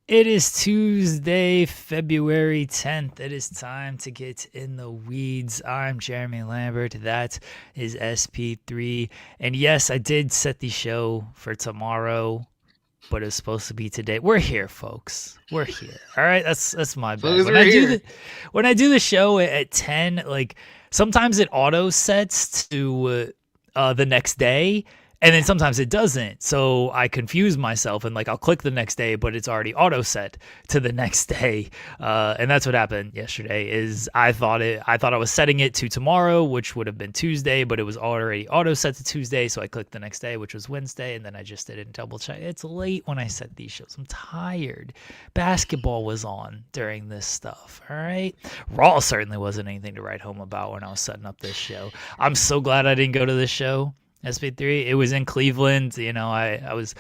It is Tuesday, February 10th. It is time to get in the weeds. I'm Jeremy Lambert. That is SP3. And yes, I did set the show for tomorrow, but it was supposed to be today. We're here, folks. We're here. All right, that's my bad. When When I do the show at 10, like sometimes it auto sets to the next day, and then sometimes it doesn't. So I confuse myself and like I'll click the next day, but it's already auto set to the next day. And that's what happened yesterday. Is I thought I was setting it to tomorrow, which would have been Tuesday, but it was already auto set to Tuesday. So I clicked the next day, which was Wednesday, and then I just didn't double check. It's late when I set these shows. I'm tired. Basketball was on during this stuff. All right. Raw certainly wasn't anything to write home about when I was setting up this show. I'm so glad I didn't go to this show. SP3. It was in Cleveland. You know, I was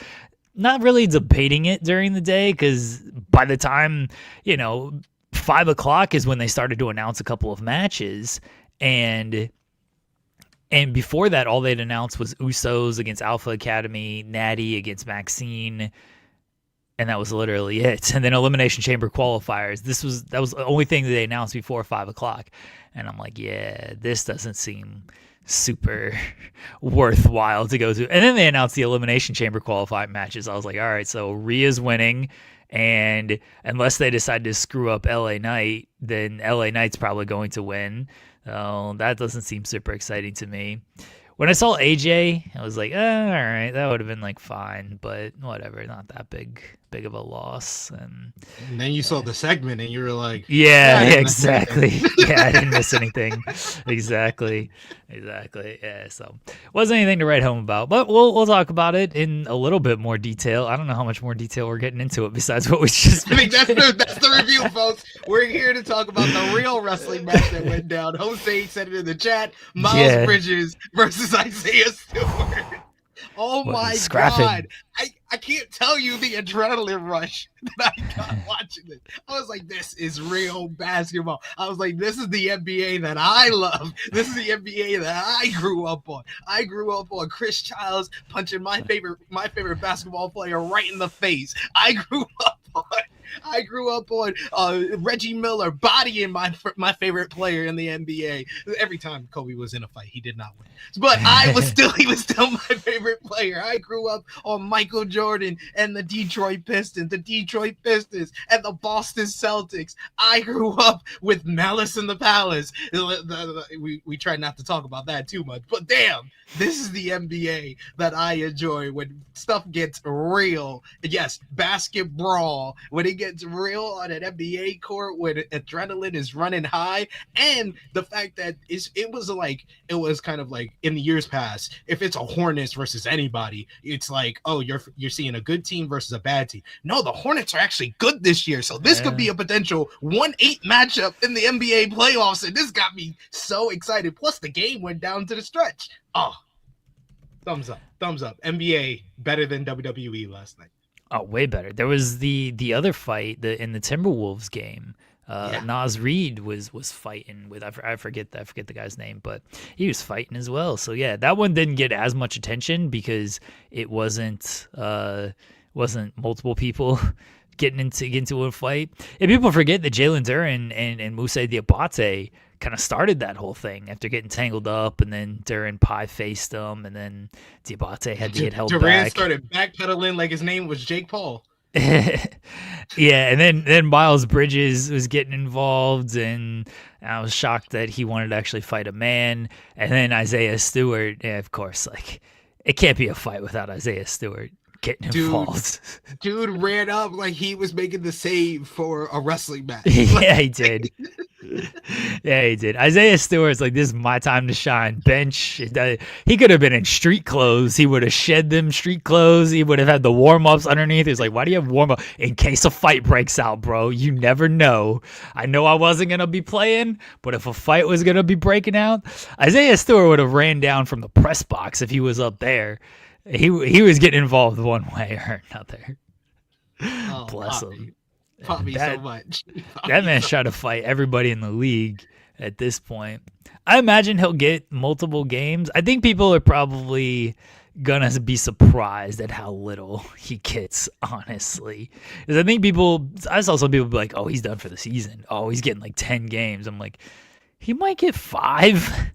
not really debating it during the day because by the time, 5 o'clock is when they started to announce a couple of matches. And before that, all they'd announced was Usos against Alpha Academy, Natty against Maxine, and that was literally it. And then Elimination Chamber qualifiers. That was the only thing that they announced before 5 o'clock. And I'm like, yeah, this doesn't seem super worthwhile to go to. And then they announced the Elimination Chamber qualifying matches. I was like, all right, so Rhea's winning, and unless they decide to screw up LA Knight, then LA Knight's probably going to win. That doesn't seem super exciting to me. When I saw AJ, I was like, all right, that would have been like fine, but whatever, not that big of a loss. And then you saw the segment and you were like, yeah, exactly. Yeah, I didn't miss anything. Exactly. Yeah, so wasn't anything to write home about, but we'll talk about it in a little bit more detail. I don't know how much more detail we're getting into it besides what we just I think that's the review, folks. We're here to talk about the real wrestling match that went down. Jose said it in the chat. Miles Bridges versus Isaiah Stewart. Oh my God. I can't tell you the adrenaline rush that I got watching this. I was like, this is real basketball. I was like, this is the NBA that I love. This is the NBA that I grew up on. I grew up on Chris Childs punching my favorite basketball player right in the face. I grew up on Reggie Miller bodying my favorite player in the NBA. Every time Kobe was in a fight, he did not win, but he was still my favorite player. I grew up on Michael Jordan and the Detroit Pistons, and the Boston Celtics. I grew up with Malice in the Palace. We try not to talk about that too much, but damn, this is the NBA that I enjoy when stuff gets real. Yes, basketball, when it gets real on an NBA court, when adrenaline is running high, and the fact that it was kind of like in the years past, if it's a Hornets versus anybody, it's like, oh, you're seeing a good team versus a bad team. No, the Hornets are actually good this year, so this could be a potential 1-8 matchup in the NBA playoffs, and this got me so excited. Plus, the game went down to the stretch. Oh, thumbs up. NBA better than WWE last night. Oh, way better. There was the other fight in the Timberwolves game. Nas Reed was fighting with I forget the guy's name, but he was fighting as well. So yeah, that one didn't get as much attention because it wasn't multiple people getting into a fight. And people forget that Jalen Duran and Moussa Diabate kind of started that whole thing after getting tangled up, and then Duran pie faced him, and then Diabate had to get held back. Duran started backpedaling like his name was Jake Paul. Yeah, and then Miles Bridges was getting involved, and I was shocked that he wanted to actually fight a man. And then Isaiah Stewart, yeah, of course, like it can't be a fight without Isaiah Stewart getting involved. Dude ran up like he was making the save for a wrestling match. Yeah, he did. Yeah, he did. Isaiah Stewart's like, this is my time to shine. Bench. He could have been in street clothes. He would have shed them street clothes. He would have had the warm-ups underneath. He's like, why do you have warm-up? In case a fight breaks out, bro. You never know. I know I wasn't going to be playing, but if a fight was going to be breaking out, Isaiah Stewart would have ran down from the press box if he was up there. He was getting involved one way or another. Oh, bless him. Poppy so much. That man's trying to fight everybody in the league at this point. I imagine he'll get multiple games. I think people are probably gonna be surprised at how little he gets, honestly. Because I think I saw some people be like, oh, he's done for the season. Oh, he's getting like 10 games. I'm like, he might get 5.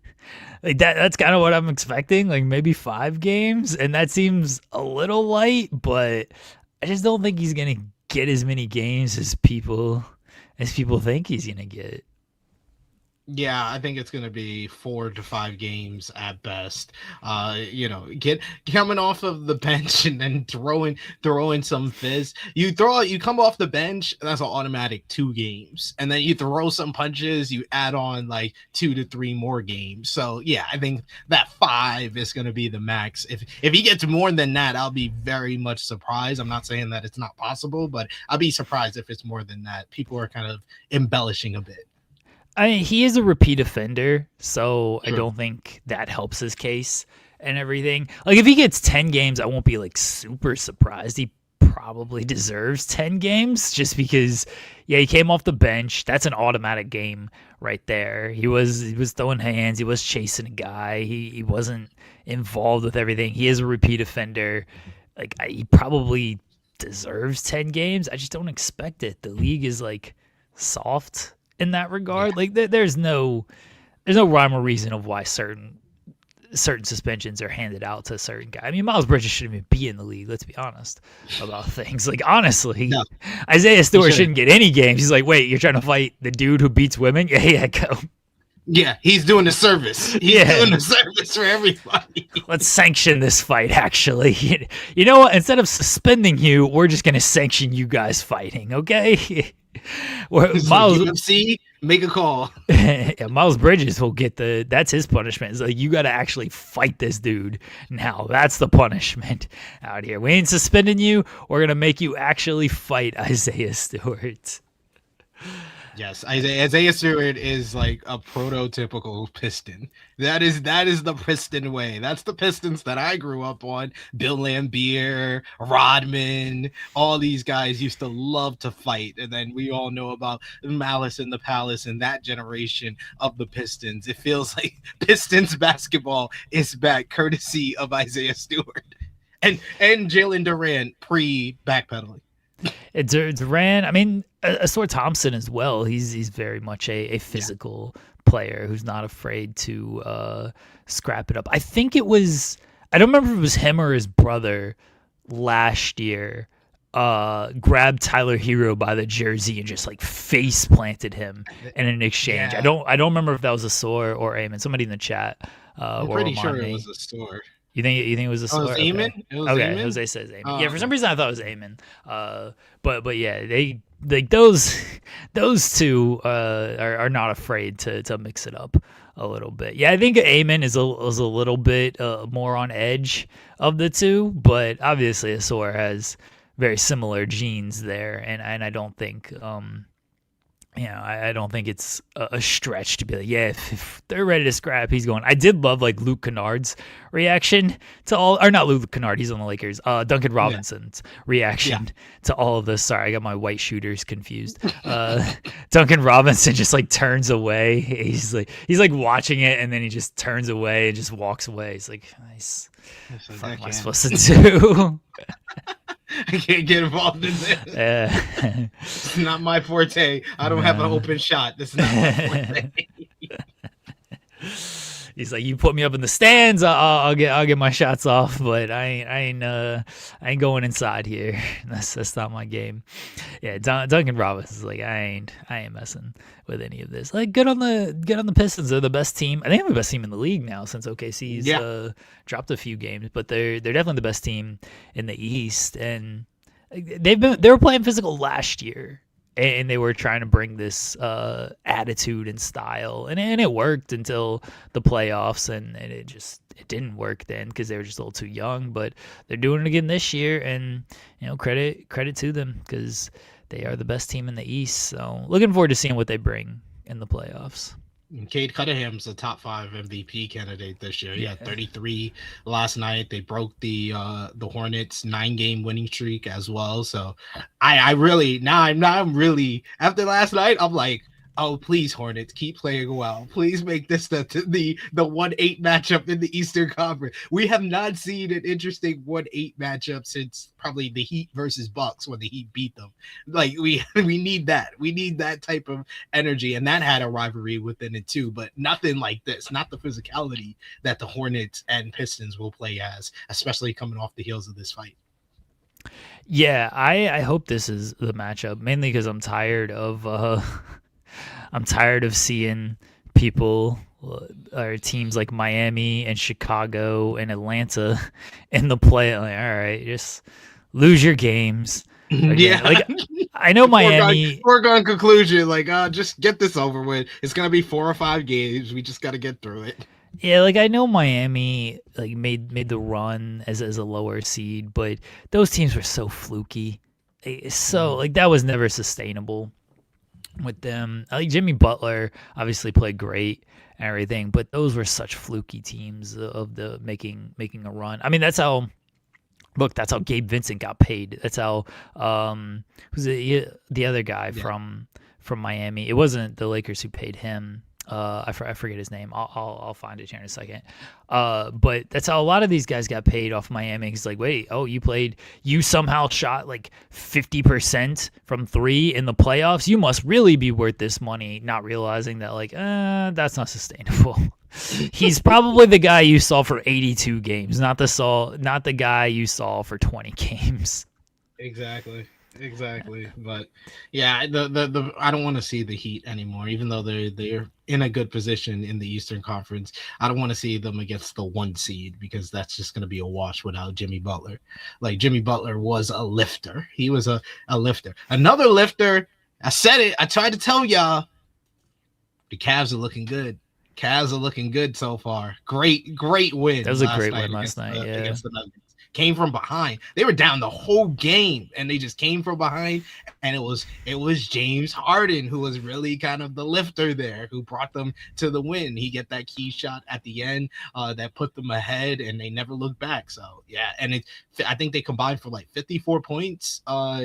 Like that's kind of what I'm expecting, like maybe 5 games. And that seems a little light, but I just don't think he's gonna get as many games as people think he's gonna get. Yeah, I think it's going to be 4 to 5 games at best. Get coming off of the bench and then throwing some fizz. You come off the bench, that's an automatic 2 games, and then you throw some punches. You add on like 2 to 3 more games. So yeah, I think that 5 is going to be the max. If he gets more than that, I'll be very much surprised. I'm not saying that it's not possible, but I'll be surprised if it's more than that. People are kind of embellishing a bit. I mean, he is a repeat offender, so True. I don't think that helps his case and everything. Like, if he gets 10 games, I won't be, like, super surprised. He probably deserves 10 games just because, yeah, he came off the bench. That's an automatic game right there. He was throwing hands. He was chasing a guy. He wasn't involved with everything. He is a repeat offender. Like, he probably deserves 10 games. I just don't expect it. The league is, like, soft in that regard. Like there's no rhyme or reason of why certain suspensions are handed out to certain guys. I mean, Miles Bridges shouldn't even be in the league. Let's be honest about things. Like, honestly, no. Isaiah Stewart shouldn't get any games. He's like, wait, you're trying to fight the dude who beats women? Yeah, go. Yeah, he's doing the service. He's doing the service for everybody. Let's sanction this fight, actually. You know what? Instead of suspending you, we're just going to sanction you guys fighting, okay? Miles, UFC, make a call. Yeah, Miles Bridges will get that's his punishment. It's like, you got to actually fight this dude. Now that's the punishment out here. We ain't suspending you. We're gonna make you actually fight Isaiah Stewart. Yes, Isaiah Stewart is like a prototypical Piston. That is the Piston way. That's the Pistons that I grew up on. Bill Lambert, Rodman, all these guys used to love to fight. And then we all know about Malice in the Palace and that generation of the Pistons. It feels like Pistons basketball is back, courtesy of Isaiah Stewart and Jalen Duran pre-backpedaling. Duran, I mean, Astor Thompson as well. He's very much a physical player who's not afraid to scrap it up. I don't remember if it was him or his brother last year grabbed Tyler Hero by the jersey and just like face planted him in an exchange. Yeah. I don't remember if that was Astor or Eamon. Somebody in the chat. I'm pretty sure it was Astor. You think it was a It was Eamon? Okay. Okay, Jose says Eamon. Yeah, for some reason I thought it was Eamon. But yeah, they like those two are not afraid to mix it up a little bit. Yeah, I think Eamon is a little bit more on edge of the two, but obviously Asor has very similar genes there, and I don't think I don't think it's a stretch to be like, yeah, if they're ready to scrap, he's going. I did love like Luke Kennard's reaction to not Luke Kennard, he's on the Lakers. Duncan Robinson's reaction to all of this. Sorry, I got my white shooters confused. Duncan Robinson just like turns away. He's like watching it, and then he just turns away and just walks away. He's like, nice. What am I supposed to do? I can't get involved in this. It's not my forte. I don't have an open shot. This is not my forte. He's like, you put me up in the stands, I'll get my shots off, but I ain't going inside here. That's not my game. Yeah, Duncan Robinson's like, I ain't messing with any of this. Like, good on the Pistons. They're the best team. I think they're the best team in the league now since OKC's dropped a few games, but they're definitely the best team in the East, and they were playing physical last year. And they were trying to bring this attitude and style, and it worked until the playoffs, and it didn't work then because they were just a little too young. But they're doing it again this year, and credit to them because they are the best team in the East. So looking forward to seeing what they bring in the playoffs. Cade Cunningham's a top 5 MVP candidate this year. Yeah, 33 last night. They broke the Hornets 9-game winning streak as well. So I'm really after last night, I'm like, Oh, please, Hornets, keep playing well. Please make this the 1-8 matchup in the Eastern Conference. We have not seen an interesting 1-8 matchup since probably the Heat versus Bucks when the Heat beat them. Like we need that. We need that type of energy, and that had a rivalry within it too. But nothing like this. Not the physicality that the Hornets and Pistons will play as, especially coming off the heels of this fight. Yeah, I hope this is the matchup, mainly because I'm tired of seeing people or teams like Miami and Chicago and Atlanta in the play. Like, all right, just lose your games. Again. Yeah, like I know Miami. Foregone conclusion. Like, just get this over with. It's gonna be 4 or 5 games. We just got to get through it. Yeah, like I know Miami like made the run as a lower seed, but those teams were so fluky. So like that was never sustainable with them. Like Jimmy Butler obviously played great and everything, but those were such fluky teams of the making a run. I mean, that's how Gabe Vincent got paid. That's how who's the other guy from Miami. It wasn't the Lakers who paid him. I forget his name. I'll find it here in a second. But that's how a lot of these guys got paid off Miami. He's like, wait, you somehow shot like 50% from 3 in the playoffs. You must really be worth this money. Not realizing that like, that's not sustainable. He's probably the guy you saw for 82 games, not the guy you saw for 20 games. Exactly. But yeah, the I don't want to see the Heat anymore, even though they're in a good position in the Eastern Conference. I don't want to see them against the 1 seed because that's just going to be a wash without Jimmy Butler. Like Jimmy Butler was a lifter. He was a lifter. Another lifter. I said it. I tried to tell y'all. The Cavs are looking good. Cavs are looking good so far. Great win. That was a great win last night. Against the Nuggets. Came from behind. They were down the whole game, and they just came from behind. And it was James Harden who was really kind of the lifter there, who brought them to the win. He get that key shot at the end that put them ahead, and they never looked back. So yeah, and I think they combined for like 54 points,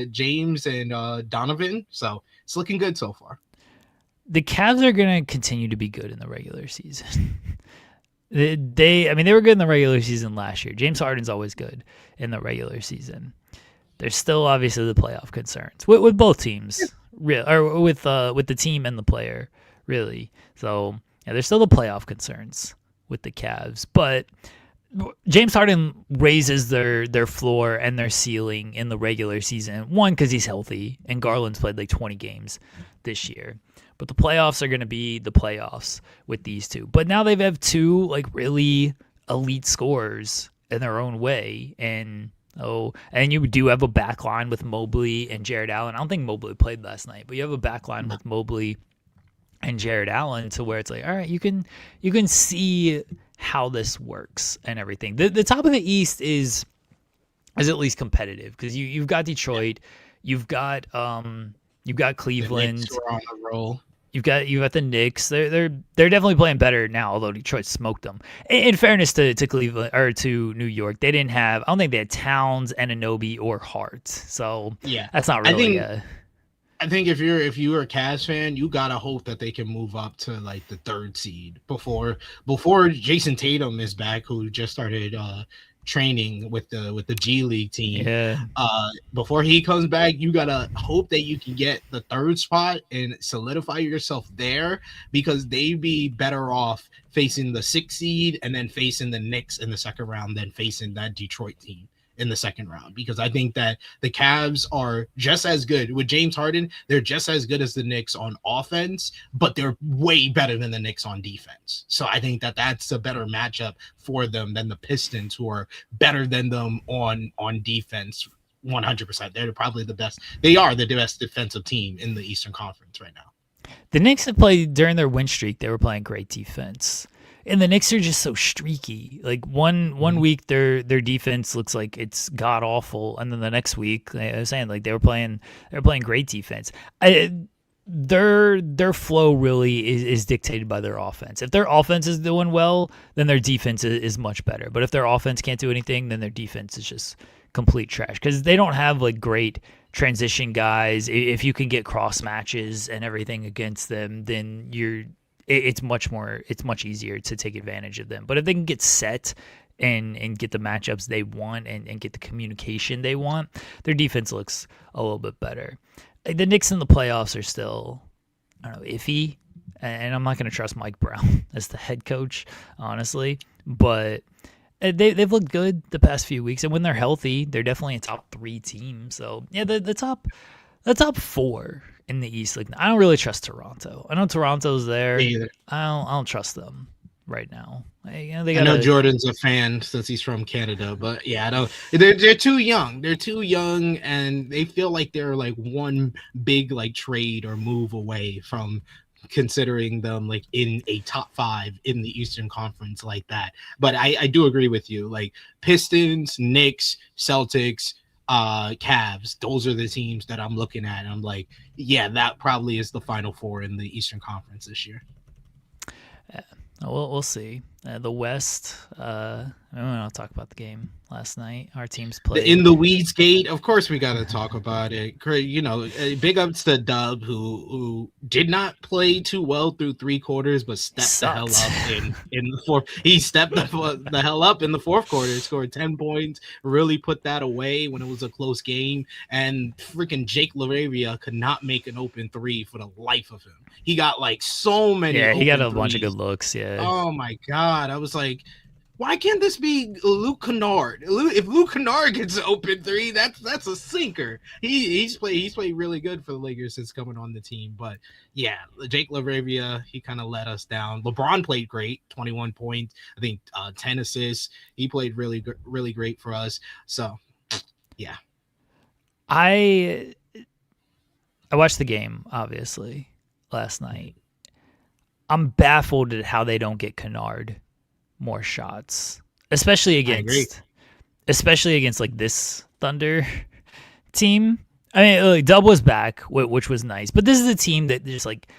James and Donovan. So it's looking good so far. The Cavs are going to continue to be good in the regular season. They were good in the regular season last year. James Harden's always good in the regular season. There's still obviously the playoff concerns with both teams, or with the team and the player, really. So yeah, there's still the playoff concerns with the Cavs, but James Harden raises their floor and their ceiling in the regular season. One, because he's healthy, and Garland's played like 20 games this year. But the playoffs are going to be the playoffs with these two. But now they have 2 like really elite scorers in their own way, and you do have a back line with Mobley and Jared Allen. I don't think Mobley played last night, but you have a back line with Mobley and Jared Allen to where it's like, all right, you can see how this works and everything. The top of the East is at least competitive because you've got Detroit, you've got Cleveland. The Knicks were on the roll. You've got the Knicks. They're definitely playing better now, although Detroit smoked them. In fairness to Cleveland or to New York, I don't think they had Towns, Anunoby, or Hart. So yeah, that's not really. I think if you're a Cavs fan, you gotta hope that they can move up to like the 3rd seed before Jason Tatum is back, who just started training with the G League team. Yeah. Before he comes back, you gotta hope that you can get the 3rd spot and solidify yourself there, because they'd be better off facing the 6th seed and then facing the Knicks in the 2nd round than facing that Detroit team in the 2nd round, because I think that the Cavs are just as good with James Harden. They're just as good as the Knicks on offense, but they're way better than the Knicks on defense. So I think that that's a better matchup for them than the Pistons, who are better than them on defense 100%. They're probably the best. They are the best defensive team in the Eastern Conference right now. The Knicks have played during their win streak. They were playing great defense. And the Knicks are just so streaky. Like one week their defense looks like it's god awful, and then the next week I was saying like they were playing great defense. Their flow really is dictated by their offense. If their offense is doing well, then their defense is much better. But if their offense can't do anything, then their defense is just complete trash because they don't have like great transition guys. If you can get cross matches and everything against them, then it's much easier to take advantage of them. But if they can get set and get the matchups they want and get the communication they want, their defense looks a little bit better. Like the Knicks in the playoffs are still, I don't know, iffy. And I'm not going to trust Mike Brown as the head coach, honestly. But they've looked good the past few weeks. And when they're healthy, they're definitely a top 3 team. So, yeah, the top 4 in the East. Like, I don't really trust Toronto. I know Toronto's there. Me either. I don't trust them right now. I know Jordan's a fan since he's from Canada, but yeah, I don't. They're too young. They're too young, and they feel like they're like one big like trade or move away from considering them like in a top 5 in the Eastern Conference like that. But I do agree with you. Like Pistons, Knicks, Celtics, Cavs, those are the teams that I'm looking at. And I'm like, yeah, that probably is the Final 4 in the Eastern Conference this year. We'll see. The West, I don't want to talk about the game last night. Our teams played. In the Weeds Gate, of course we got to talk about it. You know, big ups to Dub, who did not play too well through 3 quarters, but stepped the hell up in the fourth. He stepped the hell up in the fourth quarter, scored 10 points, really put that away when it was a close game. And freaking Jake LaRavia could not make an open 3 for the life of him. He got like so many. Yeah, he got a threes. bunch of good looks. Yeah. Oh my God. I was like, why can't this be Luke Kennard? If Luke Kennard gets an open 3, that's a sinker. He's played really good for the Lakers since coming on the team. But yeah, Jake LaRavia, he kind of let us down. LeBron played great, 21 points, I think 10 assists. He played really great for us. So yeah, I watched the game obviously last night. I'm baffled at how they don't get Kennard more shots, especially against like this Thunder team. I mean, like, Dub was back, which was nice, but this is a team that just like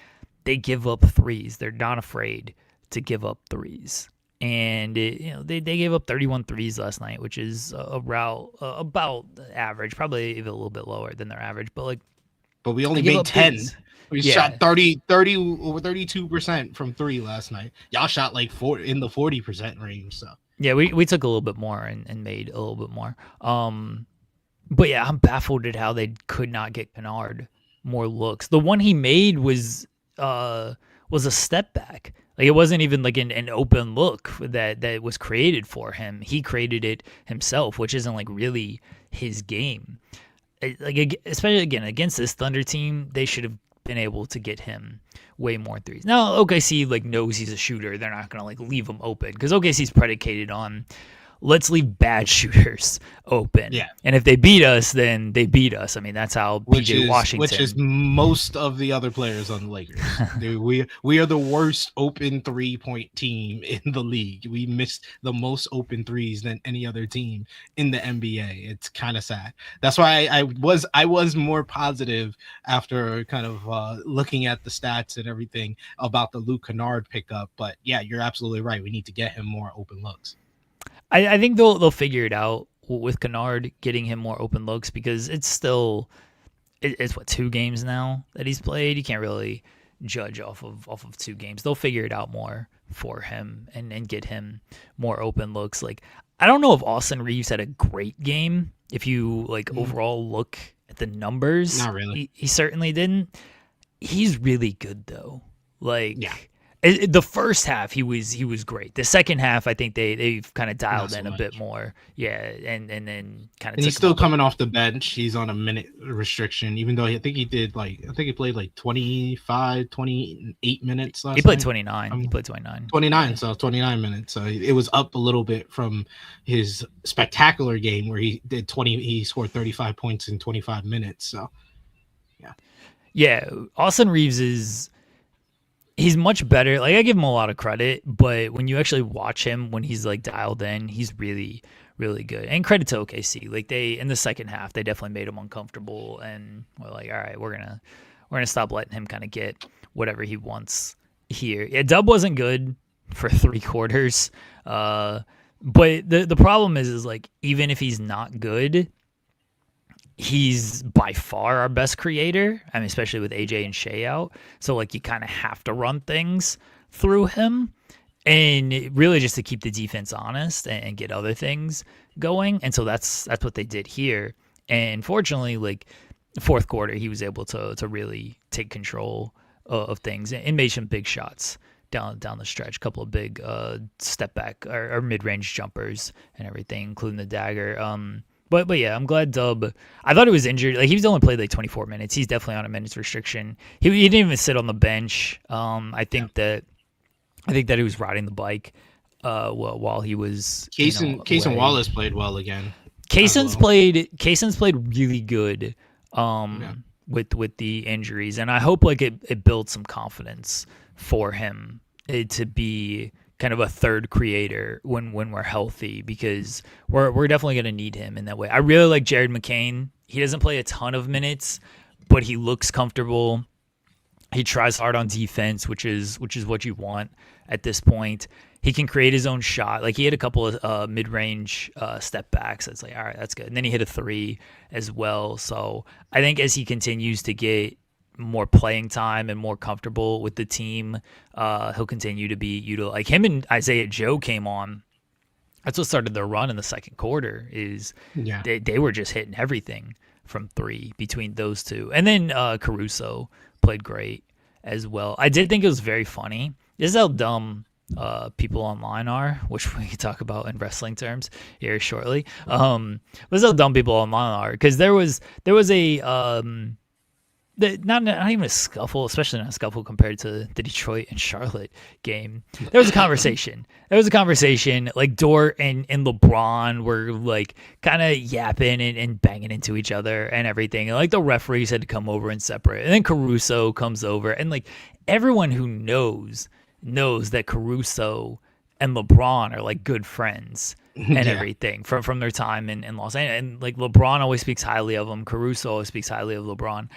they give up threes. They're not afraid to give up threes, and they gave up 31 threes last night, which is about average, probably even a little bit lower than their average, but we only made 10. Threes. We shot over 32% from 3 last night. Y'all shot like in the 40% range. So yeah, we took a little bit more and made a little bit more. But yeah, I'm baffled at how they could not get Kennard more looks. The one he made was a step back. Like it wasn't even like an open look that was created for him. He created it himself, which isn't like really his game. Like especially again against this Thunder team, they should have been able to get him way more threes. Now OKC like knows he's a shooter. They're not gonna like leave him open because OKC's predicated on let's leave bad shooters open. Yeah. And if they beat us, then they beat us. I mean, that's how PJ Washington. Which is most of the other players on the Lakers. Dude, we are the worst open 3-point team in the league. We missed the most open threes than any other team in the NBA. It's kind of sad. That's why I was more positive after kind of looking at the stats and everything about the Luke Kennard pickup. But yeah, you're absolutely right. We need to get him more open looks. I think they'll figure it out with Kennard getting him more open looks because it's what 2 games now that he's played. You can't really judge off of 2 games. They'll figure it out more for him and get him more open looks. Like I don't know if Austin Reeves had a great game. If you like overall look at the numbers, not really. He certainly didn't. He's really good though. Like yeah. The first half he was great. The second half I think they've kind of dialed in a bit more. Yeah, and then kind of. And he's still coming off the bench. He's on a minute restriction, even though I think he played like 28 minutes last. He played night. 29. He played 29. 29. So 29 minutes. So it was up a little bit from his spectacular game where he did 20. He scored 35 points in 25 minutes. So yeah. Yeah, Austin Reeves he's much better. Like I give him a lot of credit, but when you actually watch him when he's like dialed in, he's really, really good. And credit to OKC. Like they in the second half, they definitely made him uncomfortable and we're like, all right, we're gonna stop letting him kind of get whatever he wants here. Yeah, Dub wasn't good for 3 quarters. But the problem is like even if he's not good, he's by far our best creator. I mean, especially with AJ and Shea out. So like you kind of have to run things through him, and really just to keep the defense honest and get other things going. And so that's what they did here. And fortunately, like fourth quarter, he was able to really take control of things and made some big shots down the stretch. A couple of big step back or mid range jumpers and everything, including the dagger. But yeah, I'm glad Dub. I thought he was injured. Like he was only played like 24 minutes. He's definitely on a minutes restriction. He didn't even sit on the bench. I think that he was riding the bike while he was. Kaysen Wallace played well again. Kaysen's played really good with the injuries, and I hope like it builds some confidence for him to be kind of a third creator when we're healthy, because we're definitely going to need him in that way. I really like Jared McCain. He doesn't play a ton of minutes, but he looks comfortable. He tries hard on defense, which is what you want at this point. He can create his own shot. Like he had a couple of mid-range step backs. It's like, all right, that's good. And then he hit a 3 as well. So I think as he continues to get more playing time and more comfortable with the team, he'll continue to be utilized. Like him and Isaiah Joe came on. That's what started their run in the second quarter. They were just hitting everything from 3 between those two. And then Caruso played great as well. I did think it was very funny. This is how dumb people online are, which we can talk about in wrestling terms here shortly. This is how dumb people online are, because there was a not even a scuffle, especially not a scuffle compared to the Detroit and Charlotte game. There was a conversation. Like Dort and LeBron were like kind of yapping and banging into each other and everything. And like the referees had to come over and separate. And then Caruso comes over, and like everyone who knows that Caruso and LeBron are like good friends and everything from their time in Los Angeles. And like LeBron always speaks highly of him. Caruso always speaks highly of LeBron.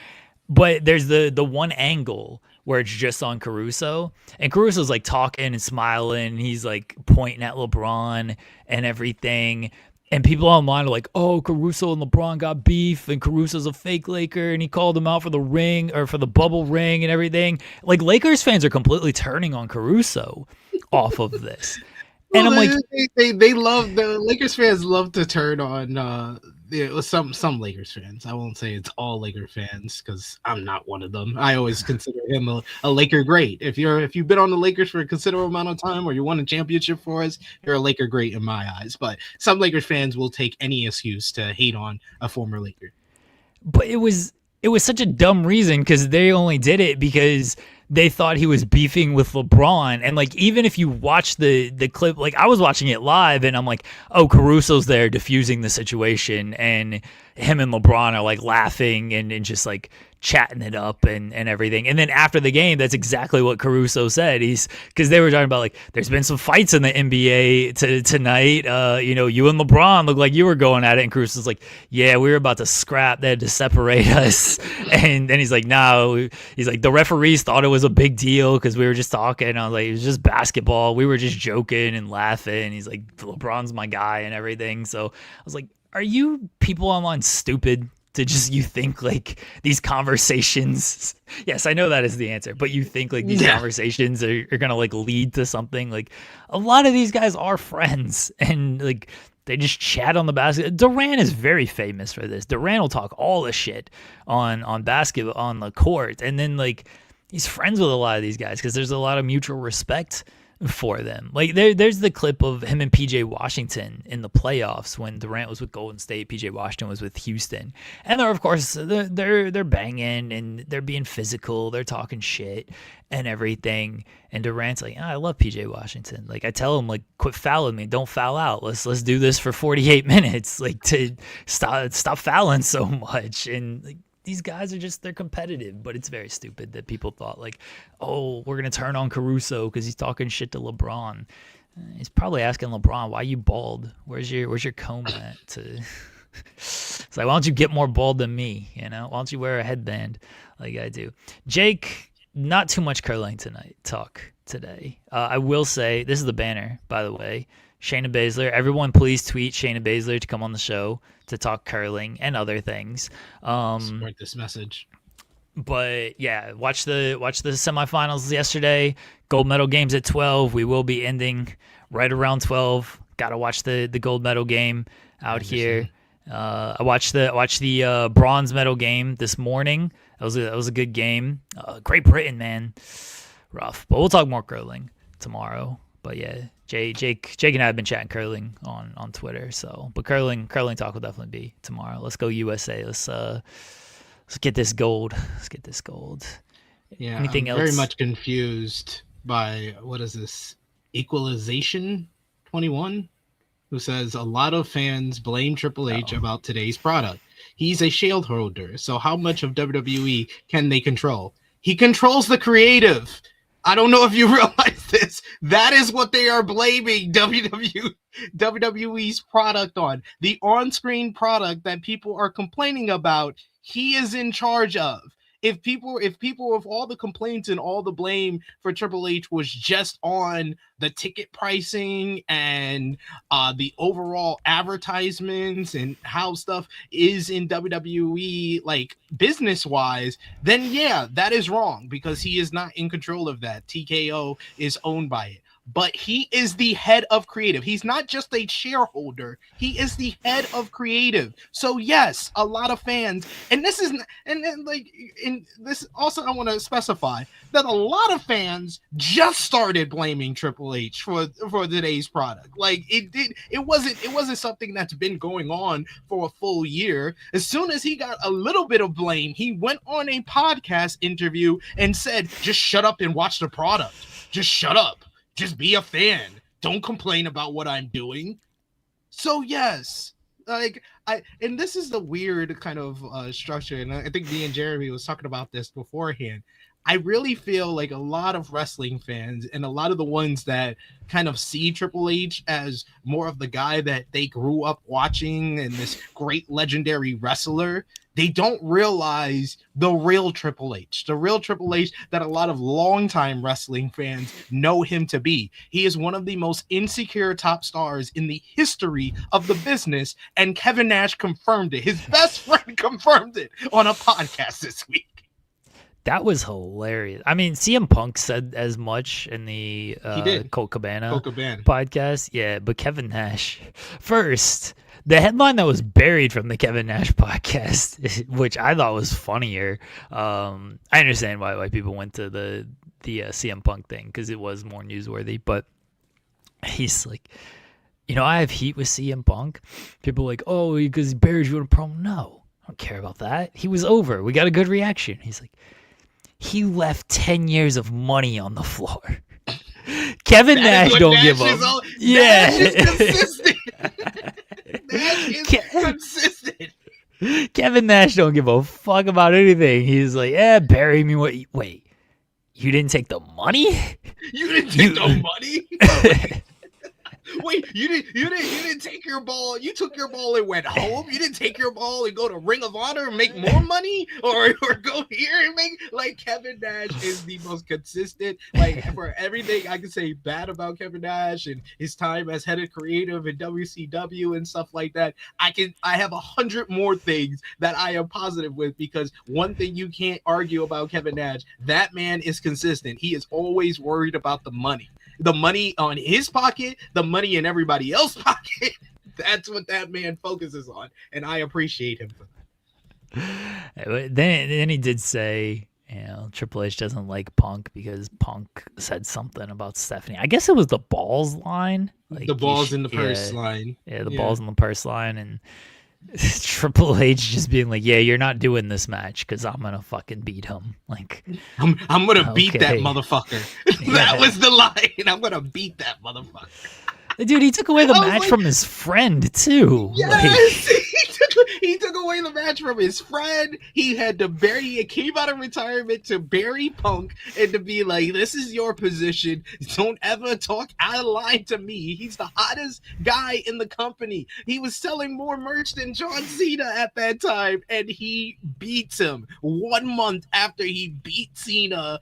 But there's the one angle where it's just on Caruso, and Caruso's like talking and smiling. He's like pointing at LeBron and everything. And people online are like, oh, Caruso and LeBron got beef, and Caruso's a fake Laker, and he called him out for the ring or for the bubble ring and everything. Like Lakers fans are completely turning on Caruso off of this. And I'm like, they love, the Lakers fans love to turn on some Lakers fans. I won't say it's all Laker fans, because I'm not one of them. I always consider him a Laker great. If you've been on the Lakers for a considerable amount of time, or you won a championship for us, you're a Laker great in my eyes. But some Lakers fans will take any excuse to hate on a former Laker. But it was such a dumb reason, because they only did it because they thought he was beefing with LeBron. And like, even if you watch the clip, like I was watching it live, and I'm like, oh, Caruso's there diffusing the situation, and him and LeBron are like laughing and just like chatting it up and everything. And then after the game, that's exactly what Caruso said. Because they were talking about like, there's been some fights in the NBA tonight. You and LeBron look like you were going at it. And Caruso's like, yeah, we were about to scrap. They had to separate us. And then he's like, no. He's like, the referees thought it was a big deal because we were just talking. And I was like, it was just basketball. We were just joking and laughing. He's like, LeBron's my guy and everything. So I was like, are you people online stupid to just, you think like these conversations, yes, I know that is the answer, but you think like these conversations are going to like lead to something? Like a lot of these guys are friends, and like they just chat on the basket. Durant is very famous for this. Durant will talk all the shit on basketball on the court, and then like he's friends with a lot of these guys because there's a lot of mutual respect for them. Like there's the clip of him and PJ Washington in the playoffs when Durant was with Golden State, PJ Washington was with Houston, and they're of course they're banging and they're being physical, they're talking shit and everything. And Durant's like, I love PJ Washington. Like I tell him, like, quit fouling me, don't foul out. Let's do this for 48 minutes, like to stop fouling so much. And like, these guys are just, they're competitive, but it's very stupid that people thought like, oh, we're going to turn on Caruso because he's talking shit to LeBron. He's probably asking LeBron, why are you bald? Where's your comb at? It's like, why don't you get more bald than me? Why don't you wear a headband like I do? Jake, not too much curling talk today. I will say, this is the banner, by the way. Shayna Baszler. Everyone, please tweet Shayna Baszler to come on the show to talk curling and other things. Support this message. But yeah, watch the semifinals yesterday. Gold medal games at 12. We will be ending right around 12. Got to watch the gold medal game out here. I watched the bronze medal game this morning. That was a good game. Great Britain, man. Rough. But we'll talk more curling tomorrow. But yeah, Jake and I have been chatting curling on Twitter. So, but curling talk will definitely be tomorrow. Let's go USA. Let's get this gold. Yeah. Anything I'm else? very much confused by what is this? Equalization 21, who says a lot of fans blame Triple H about today's product. He's a shareholder, so how much of WWE can they control? He controls the creative. I don't know if you realize this. That is what they are blaming WWE's product on. The on-screen product that people are complaining about, he is in charge of. If all the complaints and all the blame for Triple H was just on the ticket pricing and the overall advertisements and how stuff is in WWE, like business-wise, then yeah, that is wrong because he is not in control of that. TKO is owned by it. But he is the head of creative. He's not just a shareholder. He is the head of creative. So yes, a lot of fans, and this also I want to specify that a lot of fans just started blaming Triple H for today's product. Like it wasn't something that's been going on for a full year. As soon as he got a little bit of blame, he went on a podcast interview and said, "Just shut up and watch the product. Just shut up. Just be a fan. Don't complain about what I'm doing." So yes, and this is the weird kind of structure, and I think me and Jeremy was talking about this beforehand. I really feel like a lot of wrestling fans and a lot of the ones that kind of see Triple H as more of the guy that they grew up watching and this great legendary wrestler, they don't realize the real Triple H that a lot of longtime wrestling fans know him to be. He is one of the most insecure top stars in the history of the business, and Kevin Nash confirmed it. His best friend confirmed it on a podcast this week. That was hilarious. I mean, CM Punk said as much in the Colt Cabana podcast. Yeah, but Kevin Nash first. The headline that was buried from the Kevin Nash podcast, which I thought was funnier. I understand why people went to the CM Punk thing because it was more newsworthy. But he's like, I have heat with CM Punk. People are like, oh, because he buried you in a promo. No, I don't care about that. He was over. We got a good reaction. He's like, he left 10 years of money on the floor. Kevin Nash don't give up. Yeah. Nash is consistent. Nash is consistent. Kevin Nash don't give a fuck about anything. He's like, bury me. Wait, you didn't take the money? You didn't take the money? Wait, you didn't take your ball. You took your ball and went home. You didn't take your ball and go to Ring of Honor and make more money, or go here and make, like, Kevin Nash is the most consistent. Like, for everything I can say bad about Kevin Nash and his time as head of creative in WCW and stuff like that, I have 100 more things that I am positive with, because one thing you can't argue about Kevin Nash, that man is consistent. He is always worried about the money. The money on his pocket, the money in everybody else's pocket. That's what that man focuses on, and I appreciate him for that. Then he did say, Triple H doesn't like Punk because Punk said something about Stephanie. I guess it was the balls line. Like, the balls in the purse line. Yeah, the balls in the purse line, and Triple H just being like, yeah, you're not doing this match because I'm gonna fucking beat him. Like, I'm gonna beat that motherfucker. That was the line. I'm gonna beat that motherfucker. Dude, he took away the match from his friend too. Yes, he took away the match from his friend. He came out of retirement to bury Punk and to be like, this is your position. Don't ever talk out of line to me. He's the hottest guy in the company. He was selling more merch than John Cena at that time, and he beats him 1 month after he beat Cena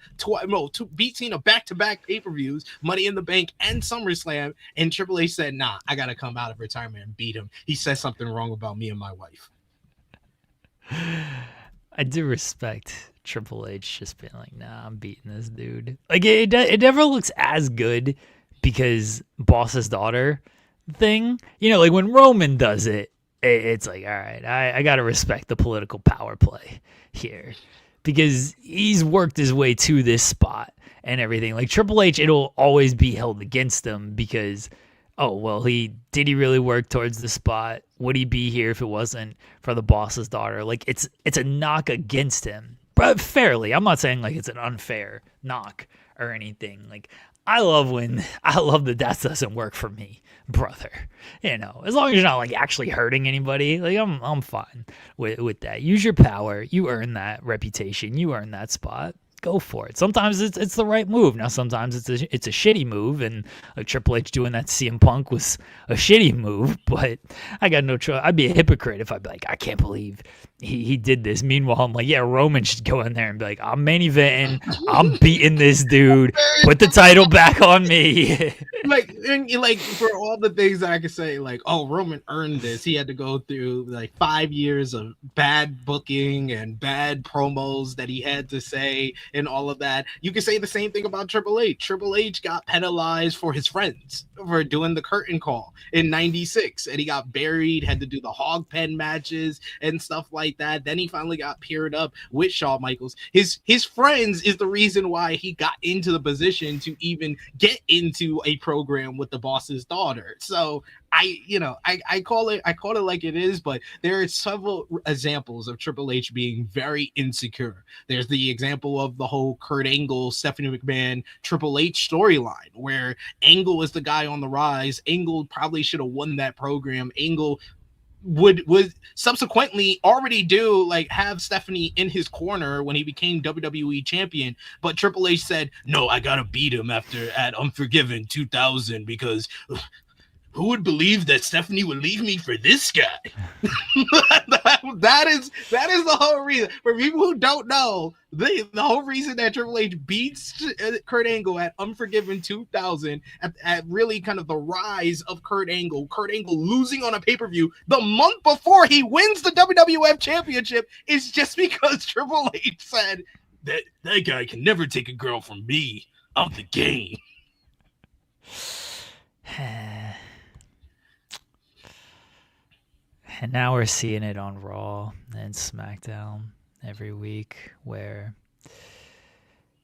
beat Cena back-to-back pay-per-views, Money in the Bank and SummerSlam, and Triple H said, nah, I gotta come out of retirement and beat him. He said something wrong about me and my wife. I do respect Triple H just being like, nah, I'm beating this dude. Like, it never looks as good because boss's daughter thing, you know, like when Roman does it, it's like, all right, I got to respect the political power play here because he's worked his way to this spot and everything. Like Triple H, it'll always be held against him because, oh, well, he really work towards the spot? Would he be here if it wasn't for the boss's daughter? Like it's a knock against him, but fairly. I'm not saying like it's an unfair knock or anything. Like I love that doesn't work for me, brother. You know, as long as you're not like actually hurting anybody, like I'm fine with that. Use your power. You earn that reputation. You earn that spot. Go for it. Sometimes it's the right move. Now sometimes it's a shitty move, and like Triple H doing that to CM Punk was a shitty move. But I got no choice. I'd be a hypocrite if I'd be like, I can't believe he did this. Meanwhile, I'm like, yeah, Roman should go in there and be like, I'm main eventing. I'm beating this dude. Put the title back on me. like for all the things that I could say, like, oh, Roman earned this. He had to go through like 5 years of bad booking and bad promos that he had to say and all of that. You can say the same thing about Triple H. Triple H got penalized for his friends for doing the curtain call in '96, and he got buried, had to do the hog pen matches and stuff like that. Then he finally got paired up with Shawn Michaels. His friends is the reason why he got into the position to even get into a program with the boss's daughter. So I call it like it is, but there are several examples of Triple H being very insecure. There's the example of the whole Kurt Angle, Stephanie McMahon, Triple H storyline, where Angle is the guy on the rise. Angle probably should have won that program. Angle would subsequently already have Stephanie in his corner when he became WWE champion, but Triple H said, no, I gotta beat him at Unforgiven 2000 because who would believe that Stephanie would leave me for this guy? that is the whole reason. For people who don't know, the whole reason that Triple H beats Kurt Angle at Unforgiven 2000 at really kind of the rise of Kurt Angle losing on a pay-per-view the month before he wins the WWF Championship is just because Triple H said that guy can never take a girl from me. I'm the game. And now we're seeing it on Raw and SmackDown every week, where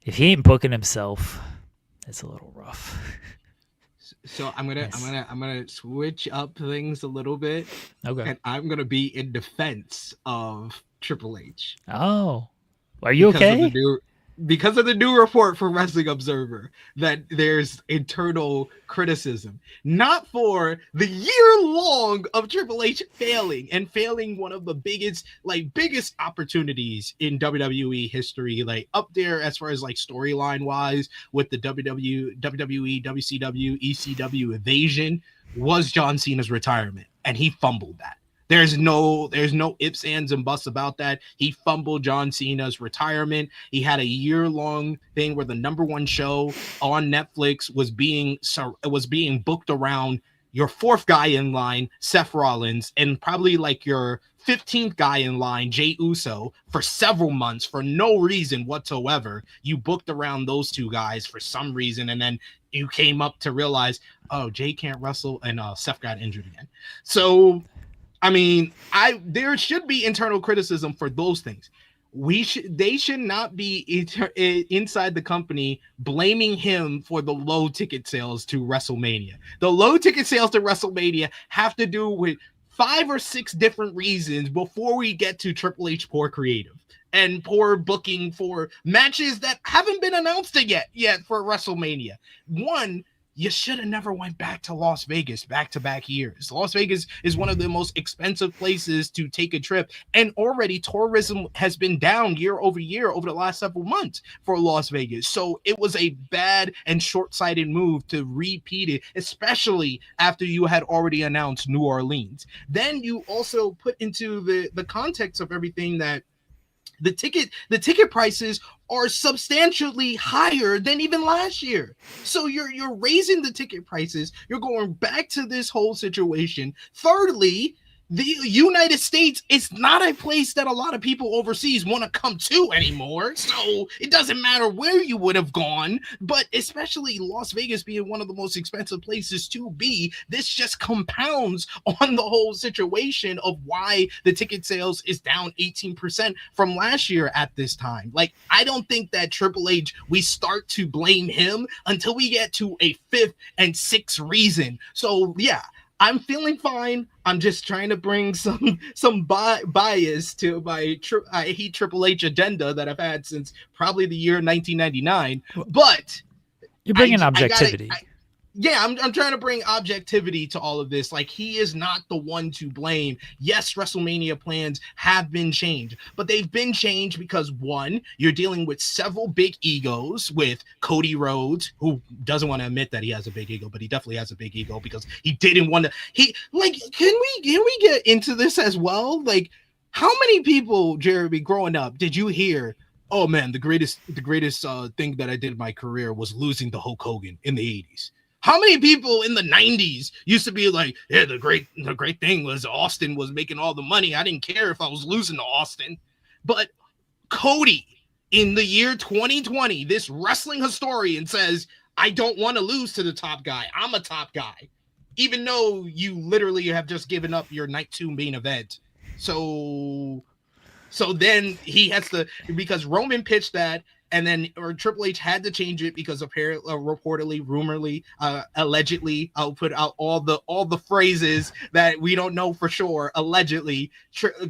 if he ain't booking himself, it's a little rough. So I'm gonna switch up things a little bit. Okay. And I'm gonna be in defense of Triple H. Oh, are you okay? Because of the new report from Wrestling Observer that there's internal criticism, not for the year long of Triple H failing one of the biggest opportunities in WWE history, like up there as far as like storyline wise with the WWE, WCW, ECW invasion, was John Cena's retirement, and he fumbled that. There's no ifs, ands, and buts about that. He fumbled John Cena's retirement. He had a year-long thing where the number one show on Netflix was being booked around your fourth guy in line, Seth Rollins, and probably like your 15th guy in line, Jey Uso, for several months for no reason whatsoever. You booked around those two guys for some reason, and then you came up to realize, oh, Jey can't wrestle, and Seth got injured again. So I mean, there should be internal criticism for those things. They should not be inside the company blaming him for the low ticket sales to WrestleMania. The low ticket sales to WrestleMania have to do with 5 or 6 different reasons before we get to Triple H poor creative and poor booking for matches that haven't been announced yet for WrestleMania. One, you should have never went back to Las Vegas back-to-back years. Las Vegas is one of the most expensive places to take a trip, and already tourism has been down year over year over the last several months for Las Vegas. So it was a bad and short-sighted move to repeat it, especially after you had already announced New Orleans. Then you also put into the context of everything that the ticket prices are substantially higher than even last year. So you're raising the ticket prices. You're going back to this whole situation. Thirdly, the United States is not a place that a lot of people overseas want to come to anymore. So it doesn't matter where you would have gone, but especially Las Vegas being one of the most expensive places to be, this just compounds on the whole situation of why the ticket sales is down 18% from last year at this time. Like, I don't think that Triple H, we start to blame him until we get to a fifth and sixth reason. So yeah, I'm feeling fine. I'm just trying to bring some bias to my I hate Triple H agenda that I've had since probably the year 1999. But you're bringing objectivity. I'm trying to bring objectivity to all of this. Like, he is not the one to blame. Yes, WrestleMania plans have been changed, but they've been changed because, one, you're dealing with several big egos with Cody Rhodes, who doesn't want to admit that he has a big ego, but he definitely has a big ego because he didn't want to. Can we get into this as well? Like, how many people, Jeremy, growing up, did you hear, oh man, the greatest thing that I did in my career was losing to Hulk Hogan in the 80s? How many people in the 90s used to be like, yeah, the great thing was Austin was making all the money. I didn't care if I was losing to Austin. But Cody, in the year 2020, this wrestling historian says, I don't want to lose to the top guy. I'm a top guy. Even though you literally have just given up your night 2 main event. So then he has to, because Roman pitched that, and then Triple H had to change it because apparently, reportedly, rumorly, allegedly, I'll put out all the phrases that we don't know for sure. Allegedly,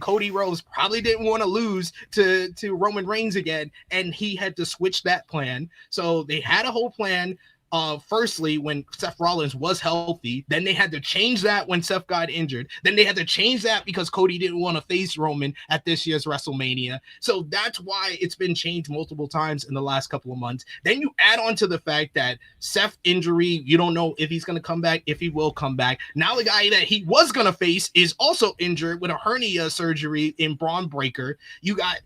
Cody Rhodes probably didn't want to lose to Roman Reigns again, and he had to switch that plan. So they had a whole plan. Firstly, when Seth Rollins was healthy, then they had to change that when Seth got injured. Then they had to change that because Cody didn't want to face Roman at this year's WrestleMania. So that's why it's been changed multiple times in the last couple of months. Then you add on to the fact that Seth injury, you don't know if he's going to come back, if he will come back. Now the guy that he was going to face is also injured with a hernia surgery in Braun Breaker. You got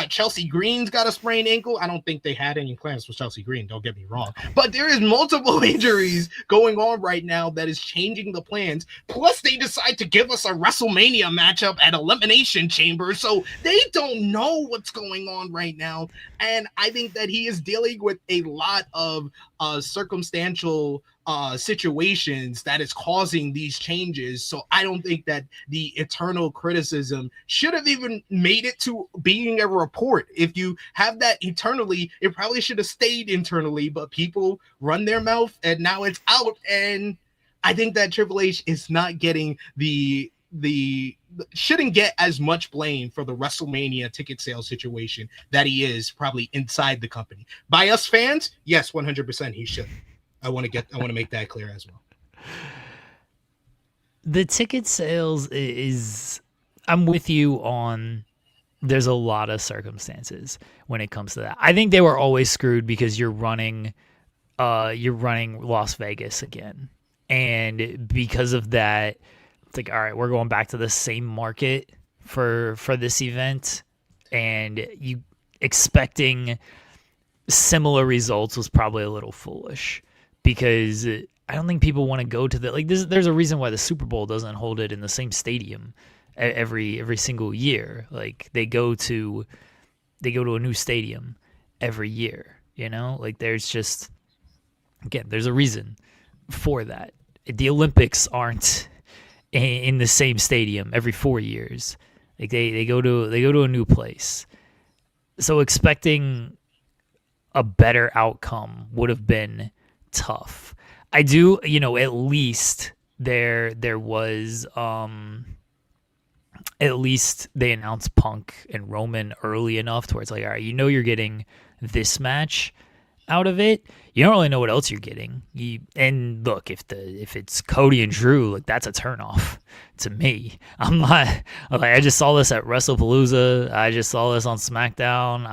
Chelsea Green's got a sprained ankle. I don't think they had any plans for Chelsea Green, don't get me wrong. But there is multiple injuries going on right now that is changing the plans. Plus, they decide to give us a WrestleMania matchup at Elimination Chamber, so they don't know what's going on right now. And I think that he is dealing with a lot of circumstantial situations that is causing these changes. So I don't think that the eternal criticism should have even made it to being a report. If you have that eternally, it probably should have stayed internally, but people run their mouth and now it's out. And I think that Triple H is not getting shouldn't get as much blame for the WrestleMania ticket sales situation that he is probably inside the company. By us fans, yes, 100% he should. I want to make that clear as well. The ticket sales is, I'm with you on, there's a lot of circumstances when it comes to that. I think they were always screwed because you're running Las Vegas again. And because of that, it's like, all right, we're going back to the same market for this event, and you expecting similar results was probably a little foolish. Because I don't think people want to go to there's a reason why the Super Bowl doesn't hold it in the same stadium every single year. Like they go to a new stadium every year, you know? Like there's just, again, there's a reason for that. The Olympics aren't in the same stadium every 4 years. Like they go to a new place. So expecting a better outcome would have been tough. I do, at least there was at least they announced Punk and Roman early enough to where it's like, all right, you're getting this match, out of it, you don't really know what else you're getting. And look, if it's Cody and Drew, like that's a turnoff to me. I'm not like, I just saw this at WrestlePalooza. I just saw this on SmackDown.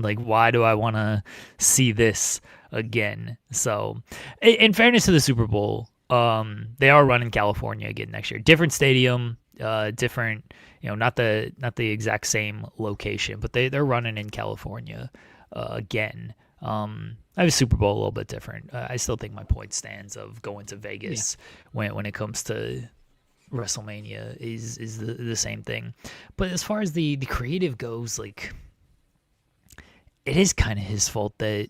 Like, why do I want to see this again? So, in fairness to the Super Bowl, they are running California again next year. Different stadium, different, not the exact same location, but they're running in California again. I have a Super Bowl a little bit different. I still think my point stands of going to Vegas when it comes to WrestleMania is the same thing. But as far as the creative goes, like, it is kind of his fault that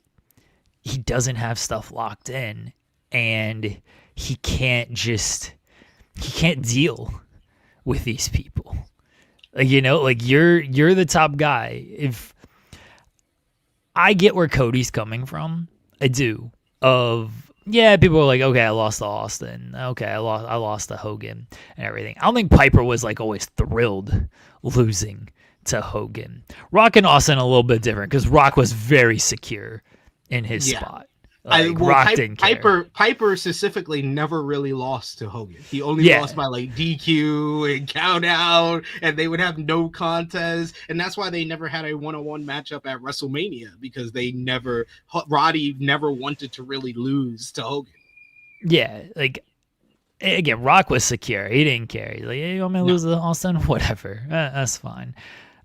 he doesn't have stuff locked in, and he can't deal with these people. Like, you're the top guy. If I get where Cody's coming from, I do. People are like, okay, I lost to Austin. Okay, I lost to Hogan and everything. I don't think Piper was like always thrilled losing to Hogan. Rock and Austin a little bit different because Rock was very secure in his spot. Rock didn't care. Piper specifically never really lost to Hogan. He only lost by like DQ and count out, and they would have no contest, and that's why they never had a one-on-one matchup at WrestleMania, because Roddy never wanted to really lose to Hogan. Yeah, like, again, Rock was secure. He didn't care. He's like, hey, you want me to lose to Austin? Whatever, that's fine.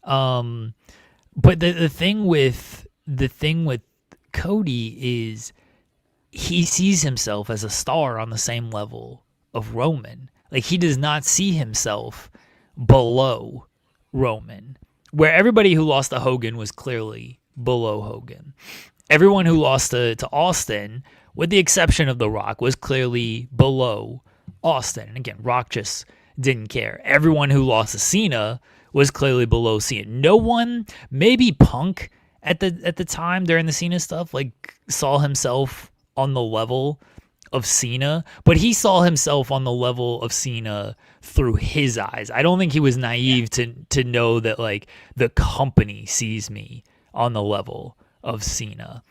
But the thing with Cody is, he sees himself as a star on the same level of Roman. Like, he does not see himself below Roman, where everybody who lost to Hogan was clearly below Hogan. Everyone who lost to Austin, with the exception of The Rock, was clearly below Austin. And again, Rock just didn't care. Everyone who lost to Cena was clearly below Cena. No one, maybe Punk at the time during the Cena stuff, like, saw himself on the level of Cena, but he saw himself on the level of Cena through his eyes. I don't think he was naive to know that, like, the company sees me on the level of Cena.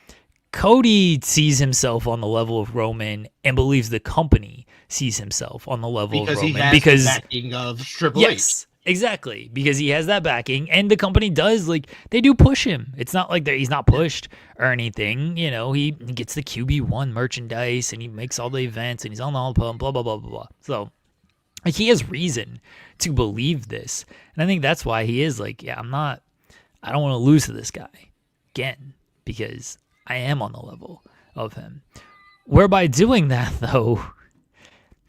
Cody sees himself on the level of Roman and believes the company sees himself on the level of Roman because the backing of Triple H. Exactly, because he has that backing, and the company does, like, they do push him. It's not like he's not pushed or anything. He gets the QB1 merchandise, and he makes all the events, and he's on the all blah blah blah blah blah. So, like, he has reason to believe this, and I think that's why he is like, I don't want to lose to this guy again, because I am on the level of him. Whereby doing that, though,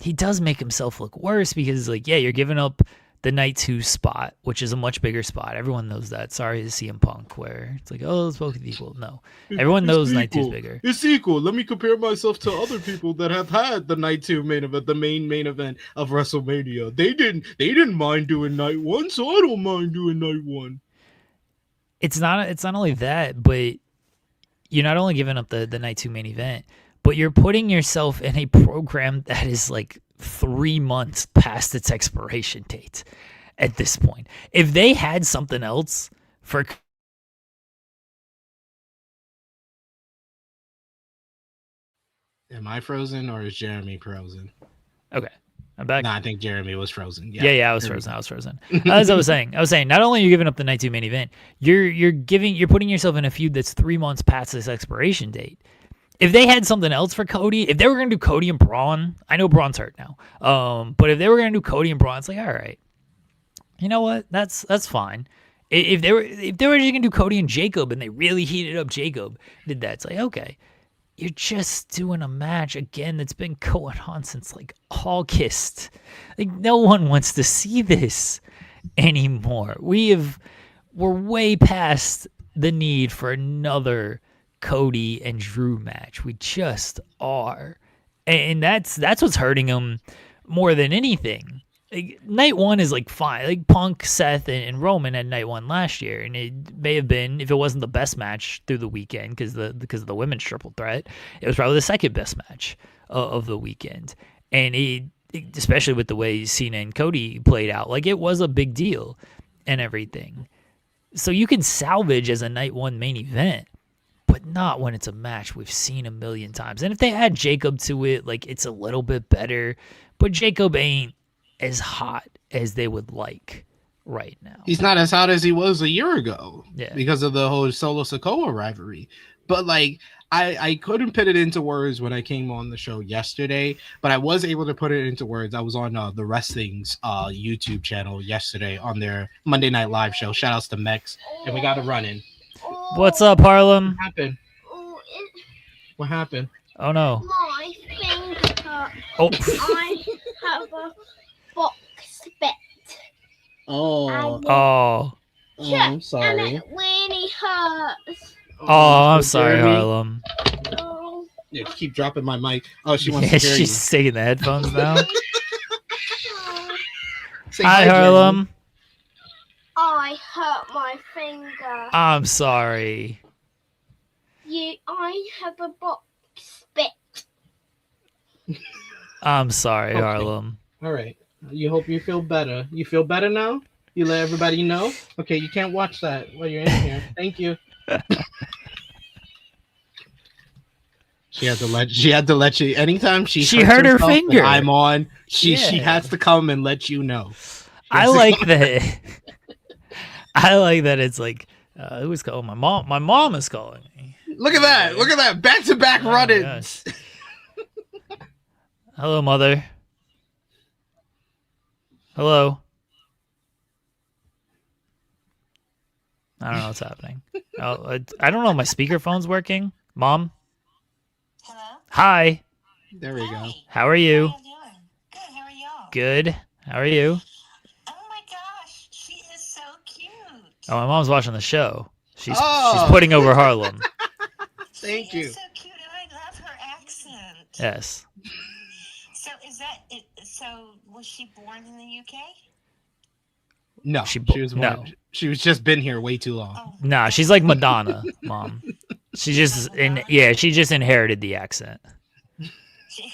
he does make himself look worse, because, like, you're giving up the Night 2 spot, which is a much bigger spot. Everyone knows that. Sorry to CM Punk, where it's like, oh, it's both equal. No. Everyone knows Night 2 is bigger. It's equal. Let me compare myself to other people that have had the Night 2 main event, the main event of WrestleMania. They didn't mind doing Night 1, so I don't mind doing Night 1. It's not only that, but you're not only giving up the Night 2 main event, but you're putting yourself in a program that is like 3 months past its expiration date at this point. If they had something else for... Am I frozen or is Jeremy frozen? Okay, I'm back. No, I think Jeremy was frozen. Yeah, I was frozen. As I was saying, not only are you giving up the Night 2 main event, you're putting yourself in a feud that's 3 months past its expiration date. If they had something else for Cody, if they were going to do Cody and Braun, I know Braun's hurt now, but if they were going to do Cody and Braun, it's like, all right, you know what? That's fine. If they were just going to do Cody and Jacob, and they really heated up Jacob, did that, it's like, okay, you're just doing a match again that's been going on since like August. Like, no one wants to see this anymore. We're way past the need for another Cody and Drew match. We just are, and that's what's hurting him more than anything. Like, Night 1 is like fine. Like, Punk, Seth, and Roman had Night 1 last year, and it may have been, if it wasn't the best match through the weekend because of the women's triple threat, it was probably the second best match of the weekend. And especially with the way Cena and Cody played out, like, it was a big deal and everything. So you can salvage as a Night 1 main event. but not when it's a match we've seen a million times. And if they add Jacob to it, like, it's a little bit better. But Jacob ain't as hot as they would like right now. He's not as hot as he was a year ago because of the whole Solo Sikoa rivalry. But like, I couldn't put it into words when I came on the show yesterday, but I was able to put it into words. I was on the Wrestling's YouTube channel yesterday on their Monday Night Live show. Shout outs to Mex, and we got a run-in. What's up, Harlem? What happened? What happened? Oh no! My finger hurt. Oh. I have a box bit. Oh. I'm sorry. And it really hurts. Oh, I'm sorry, Harlem. Oh. Yeah, keep dropping my mic. Oh, she wants to hear you. She's taking the headphones now. Say Hi, Harlem. I hurt my finger. I'm sorry. I have a box bit. I'm sorry, Okay. Harlem. All right. You hope you feel better. You feel better now? You let everybody know? Okay, you can't watch that while you're in here. Thank you. She had to let you anytime she hurt her herself finger. and I'm on. She Yeah. has to come and let you know. I like that. I like that it's like who's calling my mom? My mom is calling me. Look at that. Look at that. Back-to-back Oh, run-ins. Hello, mother. Hello. I don't know what's happening. I don't know. My speakerphone's working. Mom. Hello? Hi. There we go. Hi. How are you? How you doing? Good. How are y'all? Good. How are you? Oh my gosh, she is so cute. Oh, my mom's watching the show. She's Oh. putting over Harlem. Thank She you. is so cute, and I love her accent. Yes. So is that it? So was she born in the UK? No, She was just been here way too long. Oh, Nah, she's like Madonna, Mom. She just she just inherited the accent. she,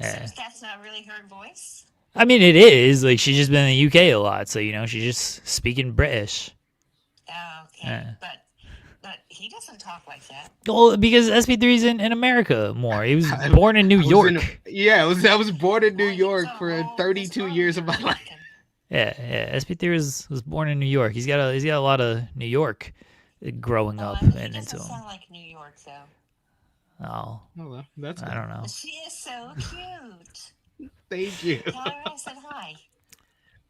Yeah. so that's not really her voice. I mean, it is like she's just been in the UK a lot, so she's just speaking British. Oh, okay, Yeah. but he doesn't talk like that. Well, because SP3's in America more. He was born in New York. I was born in New Well, he York was for all- 32 was years of my American. life. Yeah. SP3 was born in New York. He's got a lot of New York growing Oh, up he and doesn't into him. sound like New York though. Oh, Oh, that's I don't know. She is so cute. Thank you. Tell her I said hi.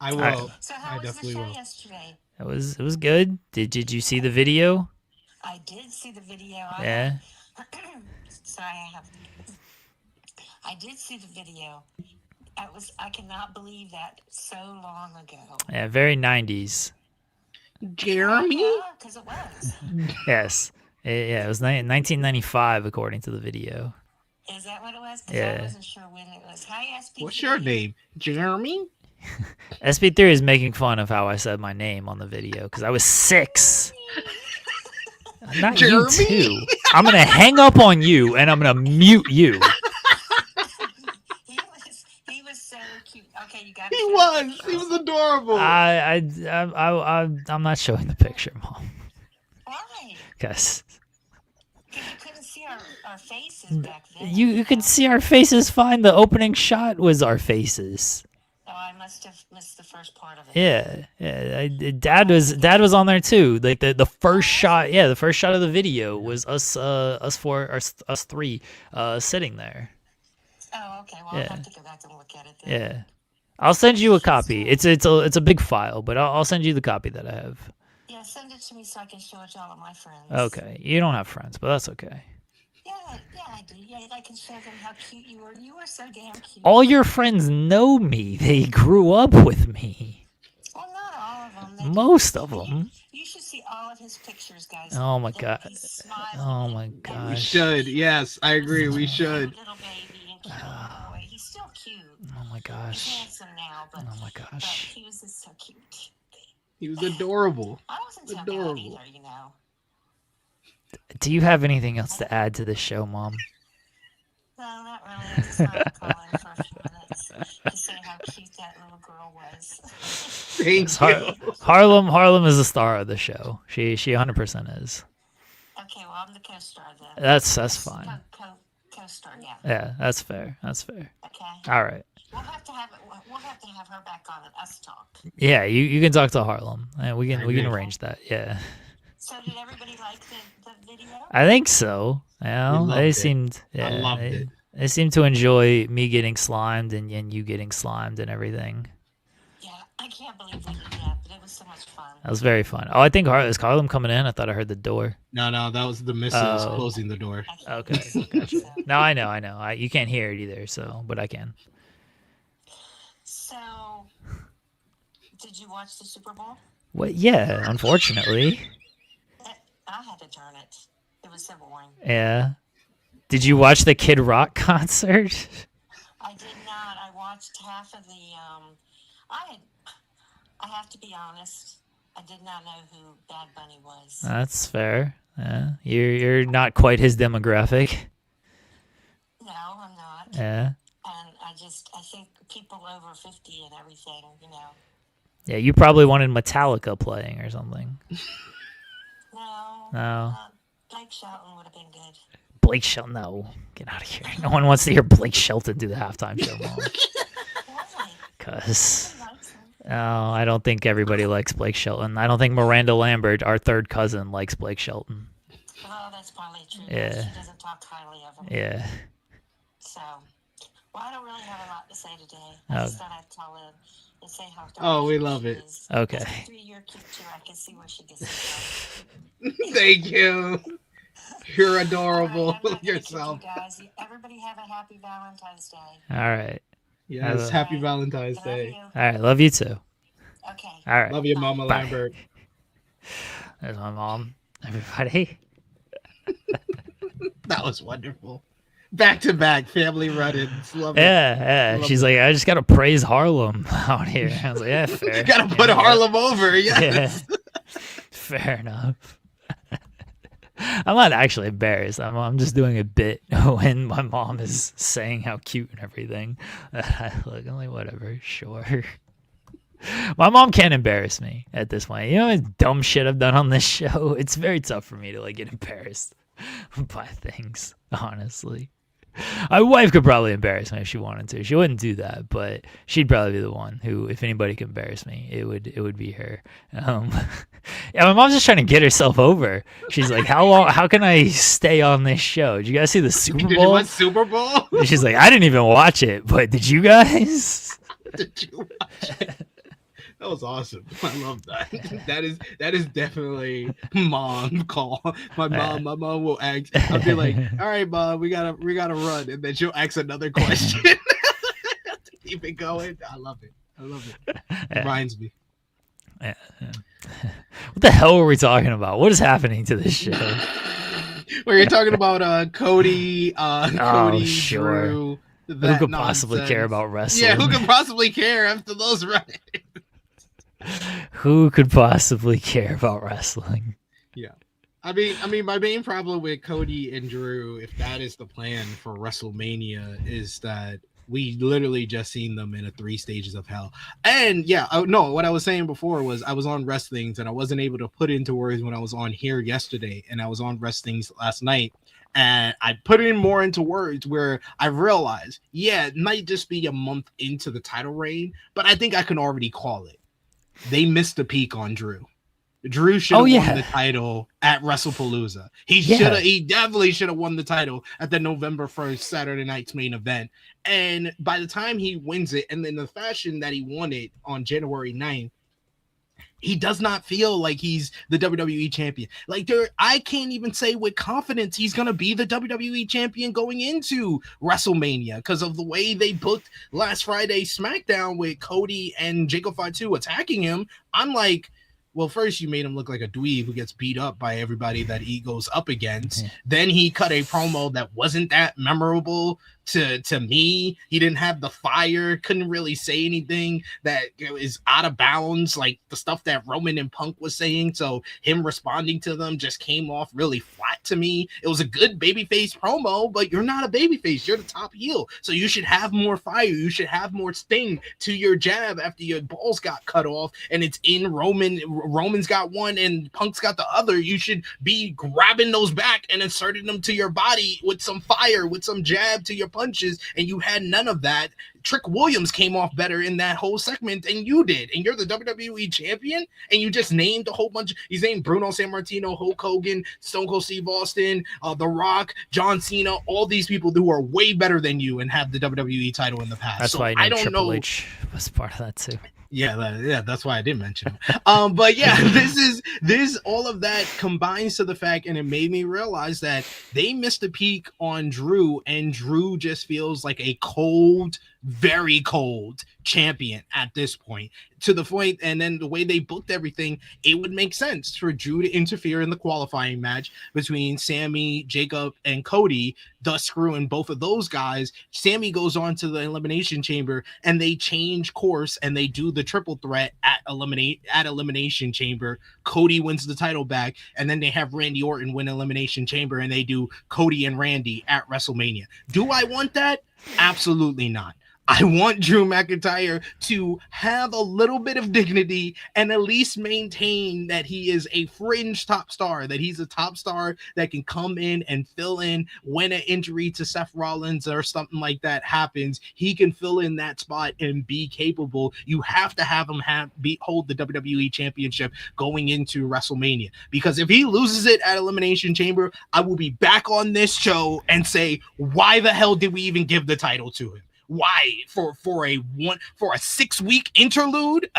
I will. So I how was the definitely show will. yesterday? It was good. Did you see the video? I did see the video. Yeah. I did see the video. I cannot believe that so long ago. Yeah, very 90s. Jeremy? Because it was. Yes. It was 1995 according to the video. Is that what it was? Because Yeah. I wasn't sure when it was. Hi, SP3. What's your name? Jeremy? SP3 is making fun of how I said my name on the video because I was 6. Not you Jeremy? too. I'm going to hang up on you and I'm going to mute you. He was so cute. Okay, you got He was adorable. I'm not showing the picture, Mom. Why? Because Because you couldn't see our faces back then. you could see our faces fine. The opening shot was our faces. Oh, I must have missed the first part of it. Yeah. Dad was on there too. Like the first shot. Yeah, the first shot of the video was us three sitting there. Oh, okay. Well, Yeah. I'll have to go back and look at it then. Yeah. I'll send you a copy. It's a big file, but I'll send you the copy that I have. Yeah, send it to me so I can show it to all of my friends. Okay. You don't have friends, but that's okay. Yeah, I do. Yeah, I can show them how cute you were. You were so damn cute. All your friends know me. They grew up with me. Well, not all of them. Most of them. You should see all of his pictures, guys. Oh my Look, god. he's smiling. Oh my We gosh. should. Yes, I agree. We should. Little baby and cute little boy. He's still cute. Oh my He's gosh. handsome now, but, Oh my but gosh. he was just so cute. He was adorable. I wasn't so bad Adorable. either, you know. Do you have anything else to add to the show, Mom? No, not really. I just wanted to call in for a few minutes to say how cute that little girl was. Thank you. Harlem is the star of the show. She 100% is. Okay, Okay, well, I'm the co-star then. That's fine. Co-star, yeah. Yeah, that's fair. Okay. All right. We'll have to have her back on and us talk. Yeah, you can talk to Harlem, and we can arrange that. Yeah. So did everybody like the video? I think so. They seemed. Yeah, I loved it. They seemed to enjoy me getting slimed and you getting slimed and everything. Yeah, I can't believe we did that, but it was so much fun. That was very fun. Oh, I think is Harlem coming in? I thought I heard the door. No, that was the missus closing the door. Okay, gotcha. No, I know. You can't hear it either, but I can. So, did you watch the Super Bowl? Well, yeah, unfortunately. I had to turn it. It was so boring. Yeah. Did you watch the Kid Rock concert? I did not. I watched half of the. I have to be honest. I did not know who Bad Bunny was. That's fair. Yeah, you're not quite his demographic. No, I'm not. Yeah. And I think people over 50 and everything, Yeah, you probably wanted Metallica playing or something. No. Blake Shelton would have been good. Blake Shelton, no. Get out of here. No one wants to hear Blake Shelton do the halftime show, Mom. Why? Because, I don't think everybody likes Blake Shelton. I don't think Miranda Lambert, our third cousin, likes Blake Shelton. Well, that's probably true. Yeah. She doesn't talk highly of him. Yeah. So, I don't really have a lot to say today. I just thought I'd call in and say how We love it. is. Okay. As a 3-year cute too, I can see where she gets it from. Thank you. You're adorable All right, yourself. you guys. Everybody have a happy Valentine's Day. All right. Yes, happy Valentine's Love Day. you. All right. Love you too. Okay. All right. Love you, Mama Bye. Lambert. There's my mom. Everybody. That was wonderful. Back to back, family run-ins. Love it. Yeah. Love She's like, I just got to praise Harlem out here. I was like, yeah, fair. Gotta put Harlem over. Yes. Yeah. Fair enough. I'm not actually embarrassed. I'm just doing a bit when my mom is saying how cute and everything. I'm like, whatever, sure. My mom can't embarrass me at this point. You know how much dumb shit I've done on this show? It's very tough for me to get embarrassed by things, honestly. My wife could probably embarrass me if she wanted to. She wouldn't do that, but she'd probably be the one who, if anybody could embarrass me, it would be her. Yeah, my mom's just trying to get herself over. She's like, how can I stay on this show? Did you guys see the Super Bowl? Did you watch Super Bowl? She's like, I didn't even watch it, but did you guys? Did you watch it? That was awesome. I love that. That is definitely mom call. My mom will ask. I'll be like, all right, Mom, we gotta run, and then she'll ask another question. Keep it going. I love it. It reminds me. Yeah. What the hell are we talking about? What is happening to this show? Where you're talking about Cody, sure. Drew. Who could possibly care about wrestling? Yeah, who could possibly care after those run-ins? Who could possibly care about wrestling? Yeah. I mean, my main problem with Cody and Drew, if that is the plan for WrestleMania, is that we literally just seen them in 3 stages of hell. And yeah, no, what I was saying before was I was on Wrestlings and I wasn't able to put into words when I was on here yesterday, and I was on Wrestlings last night. And I put it in more into words where I realized, yeah, it might just be a month into the title reign, but I think I can already call it. They missed the peak on Drew. Drew should have won the title at WrestlePalooza. He definitely should have won the title at the November 1st Saturday night's main event. And by the time he wins it, and in the fashion that he won it on January 9th, he does not feel like he's the WWE champion. I can't even say with confidence he's going to be the WWE champion going into WrestleMania because of the way they booked last Friday's SmackDown with Cody and Jacob Fatu attacking him. I'm like, well, first you made him look like a dweeb who gets beat up by everybody that he goes up against. Then he cut a promo that wasn't that memorable to me. He didn't have the fire, couldn't really say anything that is out of bounds, like the stuff that Roman and Punk was saying. So him responding to them just came off really flat to me. It was a good babyface promo, but you're not a babyface. You're the top heel. So you should have more fire. You should have more sting to your jab after your balls got cut off and it's in Roman. Roman's got one and Punk's got the other. You should be grabbing those back and inserting them to your body with some fire, with some jab to your punches, and you had none of that. Trick Williams came off better in that whole segment than you did, and you're the WWE champion, and you just named a whole bunch. He's named Bruno Sammartino, Hulk Hogan, Stone Cold Steve Austin, The Rock, John Cena, all these people who are way better than you and have the WWE title in the past. That's why I don't Triple H was part of that too. Yeah, that's why I didn't mention him. But yeah, this all of that combines to the fact, and it made me realize that they missed a peak on Drew, and Drew just feels like a cold, very cold champion at this point, to the point, and then the way they booked everything, it would make sense for Drew to interfere in the qualifying match between Sammy, Jacob, and Cody, thus screwing both of those guys. Sammy goes on to the Elimination Chamber, and they change course, and they do the triple threat at Elimination Chamber. Cody wins the title back, and then they have Randy Orton win Elimination Chamber, and they do Cody and Randy at WrestleMania. Do I want that? Absolutely not. I want Drew McIntyre to have a little bit of dignity and at least maintain that he is a fringe top star, that he's a top star that can come in and fill in when an injury to Seth Rollins or something like that happens. He can fill in that spot and be capable. You have to have him hold the WWE Championship going into WrestleMania, because if he loses it at Elimination Chamber, I will be back on this show and say, why the hell did we even give the title to him? Why? For a 6-week interlude,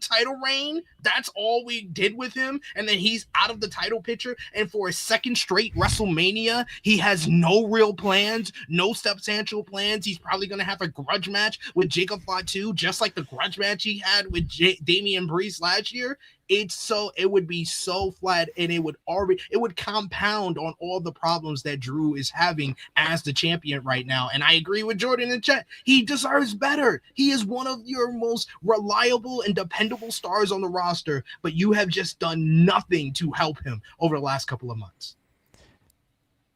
title reign? That's all we did with him, and then he's out of the title picture. And for a second straight WrestleMania, he has no real plans, no substantial plans. He's probably gonna have a grudge match with Jacob Fatu, just like the grudge match he had with Damian Priest last year. It would be so flat, and it would compound on all the problems that Drew is having as the champion right now. And I agree with Jordan in chat. He deserves better. He is one of your most reliable and dependable stars on the roster, but you have just done nothing to help him over the last couple of months.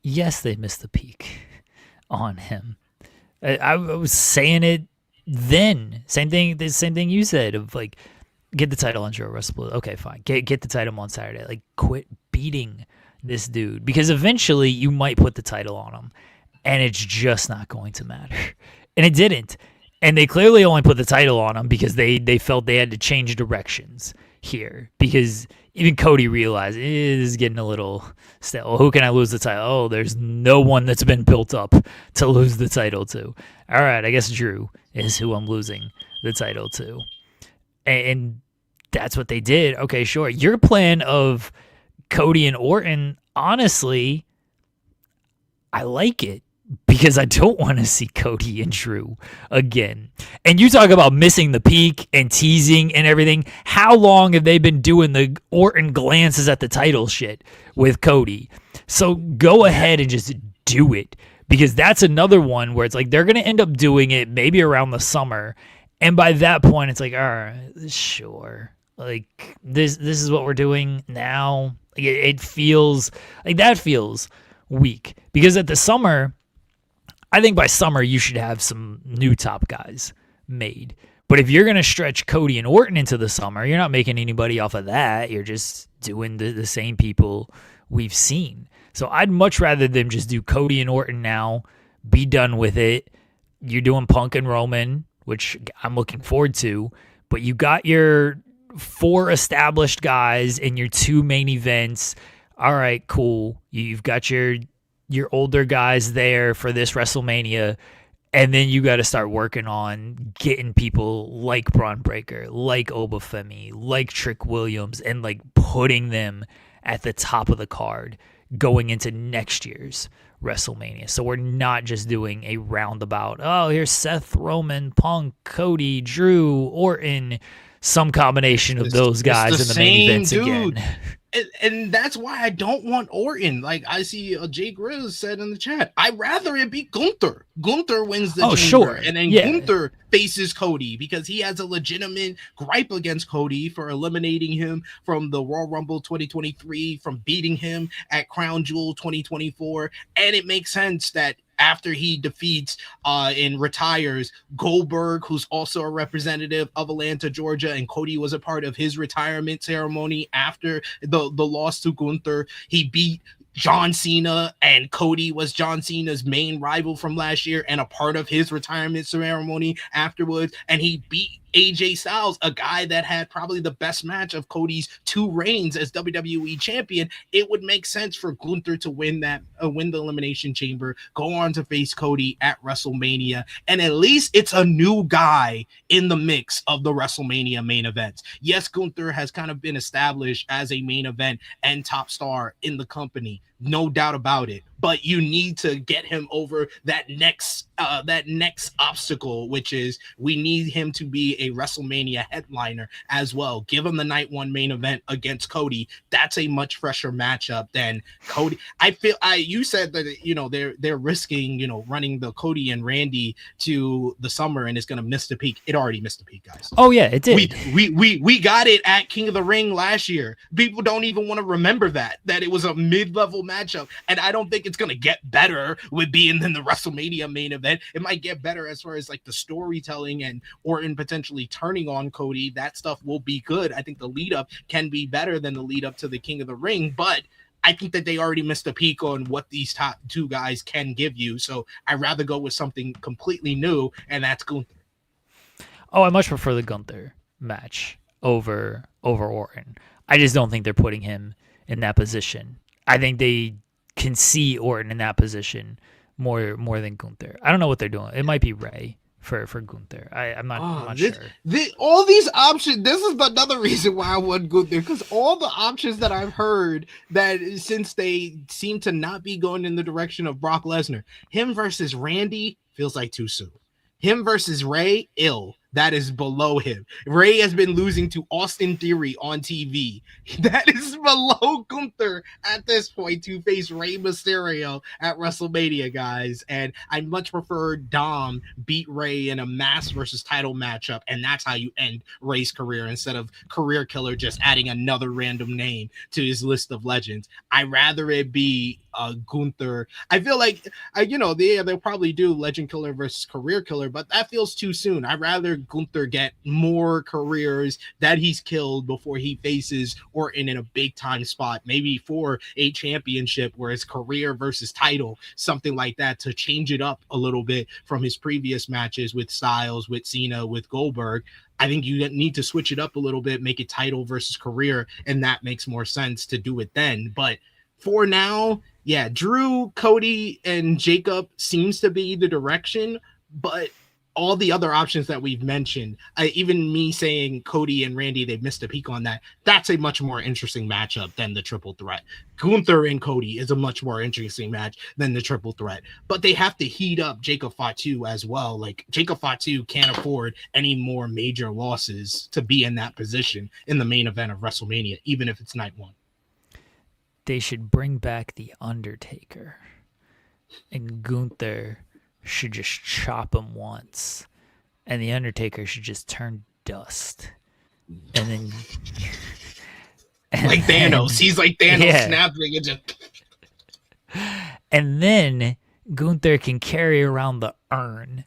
Yes, they missed the peak on him. I was saying it then. Same thing you said of like, get the title on Joe Russell. Okay, fine. Get the title on Saturday. Like, quit beating this dude, because eventually you might put the title on him, and it's just not going to matter. And it didn't. And they clearly only put the title on him because they felt they had to change directions here, because even Cody realized it is getting a little stale. Who can I lose the title? Oh, there's no one that's been built up to lose the title to. All right, I guess Drew is who I'm losing the title to. And that's what they did. Okay, sure. Your plan of Cody and Orton, honestly, I like it, because I don't want to see Cody and Drew again. And you talk about missing the peak and teasing and everything. How long have they been doing the Orton glances at the title shit with Cody? So go ahead and just do it, because that's another one where it's like they're going to end up doing it maybe around the summer. And by that point, it's like, all right, sure. Like, this is what we're doing now. It feels like that feels weak, because at the summer, I think by summer you should have some new top guys made. But if you're going to stretch Cody and Orton into the summer, you're not making anybody off of that. You're just doing the same people we've seen. So I'd much rather them just do Cody and Orton now, be done with it. You're doing Punk and Roman, which I'm looking forward to, but you got your 4 established guys in your 2 main events. All right, cool. You've got your older guys there for this WrestleMania, and then you got to start working on getting people like Braun Breaker, like Obafemi, like Trick Williams, and like putting them at the top of the card going into next year's WrestleMania. So we're not just doing a roundabout, oh, here's Seth, Roman, Punk, Cody, Drew, Orton, some combination of those guys in the main events again. And that's why I don't want Orton. Like, I see Jake Grizz said in the chat, I'd rather it be Gunther. Gunther wins the chamber, sure. and then yeah. Gunther faces Cody because he has a legitimate gripe against Cody for eliminating him from the Royal Rumble 2023, from beating him at Crown Jewel 2024. And it makes sense that after he defeats and retires Goldberg, who's also a representative of Atlanta, Georgia, and Cody was a part of his retirement ceremony after the loss to Gunther. He beat John Cena, and Cody was John Cena's main rival from last year and a part of his retirement ceremony afterwards. And he beat AJ Styles, a guy that had probably the best match of Cody's 2 reigns as WWE champion. It would make sense for Gunther to win the Elimination Chamber, go on to face Cody at WrestleMania, and at least it's a new guy in the mix of the WrestleMania main events. Yes, Gunther has kind of been established as a main event and top star in the company, no doubt about it, but you need to get him over that next obstacle, which is we need him to be a WrestleMania headliner as well. Give him the night 1 main event against Cody. That's a much fresher matchup than Cody. You said that they're risking running the Cody and Randy to the summer and it's going to miss the peak. It already missed the peak, guys. Oh yeah, it did. We got it at King of the Ring last year. People don't even want to remember that it was a mid-level matchup, and I don't think it's going to get better with being in the WrestleMania main event. It might get better as far as like the storytelling and Orton potentially turning on Cody. That stuff will be good. I think the lead up can be better than the lead up to the King of the Ring, but I think that they already missed a peak on what these top 2 guys can give you. So I'd rather go with something completely new, and that's Gunther. Oh, I much prefer the Gunther match over Orton. I just don't think they're putting him in that position. I think they can see Orton in that position more than Gunther. I don't know what they're doing. It might be Ray for Gunther. I'm not sure. All these options. This is another reason why I want Gunther, because all the options that I've heard, that since they seem to not be going in the direction of Brock Lesnar, him versus Randy feels like too soon. Him versus Ray, ill. That is below him. Ray has been losing to Austin Theory on TV. That is below Gunther at this point to face Rey Mysterio at WrestleMania, guys. And I much prefer Dom beat Ray in a mask versus title matchup, and that's how you end Ray's career instead of career killer just adding another random name to his list of legends. I'd rather it be Gunther. I feel like they'll probably do legend killer versus career killer, but that feels too soon. I'd rather Gunther get more careers that he's killed before he faces Orton in a big time spot, maybe for a championship where it's career versus title, something like that, to change it up a little bit from his previous matches with Styles, with Cena, with Goldberg. I think you need to switch it up a little bit, make it title versus career, and that makes more sense to do it then. But for now, yeah, Drew, Cody, and Jacob seems to be the direction, but all the other options that we've mentioned, even me saying Cody and Randy, they've missed a peak on that. That's a much more interesting matchup than the triple threat. Gunther and Cody is a much more interesting match than the triple threat, but they have to heat up Jacob Fatu as well. Like, Jacob Fatu can't afford any more major losses to be in that position in the main event of WrestleMania, even if it's night 1. They should bring back The Undertaker, and Gunther should just chop him once, and The Undertaker should just turn dust. And then like Thanos. He's like Thanos, snapping and just. And then Gunther can carry around the urn,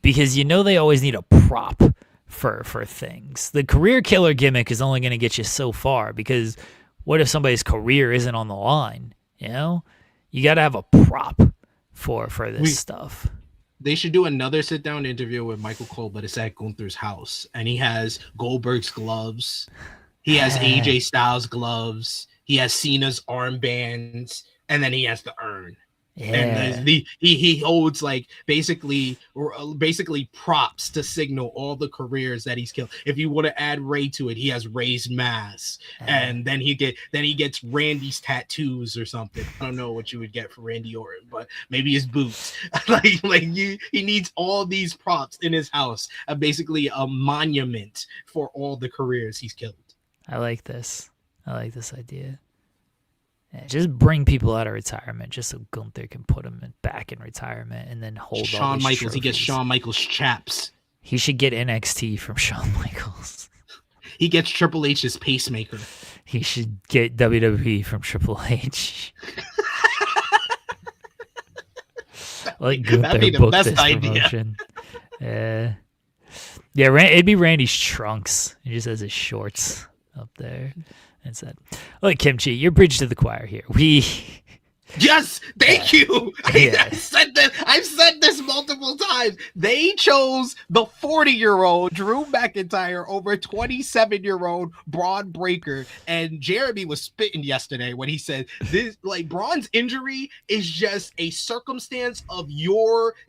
because they always need a prop for things. The career killer gimmick is only going to get you so far, because what if somebody's career isn't on the line? You got to have a prop for this stuff. They should do another sit-down interview with Michael Cole, but it's at Gunther's house. And he has Goldberg's gloves. He has AJ Styles' gloves. He has Cena's armbands. And then he has the urn. Yeah. And he holds like basically props to signal all the careers that he's killed. If you want to add Ray to it, he has Ray's mask, and then he gets Randy's tattoos or something. I don't know what you would get for Randy Orton, but maybe his boots. He needs all these props in his house. Basically a monument for all the careers he's killed. I like this idea. Yeah, just bring people out of retirement, just so Gunther can put them back in retirement and then hold Shawn all these Michaels. He trophies. gets Shawn Michaels chaps. He should get NXT from Shawn Michaels. He gets Triple H's pacemaker. He should get WWE from Triple H. Like That'd be the best idea. Yeah, it'd be Randy's trunks. He just has his shorts up there. And said, "Look, Kimchi, you're preaching to the choir here. Yes, thank you. I've said this multiple times. They chose the 40-year-old Drew McIntyre over 27-year-old Braun Breaker. And Jeremy was spitting yesterday when he said this, like, Braun's injury is just a circumstance of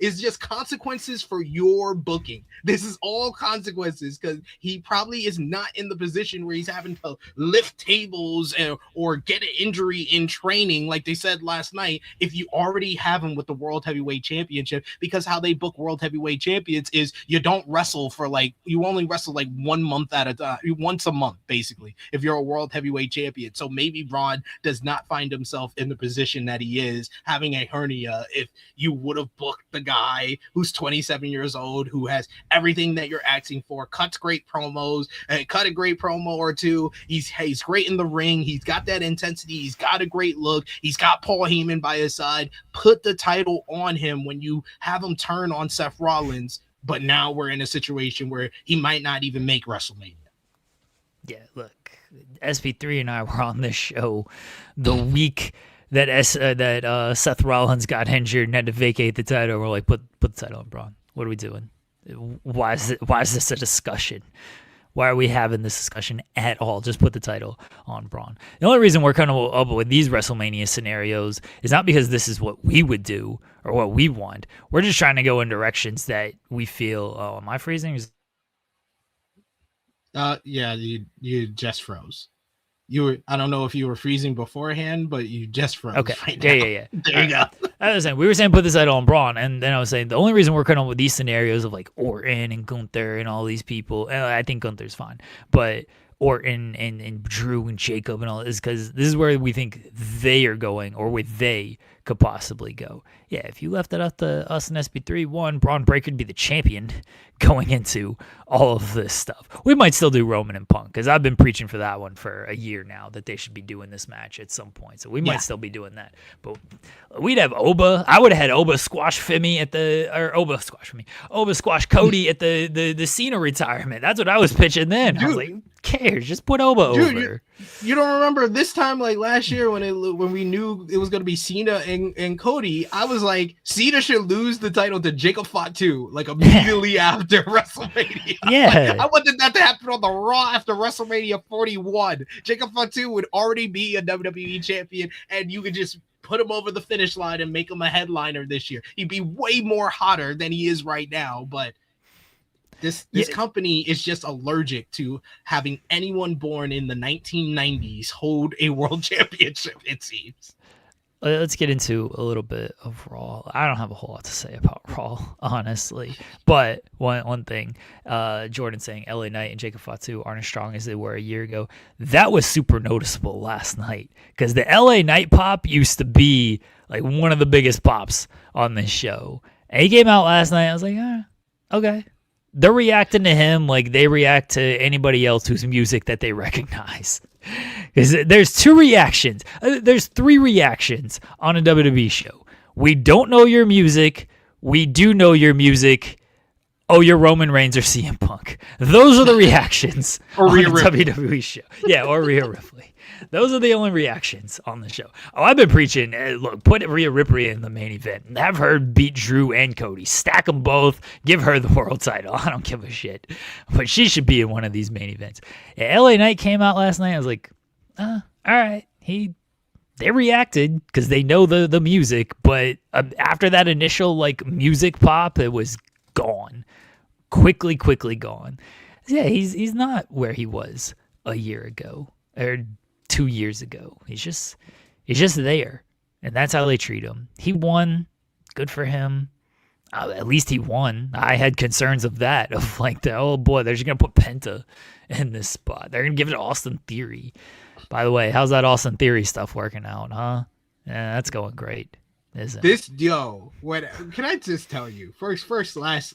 is just consequences for your booking. This is all consequences because he probably is not in the position where he's having to lift tables or get an injury in training, like they said last night, if you already have him with the World Heavyweight Championship, because how they book World Heavyweight Champions is you don't wrestle for you only wrestle like 1 month at a time, once a month, basically, if you're a World Heavyweight Champion. So maybe Braun does not find himself in the position that he is, having a hernia, if you would have booked the guy who's 27 years old, who has everything that you're asking for, cuts great promos, cut a great promo or two. He's great in the ring. He's got that intensity. He's got a great look. He's got Paul Heyman by his side. Put the title on him when you have him turn on Seth Rollins. But now we're in a situation where he might not even make WrestleMania. Yeah, look, SP3 and I were on this show the week that Seth Rollins got injured and had to vacate the title. We're like, put the title on Braun. What are we doing? Why is this a discussion? Why are we having this discussion at all? Just put the title on Braun. The only reason we're coming up with these WrestleMania scenarios is not because this is what we would do or what we want. We're just trying to go in directions that we feel, oh, am I freezing? Yeah, you just froze. I don't know if you were freezing beforehand, but you just froze. Okay. Right Yeah. There you go. We were saying put this title on Braun, and then I was saying the only reason we're coming up with these scenarios of like Orton and Gunther and all these people, I think Gunther's fine, but Orton and Drew and Jacob and all is because this is where we think they are going, or where they could possibly go. Yeah, if you left it up to us and SB3, Braun Breaker would be the champion going into all of this stuff. We might still do Roman and Punk, because I've been preaching for that one for a year now, that they should be doing this match at some point. So we might still be doing that. But we'd have Oba. I would have had Oba squash Fimi Oba squash Cody at the Cena retirement. That's what I was pitching then. Dude, I was like, who cares? Just put Oba over. You don't remember this time, like last year when we knew it was going to be Cena and Cody, I was like, Cena should lose the title to Jacob Fatu like immediately after WrestleMania. Yeah. I wanted that to happen on the Raw after WrestleMania 41. Jacob Fatu would already be a WWE champion, and you could just put him over the finish line and make him a headliner this year. He'd be way more hotter than he is right now, but this company is just allergic to having anyone born in the 1990s hold a world championship, it seems. Let's get into a little bit of Raw. I don't have a whole lot to say about Raw, honestly. But one thing, Jordan saying LA Knight and Jacob Fatu aren't as strong as they were a year ago. That was super noticeable last night, because the LA Knight pop used to be like one of the biggest pops on this show. And he came out last night. I was like, okay. They're reacting to him like they react to anybody else whose music that they recognize. Because there's two reactions. There's three reactions on a WWE show. We don't know your music. We do know your music. Oh, you're Roman Reigns or CM Punk. Those are the reactions or on Rhea a Ripley. WWE show. Yeah, or Rhea Ripley. Those are the only reactions on the show. Oh, I've been preaching, look, put Rhea Ripley in the main event and have her beat Drew and Cody. Stack them both. Give her the world title. I don't give a shit. But she should be in one of these main events. Yeah, LA Knight came out last night. I was like, all right. They reacted because they know the music. But after that initial like music pop, it was gone. Quickly gone. Yeah, he's not where he was a year ago or 2 years ago. He's just there, and that's how they treat him. He won. Good for him. At least he won. I had concerns of that, of like, oh boy, they're just gonna put Penta in this spot. They're gonna give it to Austin Theory. By the way, how's that Austin Theory stuff working out, huh? Yeah, that's going great, isn't it? Can I just tell you,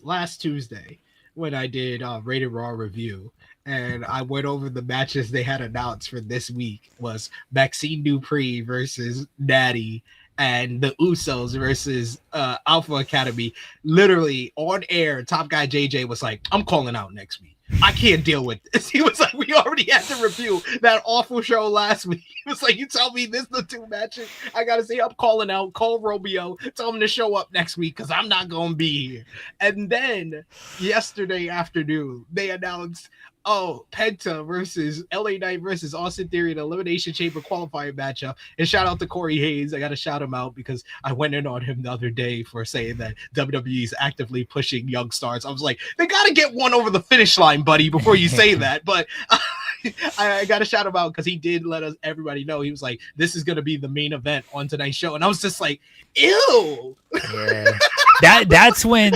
last Tuesday, when I did Rated Raw review, and I went over the matches they had announced for this week was Maxine Dupree versus Natty and the Usos versus Alpha Academy. Literally on air, Top Guy JJ was like, I'm calling out next week. I can't deal with this. He was like, we already had to review that awful show last week. He was like, you tell me this is the 2 matches I gotta say, I'm calling out. Call Romeo, tell him to show up next week because I'm not gonna be here. And then yesterday afternoon, they announced, Penta versus LA Knight versus Austin Theory in Elimination Chamber qualifying matchup. And shout out to Corey Hayes. I got to shout him out because I went in on him the other day for saying that WWE is actively pushing young stars. I was like, they got to get one over the finish line, buddy, before you say that. But I got to shout him out because he did let everybody know. He was like, this is going to be the main event on tonight's show. And I was just like, ew. Yeah. That's when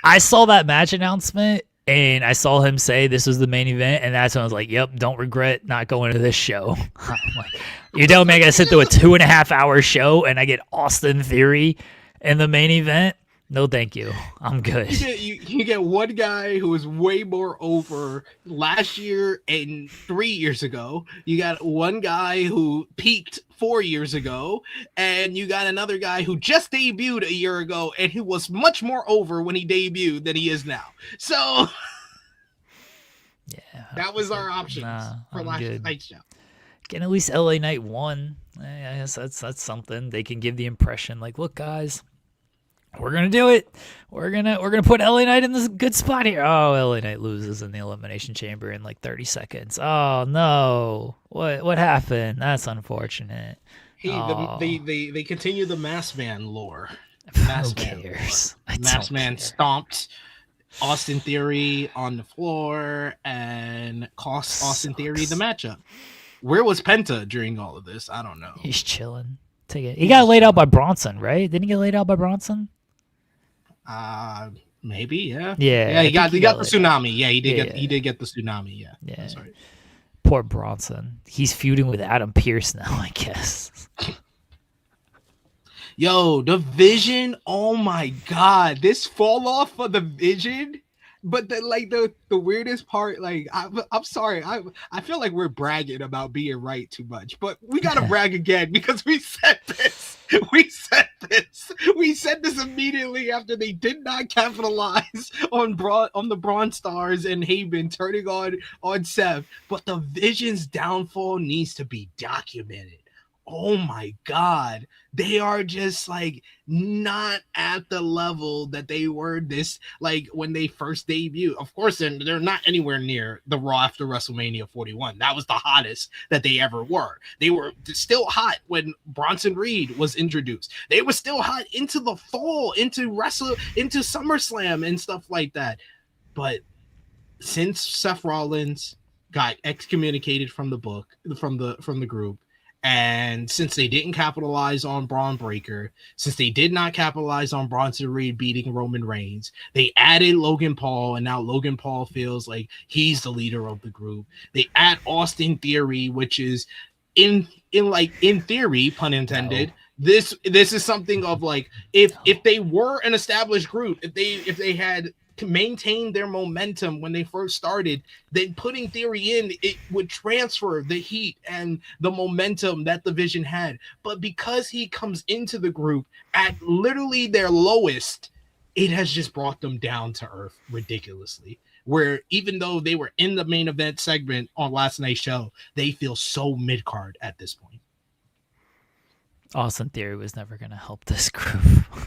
I saw that match announcement. And I saw him say this was the main event, and that's when I was like, yep, don't regret not going to this show. I'm like, you're telling me I got to sit through a 2.5-hour show, and I get Austin Theory in the main event? No, thank you. I'm good. You get one guy who was way more over last year and 3 years ago. You got one guy who peaked 4 years ago, and you got another guy who just debuted a year ago, and who was much more over when he debuted than he is now. So, yeah, that was our options for last night's show. Getting at least LA Knight 1. I guess that's something. They can give the impression like, look, guys, we're gonna do it. We're gonna put LA Knight in this good spot here. Oh, LA Knight loses in the Elimination Chamber in like 30 seconds. Oh no, what happened? That's unfortunate. Hey, they continue the Masked Man lore. Who cares? Masked Man stomped Austin Theory on the floor and cost Austin Theory the matchup. Where was Penta during all of this? I don't know. He's chilling. He got laid out by Bronson, right? Didn't he get laid out by Bronson? Maybe, yeah. Yeah, he got the tsunami. Yeah, he did get the tsunami. Yeah. That's right. Poor Bronson. He's feuding with Adam Pearce now, I guess. Yo, the Vision. Oh my God, this fall off for the Vision. But the weirdest part, like I'm sorry, I feel like we're bragging about being right too much, but we gotta brag again because we said this. We said this immediately after they did not capitalize on the Braun Stars and Haven turning on Seth. But the Vision's downfall needs to be documented. Oh my God, they are just like not at the level that they were this like when they first debuted. Of course, they're not anywhere near the Raw after WrestleMania 41. That was the hottest that they ever were. They were still hot when Bronson Reed was introduced. They were still hot into the fall, into SummerSlam and stuff like that. But since Seth Rollins got excommunicated from the group, and since they didn't capitalize on Braun Breaker, since they did not capitalize on Bronson Reed beating Roman Reigns, they added Logan Paul, and now Logan Paul feels like he's the leader of the group. They add Austin Theory, which is in theory, pun intended. No. This is something of like if they were an established group, if they had maintain their momentum when they first started, then putting Theory in, it would transfer the heat and the momentum that the Vision had. But because he comes into the group at literally their lowest, it has just brought them down to earth ridiculously. Where even though they were in the main event segment on last night's show, they feel so mid-card at this point. Austin Theory was never going to help this group.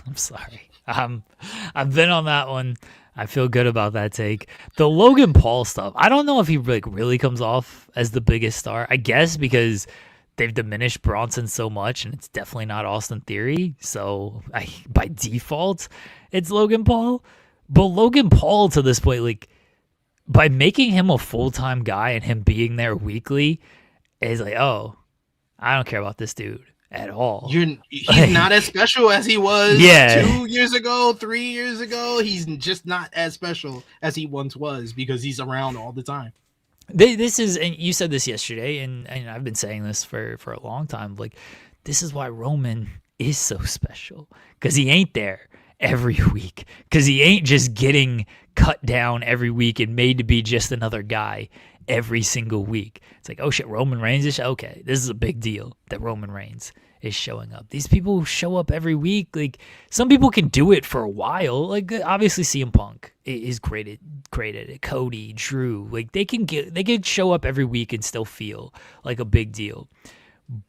I'm sorry. I've been on that one. I feel good about that take. The Logan Paul stuff, I don't know if he really comes off as the biggest star. I guess because they've diminished Bronson so much, and it's definitely not Austin Theory. So by default, it's Logan Paul. But Logan Paul to this point, like by making him a full-time guy and him being there weekly, is like, oh, I don't care about this dude at all. He's not as special as he was 2 years ago, 3 years ago. He's just not as special as he once was because he's around all the time. This is, and you said this yesterday, and I've been saying this for a long time, like this is why Roman is so special, because he ain't there. every week, because he ain't just getting cut down every week and made to be just another guy every single week. It's like, oh shit, Roman Reigns is okay. This is a big deal that Roman Reigns is showing up. These people show up every week. Like, some people can do it for a while. Like, obviously CM Punk is great at it. Cody, Drew, like they can show up every week and still feel like a big deal.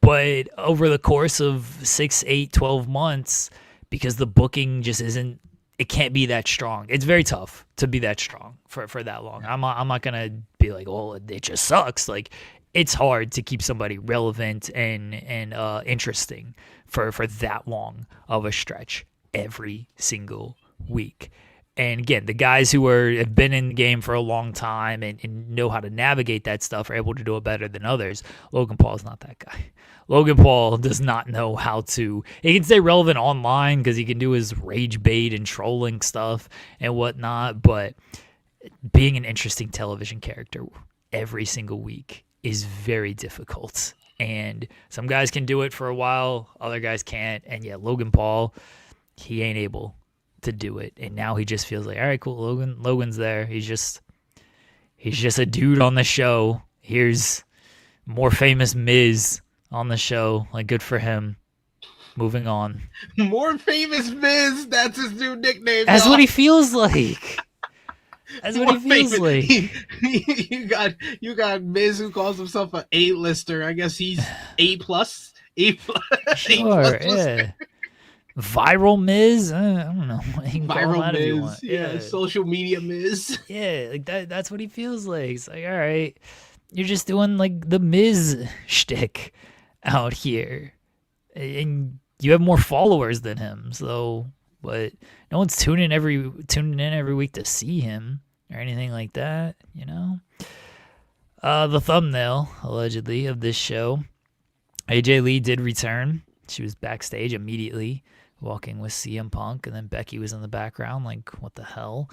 But over the course of 6, 8, 12 months, because the booking just isn't, it can't be that strong. It's very tough to be that strong for that long. I'm not gonna be like, oh, it just sucks. Like, it's hard to keep somebody relevant and interesting for that long of a stretch every single week. And again, the guys who have been in the game for a long time and know how to navigate that stuff are able to do it better than others. Logan Paul is not that guy. Logan Paul does not know how to. He can stay relevant online because he can do his rage bait and trolling stuff and whatnot, but being an interesting television character every single week is very difficult. And some guys can do it for a while, other guys can't. And yeah, Logan Paul, he ain't able to do it. And now he just feels like, all right, cool, Logan's there. He's just a dude on the show. Here's more famous Miz on the show. Like, good for him. Moving on. More famous Miz. That's his new nickname. That's what he feels like. That's what he feels like. You got Miz, who calls himself an A-lister. I guess he's A plus. Sure, yeah. Viral Miz. I don't know. You can Viral call him Miz. if you want. Yeah, social media Miz. Yeah, like that's what he feels like. It's like, all right, you're just doing like the Miz shtick out here, and you have more followers than him. So, but no one's tuning in every week to see him or anything like that. You know, the thumbnail allegedly of this show, AJ Lee did return. She was backstage immediately, walking with CM Punk, and then Becky was in the background, like, what the hell?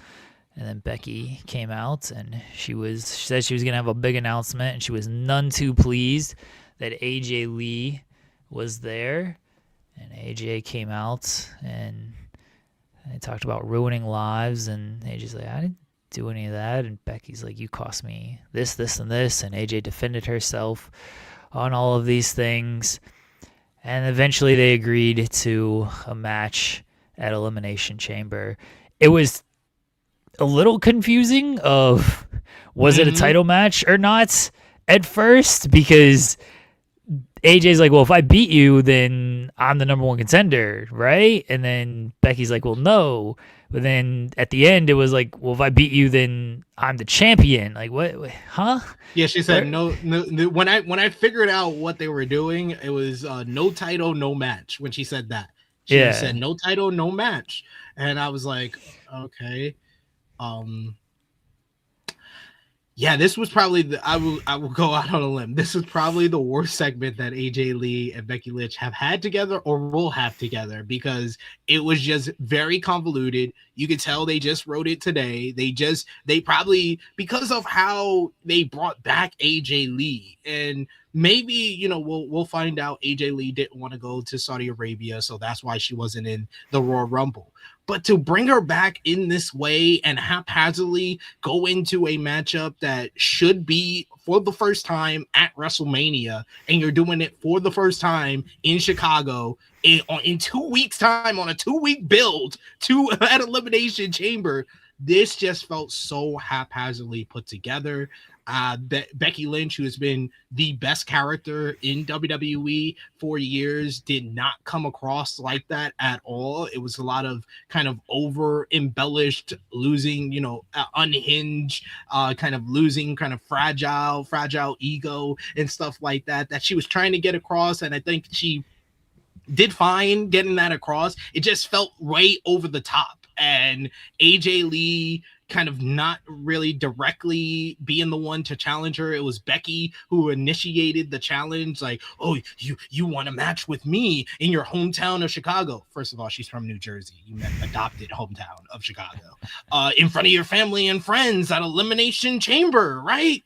And then Becky came out, and she said she was going to have a big announcement, and she was none too pleased that AJ Lee was there. And AJ came out, and they talked about ruining lives, and AJ's like, I didn't do any of that. And Becky's like, you cost me this, this, and this. And AJ defended herself on all of these things. And eventually they agreed to a match at Elimination Chamber. It was a little confusing of, was it a title match or not at first? Because AJ's like, well, if I beat you, then I'm the number one contender, right? And then Becky's like, well, no. But then at the end, it was like, well, if I beat you, then I'm the champion. Like, what? Huh? Yeah, she said no. When I figured out what they were doing, it was no title, no match. When she said that, she said no title, no match, and I was like, okay. Yeah, this was probably I will go out on a limb. This was probably the worst segment that AJ Lee and Becky Lynch have had together or will have together, because it was just very convoluted. You could tell they just wrote it today. They probably, because of how they brought back AJ Lee, and maybe, we'll find out AJ Lee didn't want to go to Saudi Arabia, so that's why she wasn't in the Royal Rumble. But to bring her back in this way and haphazardly go into a matchup that should be for the first time at WrestleMania, and you're doing it for the first time in Chicago in 2 weeks' time on a 2-week build at Elimination Chamber, this just felt so haphazardly put together. Becky Lynch, who has been the best character in WWE for years, did not come across like that at all. It was a lot of kind of over embellished, losing, unhinged, kind of losing, kind of fragile ego and stuff like that she was trying to get across. And I think she did fine getting that across. It just felt way over the top. And AJ Lee kind of not really directly being the one to challenge her. It was Becky who initiated the challenge, like, oh, you want to match with me in your hometown of Chicago. First of all, she's from New Jersey. You meant adopted hometown of Chicago. In front of your family and friends at Elimination Chamber, right?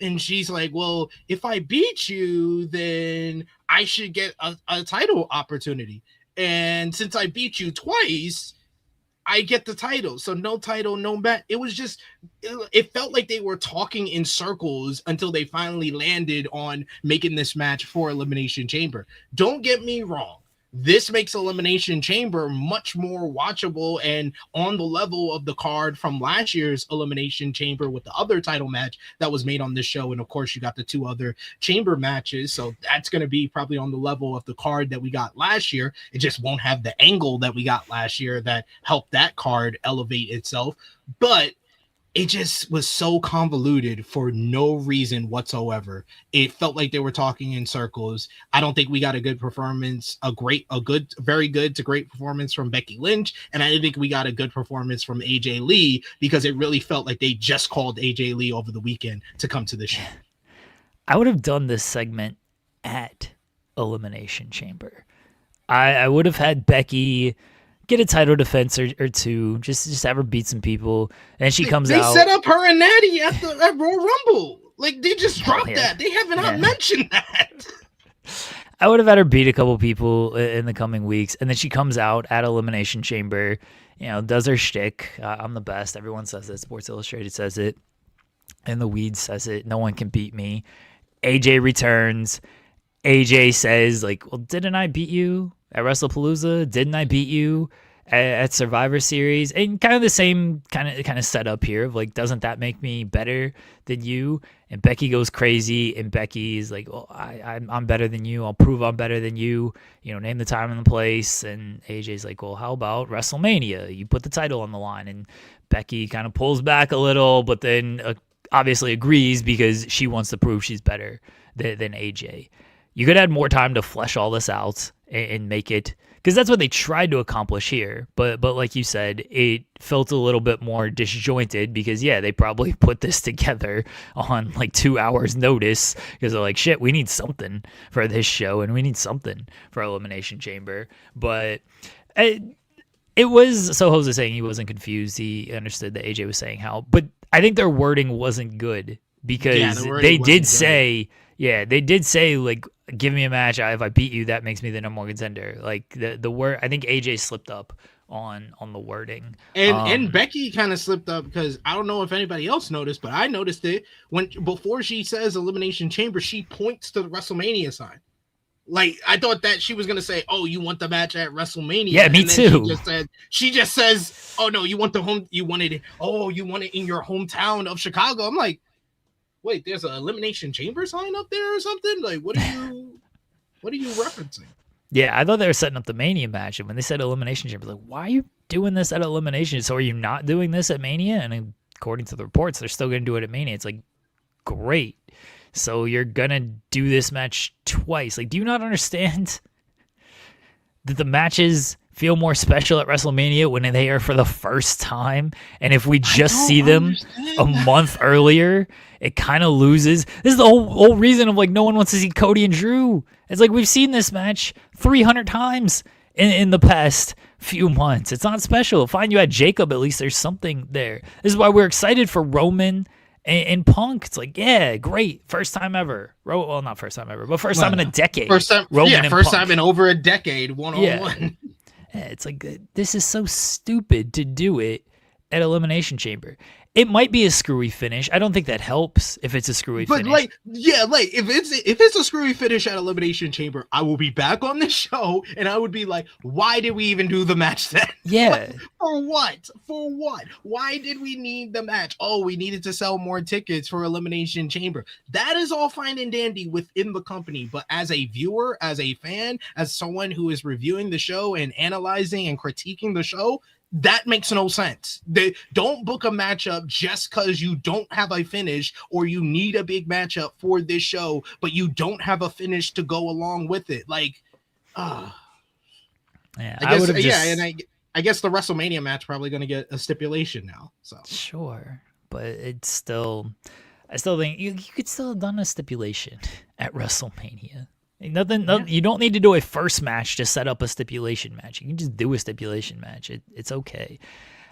And she's like, well, if I beat you, then I should get a title opportunity. And since I beat you twice, I get the title. So no title, no bet. It was just, it felt like they were talking in circles until they finally landed on making this match for Elimination Chamber. Don't get me wrong. This makes Elimination Chamber much more watchable and on the level of the card from last year's Elimination Chamber with the other title match that was made on this show. And of course, you got the 2 other chamber matches. So that's going to be probably on the level of the card that we got last year. It just won't have the angle that we got last year that helped that card elevate itself. But it just was so convoluted for no reason whatsoever. It felt like they were talking in circles. I don't think we got a good performance, very good to great performance from Becky Lynch. And I didn't think we got a good performance from AJ Lee because it really felt like they just called AJ Lee over the weekend to come to the show. I would have done this segment at Elimination Chamber. I would have had Becky get a title defense or two, just have her beat some people, and she comes out. They set up her and Natty at Royal Rumble. Like, they just dropped that. They haven't not mentioned that. I would have had her beat a couple people in the coming weeks, and then she comes out at Elimination Chamber, does her shtick. I'm the best. Everyone says it. Sports Illustrated says it. And the Weeds says it. No one can beat me. AJ returns. AJ says, well, didn't I beat you at WrestlePalooza? Didn't I beat you at Survivor Series? And kind of the same kind of setup here of doesn't that make me better than you? And Becky goes crazy, and Becky's like, well, I'm better than you. I'll prove I'm better than you. Name the time and the place. And AJ's like, well, how about WrestleMania? You put the title on the line. And Becky kind of pulls back a little, but then obviously agrees because she wants to prove she's better than AJ. You could have had more time to flesh all this out and make it, because that's what they tried to accomplish here. But like you said, it felt a little bit more disjointed because, they probably put this together on 2 hours notice because they're like, shit, we need something for this show and we need something for Elimination Chamber. But it was, so Jose saying he wasn't confused. He understood that AJ was saying how, but I think their wording wasn't good because they did say, give me a match. If I beat you, that makes me the number one contender. The word, I think AJ slipped up on the wording. And Becky kind of slipped up because I don't know if anybody else noticed, but I noticed it before she says Elimination Chamber, she points to the WrestleMania sign. I thought that she was gonna say, "Oh, you want the match at WrestleMania?" Yeah, me too. She just says, "Oh no, you want you want it in your hometown of Chicago." I'm like, wait, there's an Elimination Chamber sign up there or something? What are you referencing? Yeah, I thought they were setting up the Mania match, and when they said Elimination Chamber, why are you doing this at Elimination? So are you not doing this at Mania? And according to the reports, they're still going to do it at Mania. It's great. So you're going to do this match twice. Do you not understand that the matches feel more special at WrestleMania when they are for the first time? And if we just see them a month earlier, it kind of loses. This is the whole reason of no one wants to see Cody and Drew. It's we've seen this match 300 times in the past few months. It's not special. Fine, you had Jacob, at least there's something there. This is why we're excited for Roman and Punk. It's great. First time ever. Well, not first time ever, but first time in a decade. First time, Roman first Punk. time in over a decade, one-on-one. Yeah, it's this is so stupid to do it at Elimination Chamber. It might be a screwy finish. I don't think that helps if it's a screwy finish. But if it's a screwy finish at Elimination Chamber, I will be back on the show and I would be like, why did we even do the match then? Yeah. For what? For what? Why did we need the match? Oh, we needed to sell more tickets for Elimination Chamber. That is all fine and dandy within the company. But as a viewer, as a fan, as someone who is reviewing the show and analyzing and critiquing the show, that makes no sense. They don't book a matchup just because you don't have a finish or you need a big matchup for this show, but you don't have a finish to go along with it. Yeah, I guess the WrestleMania match probably going to get a stipulation now. So sure, but it's still, I still think you could still have done a stipulation at WrestleMania. Nothing. You don't need to do a first match to set up a stipulation match. You can just do a stipulation match. It's okay.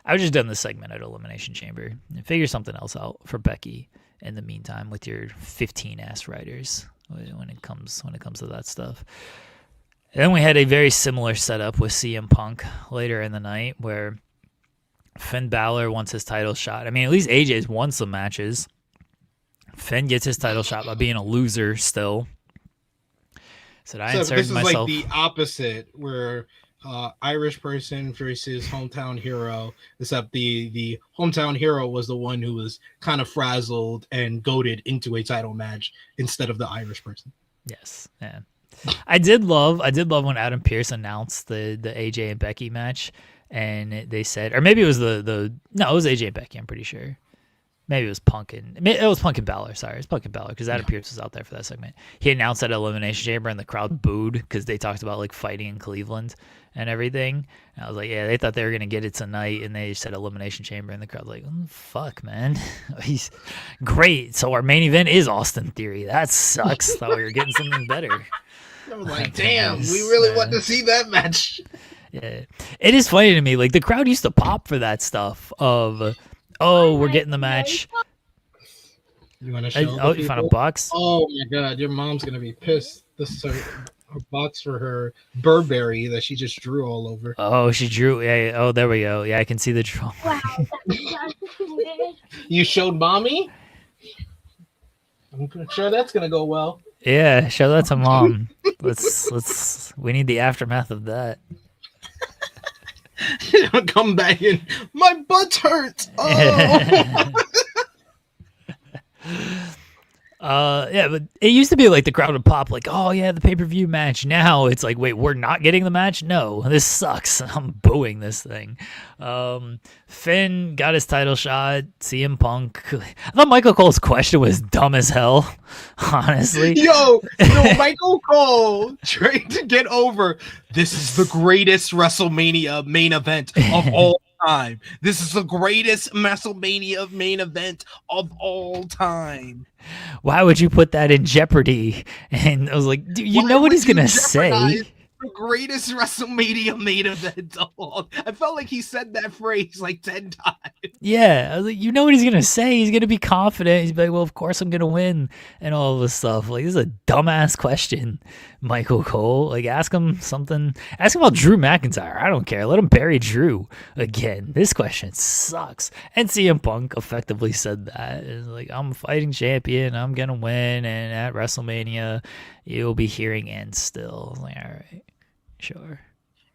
I was just done this segment at Elimination Chamber and figure something else out for Becky in the meantime with your 15 ass writers when it comes to that stuff. And then we had a very similar setup with CM Punk later in the night where Finn Balor wants his title shot. I mean, at least AJ's won some matches. Finn gets his title shot by being a loser still. So I inserted this is myself. like the opposite, where Irish person versus hometown hero, except the hometown hero was the one who was kind of frazzled and goaded into a title match instead of the Irish person. Yes, yeah. I did love when Adam Pearce announced the AJ and Becky match, and they said, or maybe it was it was AJ and Becky, I'm pretty sure. Maybe it was Punk and Balor. Sorry, it was Punk and Balor because Adam Pearce was out there for that segment. He announced at Elimination Chamber and the crowd booed because they talked about like fighting in Cleveland and everything. And I was like, yeah, they thought they were gonna get it tonight, and they said Elimination Chamber, and the crowd was like, fuck, man, he's great. So our main event is Austin Theory. That sucks. Thought we were getting something better. I was like, damn, we really want to see that match. Yeah, it is funny to me. Like the crowd used to pop for that stuff of. Oh, we're getting the match. You want to show? Oh, you found a box? Oh my god, your mom's gonna be pissed. This is a box for her Burberry that she just drew all over. Oh, she drew. Yeah. Oh, there we go. Yeah, I can see the draw. Wow. You showed mommy? I'm sure that's gonna go well. Yeah, show that to mom. Let's. We need the aftermath of that. Come back in. My butt hurts. Oh. Yeah, but it used to be like the crowd would pop like, oh yeah, the pay-per-view match. Now it's like, wait, we're not getting the match? No, this sucks. I'm booing this thing. Finn got his title shot. CM Punk. I thought Michael Cole's question was dumb as hell, honestly. Yo, Michael Cole trying to get over. This is the greatest WrestleMania main event of all time. This is the greatest WrestleMania main event of all time. Why would you put that in jeopardy? And I was like, dude, you know what he's gonna say. The greatest WrestleMania main event of all. I felt like he said that phrase like 10 times. Yeah, I was like, you know what he's gonna say. He's gonna be confident. He's like, well, of course I'm gonna win, and all of this stuff. Like, this is a dumbass question, Michael Cole. Like, ask him something. Ask him about Drew McIntyre. I don't care. Let him bury Drew again. This question sucks. And CM Punk effectively said that. It's like, I'm a fighting champion. I'm gonna win, and at WrestleMania, you'll be hearing ends still. I was like, all right. Sure.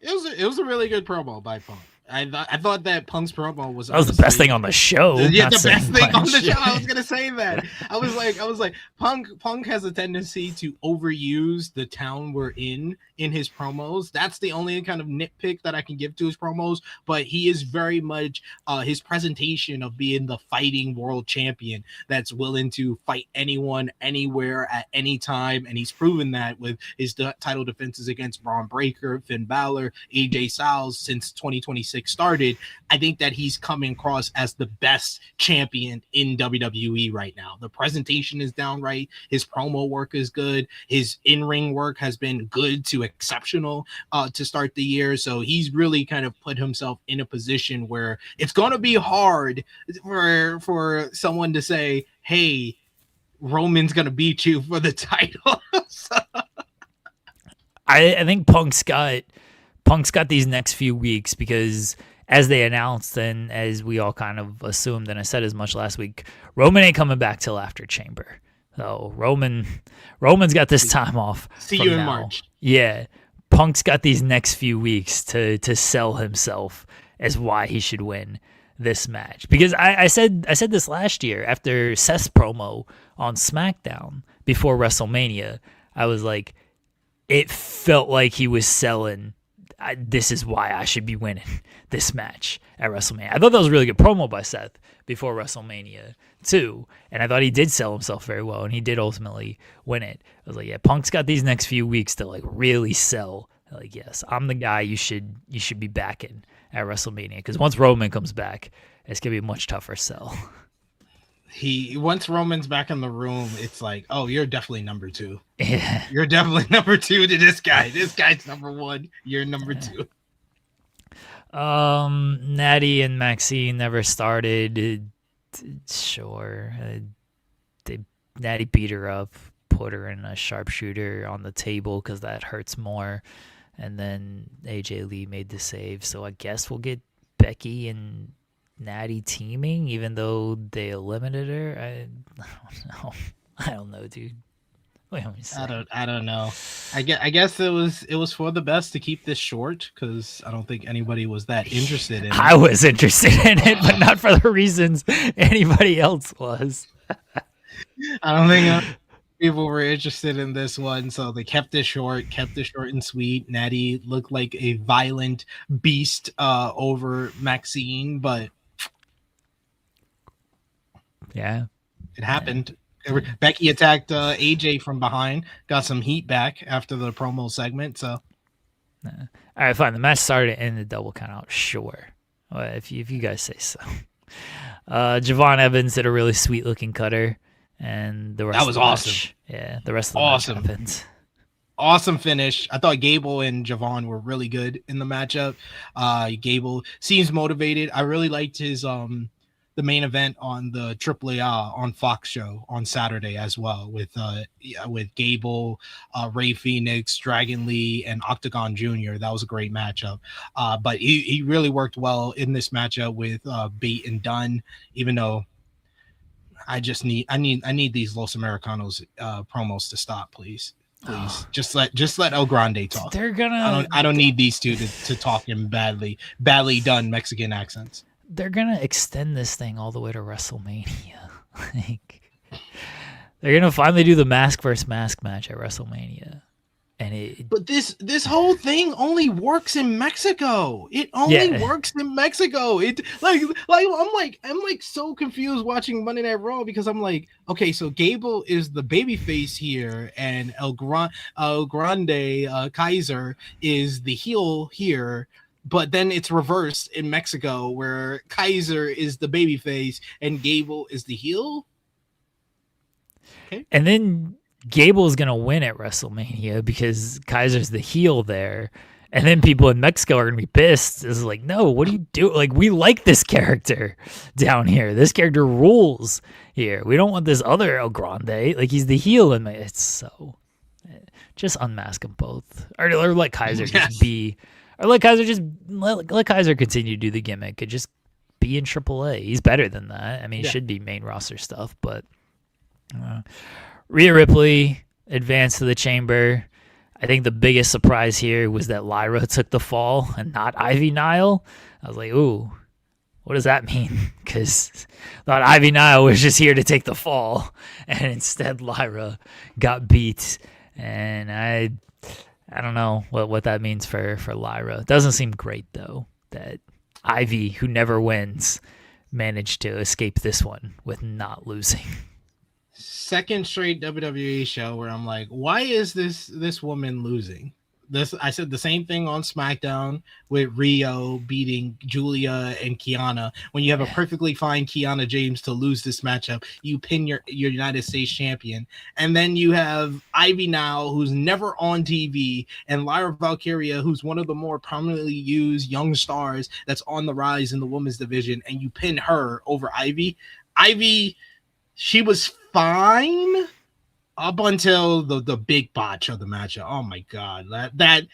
It was a really good promo by Punk. I thought that Punk's promo was the best thing on the show. Yeah, the best thing on the show. I was gonna say that. I was like, Punk has a tendency to overuse the town we're in his promos. That's the only kind of nitpick that I can give to his promos. But he is very much his presentation of being the fighting world champion that's willing to fight anyone, anywhere, at any time, and he's proven that with his title defenses against Braun Breaker, Finn Balor, AJ Styles since 2026 started. I think that he's coming across as the best champion in WWE right now. The presentation is downright. His promo work is good. His in-ring work has been good to exceptional to start the year. So he's really kind of put himself in a position where it's going to be hard for someone to say, hey, Roman's going to beat you for the title. I think Punk's got these next few weeks because as they announced and as we all kind of assumed, and I said as much last week, Roman ain't coming back till after Chamber. So Roman's got this time off. See you in March. Yeah. Punk's got these next few weeks to sell himself as why he should win this match. Because I said this last year after Seth's promo on SmackDown before WrestleMania. I was like, it felt like he was selling, this is why I should be winning this match at WrestleMania. I thought that was a really good promo by Seth before WrestleMania too. And I thought he did sell himself very well, and he did ultimately win it. I was like, yeah, Punk's got these next few weeks to like really sell. Like, yes, I'm the guy you should be backing at WrestleMania. Because once Roman comes back, it's gonna be a much tougher sell. Once Roman's back in the room, it's like, oh, you're definitely number 2. Yeah. You're definitely number 2 to this guy. This guy's number 1. You're number 2. Natty and Maxine never started. Sure. Natty beat her up. put her in a sharpshooter on the table because that hurts more. And then AJ Lee made the save. So I guess we'll get Becky and Natty teaming, even though they eliminated her. I don't know, dude. Wait, let me see. I don't know. I guess it was for the best to keep this short because I don't think anybody was that interested in it. I was interested in it, but not for the reasons anybody else was. I don't think people were interested in this one, so they kept it short and sweet. Natty looked like a violent beast over Maxine, but yeah, it happened. Becky attacked AJ from behind, got some heat back after the promo segment. So, all right, fine. The match started in the double count out. Sure, well, if you guys say so. Javon Evans did a really sweet looking cutter, and the rest that was of the awesome. Match, yeah, the rest of the match happened. Awesome finish. I thought Gable and Javon were really good in the matchup. Gable seems motivated. I really liked his the main event on the AAA on Fox show on Saturday as well with Gable, Ray Phoenix, Dragon Lee, and Octagon Jr. That was a great matchup. But he really worked well in this matchup with Bate and Dunn, even though I need these Los Americanos promos to stop, please. Please just let El Grande talk. They're gonna. I don't need these two to talk in badly done Mexican accents. They're gonna extend this thing all the way to WrestleMania. Like, they're gonna finally do the mask versus mask match at WrestleMania, and But this whole thing only works in Mexico. It only works in Mexico. It I'm so confused watching Monday Night Raw because I'm like, okay, so Gable is the babyface here, and El Grande Kaiser is the heel here. But then it's reversed in Mexico where Kaiser is the babyface and Gable is the heel. Okay. And then Gable's going to win at WrestleMania because Kaiser's the heel there. And then people in Mexico are going to be pissed. It's like, no, what do you do? Like, we like this character down here. This character rules here. We don't want this other El Grande. Like, he's the heel. And it's so... Just unmask them both. Or let Kaiser just be... Or let Kaiser continue to do the gimmick. Could just be in AAA. He's better than that. I mean, he should be main roster stuff. But Rhea Ripley advanced to the chamber. I think the biggest surprise here was that Lyra took the fall and not Ivy Nile. I was like, ooh, what does that mean? Because I thought Ivy Nile was just here to take the fall. And instead Lyra got beat. And I don't know what that means for Lyra. It doesn't seem great, though, that Ivy, who never wins, managed to escape this one with not losing. Second straight WWE show where I'm like, why is this woman losing? I said the same thing on SmackDown with Rio beating Julia and Kiana. When you have a perfectly fine Kiana James to lose this matchup, you pin your United States champion. And then you have Ivy now, who's never on TV, and Lyra Valkyria, who's one of the more prominently used young stars that's on the rise in the women's division, and you pin her over Ivy. Ivy, she was fine up until the big botch of the matchup. Oh my god, that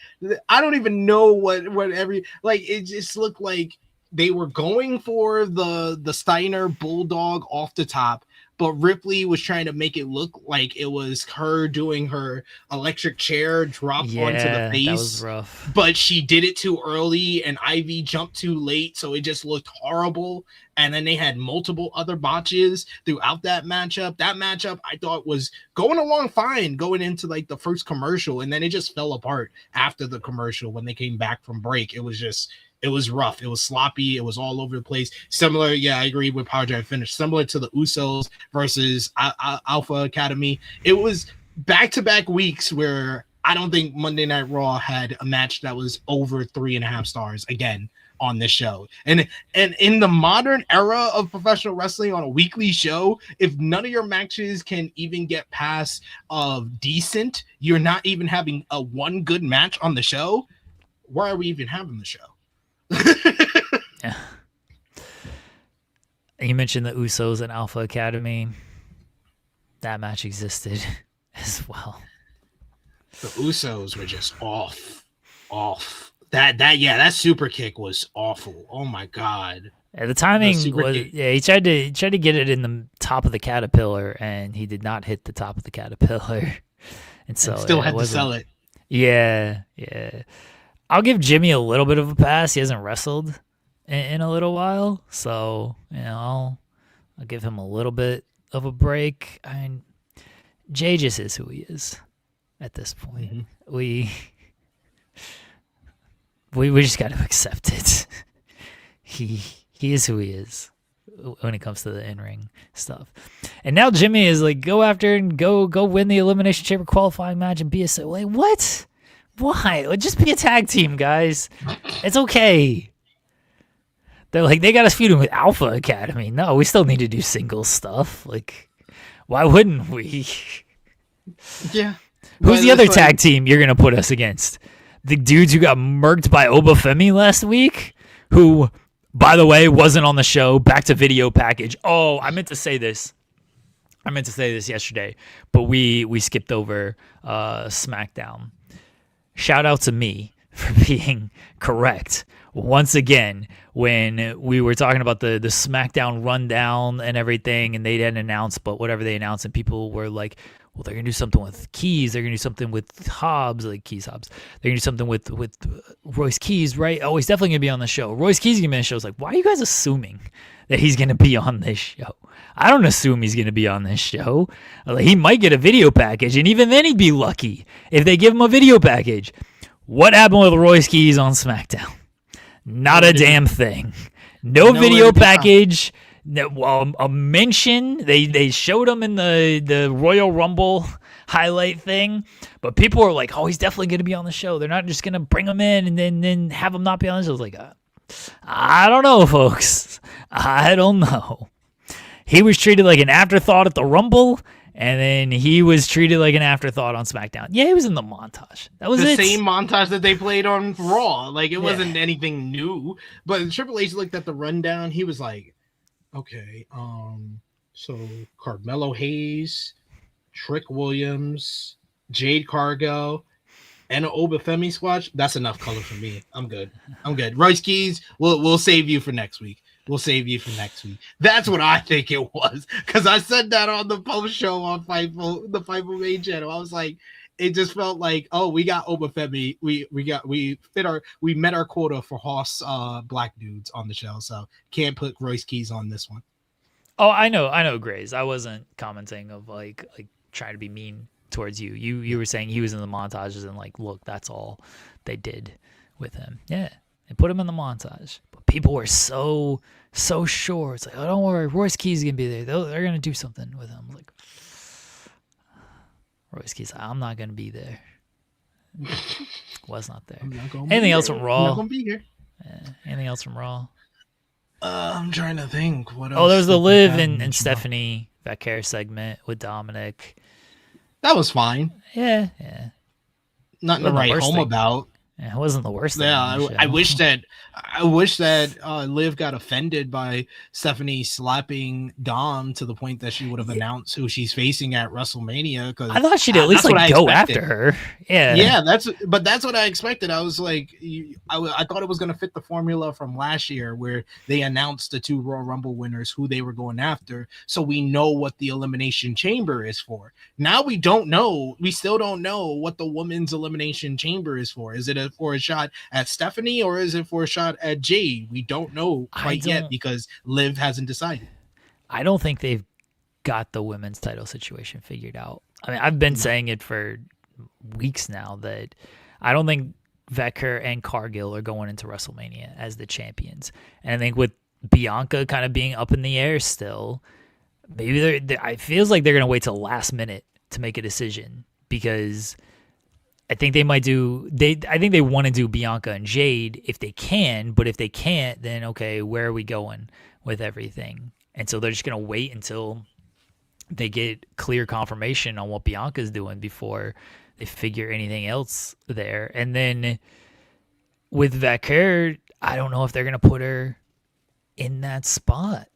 I don't even know what it just looked like they were going for the Steiner Bulldog off the top, but Ripley was trying to make it look like it was her doing her electric chair drop onto the face. That was rough. But she did it too early, and Ivy jumped too late, so it just looked horrible. And then they had multiple other botches throughout that matchup. That matchup I thought was going along fine going into like the first commercial, and then it just fell apart after the commercial when they came back from break. It was rough. It was sloppy. It was all over the place. Similar, I agree with Power Drive finish. Similar to the Usos versus Alpha Academy. It was back-to-back weeks where I don't think Monday Night Raw had a match that was over 3.5 stars again on this show. And in the modern era of professional wrestling on a weekly show, if none of your matches can even get past decent, you're not even having a one good match on the show, why are we even having the show? Yeah. You mentioned the Usos and Alpha Academy. That match existed, as well. The Usos were just off. That super kick was awful. Oh my god. The timing was he tried to get it in the top of the caterpillar, and he did not hit the top of the caterpillar, and so still had to sell it. Yeah. I'll give Jimmy a little bit of a pass. He hasn't wrestled in a little while, so I'll give him a little bit of a break. I mean, Jay just is who he is at this point. Mm-hmm. We just got to accept it. He is who he is when it comes to the in-ring stuff. And now Jimmy is like, go after and go win the Elimination Chamber qualifying match and be a... Like, what? Why? Just be a tag team, guys. It's okay. They're like, they got us feuding with Alpha Academy. No, we still need to do singles stuff. Like, why wouldn't we? Yeah. Who's the other tag team you're going to put us against? The dudes who got murked by Obafemi last week? Who... By the way, wasn't on the show. Back to video package. Oh, I meant to say this yesterday, but we skipped over SmackDown. Shout out to me for being correct once again when we were talking about the SmackDown rundown and everything, and they didn't announce, but whatever they announced, and people were like, well, they're going to do something with Keys. They're going to do something with Hobbs, like Keys Hobbs. They're going to do something with Royce Keys, right? Oh, he's definitely going to be on the show. Royce Keys is going to be on the show. It's like, why are you guys assuming that he's going to be on this show? I don't assume he's going to be on this show. Like, he might get a video package, and even then he'd be lucky if they give him a video package. What happened with Royce Keys on SmackDown? Not a damn thing. No video package. A mention. They showed him in the Royal Rumble highlight thing, but people were like, "Oh, he's definitely going to be on the show. They're not just going to bring him in and then have him not be on the show." I was like, I don't know, folks. I don't know. He was treated like an afterthought at the Rumble, and then he was treated like an afterthought on SmackDown. Yeah, he was in the montage. That was the same montage that they played on Raw. Like, it wasn't anything new. But Triple H looked at the rundown. He was like, okay, so Carmelo Hayes, Trick Williams, Jade Cargill, and an Obafemi squash. That's enough color for me. I'm good. Royce Keys, we'll save you for next week. That's what I think it was, because I said that on the post show on the Fightful main channel. I was like, it just felt like, oh, we got Obafemi. We met our quota for Hoss black dudes on the show, so can't put Royce Keys on this one. Oh, I know, Grays. I wasn't commenting of like trying to be mean towards you. You were saying he was in the montages and like, look, that's all they did with him. Yeah, they put him in the montage, but people were so sure. It's like, oh, don't worry, Royce Keys is gonna be there. They're gonna do something with him. Like, Royce Keys, I'm not gonna be there. Was not there. Anything else from Raw? I'm not gonna be here. Anything else from Raw? I'm trying to think. What else? Oh, there's the Liv and Stephanie Vaquer segment with Dominic. That was fine. Yeah. Nothing to write home about. Yeah, it wasn't the worst thing. Yeah, I wish that Liv got offended by Stephanie slapping Dom to the point that she would have announced who she's facing at WrestleMania. Because I thought she'd at least like go after her. Yeah, that's what I expected. I was like, I thought it was going to fit the formula from last year where they announced the two Royal Rumble winners who they were going after, so we know what the Elimination Chamber is for. Now we don't know. We still don't know what the women's Elimination Chamber is for. Is it for a shot at Stephanie, or is it for a shot at Jade? We don't know quite yet because Liv hasn't decided. I don't think they've got the women's title situation figured out. I mean, I've been saying it for weeks now that I don't think Vaquer and Cargill are going into WrestleMania as the champions. And I think with Bianca kind of being up in the air still, maybe it feels like they're going to wait till the last minute to make a decision, because I think they might do. I think they want to do Bianca and Jade if they can, but if they can't, then okay, where are we going with everything? And so they're just gonna wait until they get clear confirmation on what Bianca's doing before they figure anything else there. And then with Vaquer, I don't know if they're gonna put her in that spot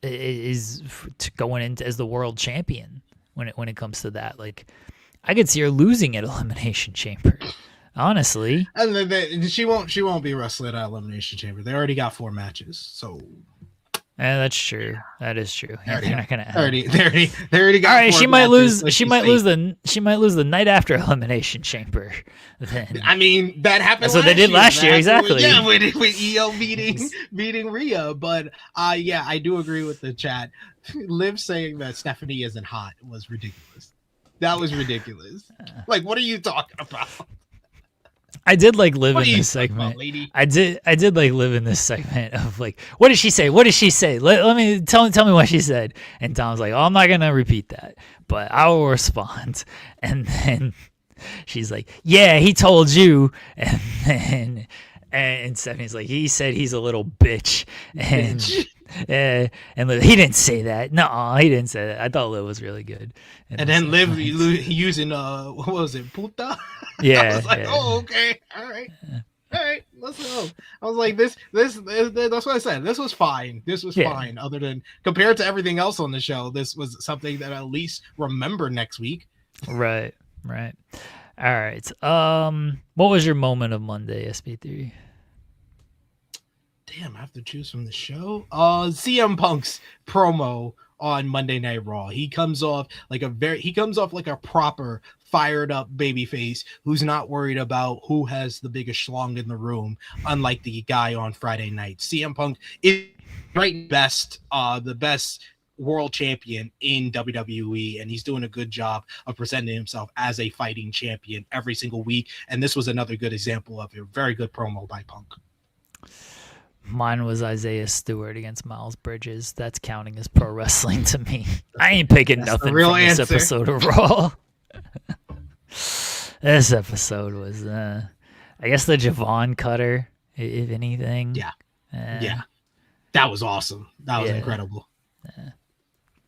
is going into as the world champion when it comes to that. Like, I could see her losing at Elimination Chamber. Honestly. And then she won't be wrestling at Elimination Chamber. They already got 4 matches, so. Yeah, that's true. That is true. Yeah, they're not gonna. They already got. All right, 4 she might matches, lose. She might lose the night after Elimination Chamber. Then. I mean, that happened. That's what they did last year, exactly. Yeah, with EO beating Rhea, but yeah, I do agree with the chat. Liv saying that Stephanie isn't hot was ridiculous. That was ridiculous. Like, what are you talking about? I did like live in this segment. I did like live in this segment of like, what did she say? What did she say? Let me tell me what she said. And Tom's like, oh, I'm not gonna repeat that, but I will respond. And then she's like, yeah, he told you. And then and Stephanie's like, he said he's a little bitch. And Liv, he didn't say that. No, he didn't say that. I thought Liv was really good. And then Liv using what was it, puta? Yeah. I was like, oh, okay, all right, let's go. I was like, this. That's what I said. This was fine. This was fine. Other than compared to everything else on the show, this was something that I at least remember next week. Right. All right. What was your moment of Monday, SB3? Damn, I have to choose from the show. CM Punk's promo on Monday Night Raw. He comes off like a proper fired up babyface who's not worried about who has the biggest schlong in the room, unlike the guy on Friday night. CM Punk is the best world champion in WWE, and he's doing a good job of presenting himself as a fighting champion every single week. And this was another good example of a very good promo by Punk. Mine was Isaiah Stewart against Miles Bridges. That's counting as pro wrestling to me. I ain't picking nothing from this episode of Raw. This episode was, I guess, the Javon cutter, if anything. Yeah. Yeah. That was awesome. That was incredible.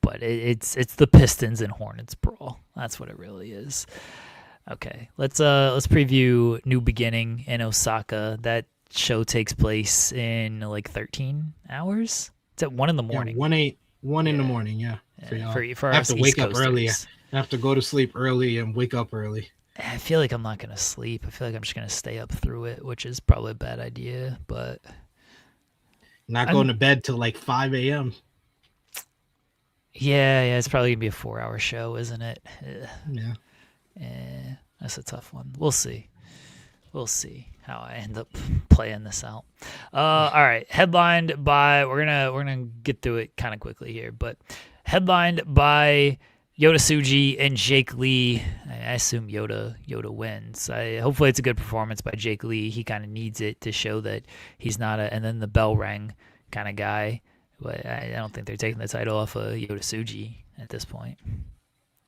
But it's the Pistons and Hornets brawl. That's what it really is. Okay, let's preview New Beginning in Osaka. That show takes place in like 13 hours. It's at 1 in the morning. Yeah, 1 in the morning. Yeah. For I have to wake up early. I have to go to sleep early and wake up early. I feel like I'm not gonna sleep. I feel like I'm just gonna stay up through it, which is probably a bad idea. But not going to bed till like 5 a.m. Yeah, it's probably gonna be a 4-hour show, isn't it? Yeah. That's a tough one. We'll see how I end up playing this out. All right, headlined by we're gonna get through it kind of quickly here, but headlined by Yota Tsuji and Jake Lee. I assume Yota wins. Hopefully it's a good performance by Jake Lee. He kind of needs it to show that he's not and then the bell rang kind of guy. But I don't think they're taking the title off of Yota Tsuji at this point.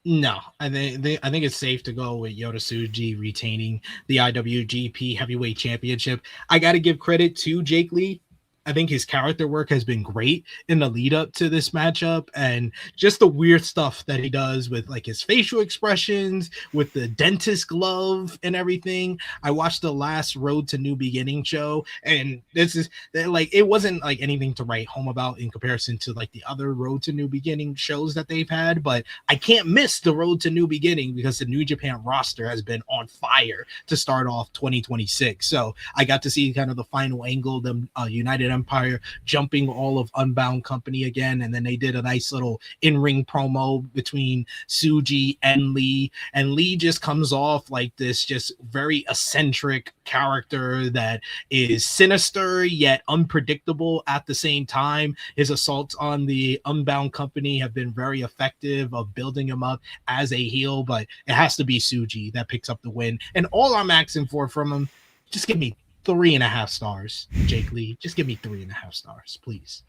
No, I think it's safe to go with Yota Tsuji retaining the IWGP Heavyweight Championship. I got to give credit to Jake Lee. I think his character work has been great in the lead up to this matchup, and just the weird stuff that he does with like his facial expressions, with the dentist glove and everything. I watched the last Road to New Beginning show, and this is like, it wasn't like anything to write home about in comparison to like the other Road to New Beginning shows that they've had, but I can't miss the Road to New Beginning because the New Japan roster has been on fire to start off 2026. So I got to see kind of the final angle, the United Empire jumping all of Unbound Company again, and then they did a nice little in-ring promo between Tsuji and Lee just comes off like this just very eccentric character that is sinister yet unpredictable at the same time. His assaults on the Unbound Company have been very effective of building him up as a heel, but it has to be Tsuji that picks up the win, and all I'm asking for from him, just give me 3.5 stars, Jake Lee. Just give me 3.5 stars, please.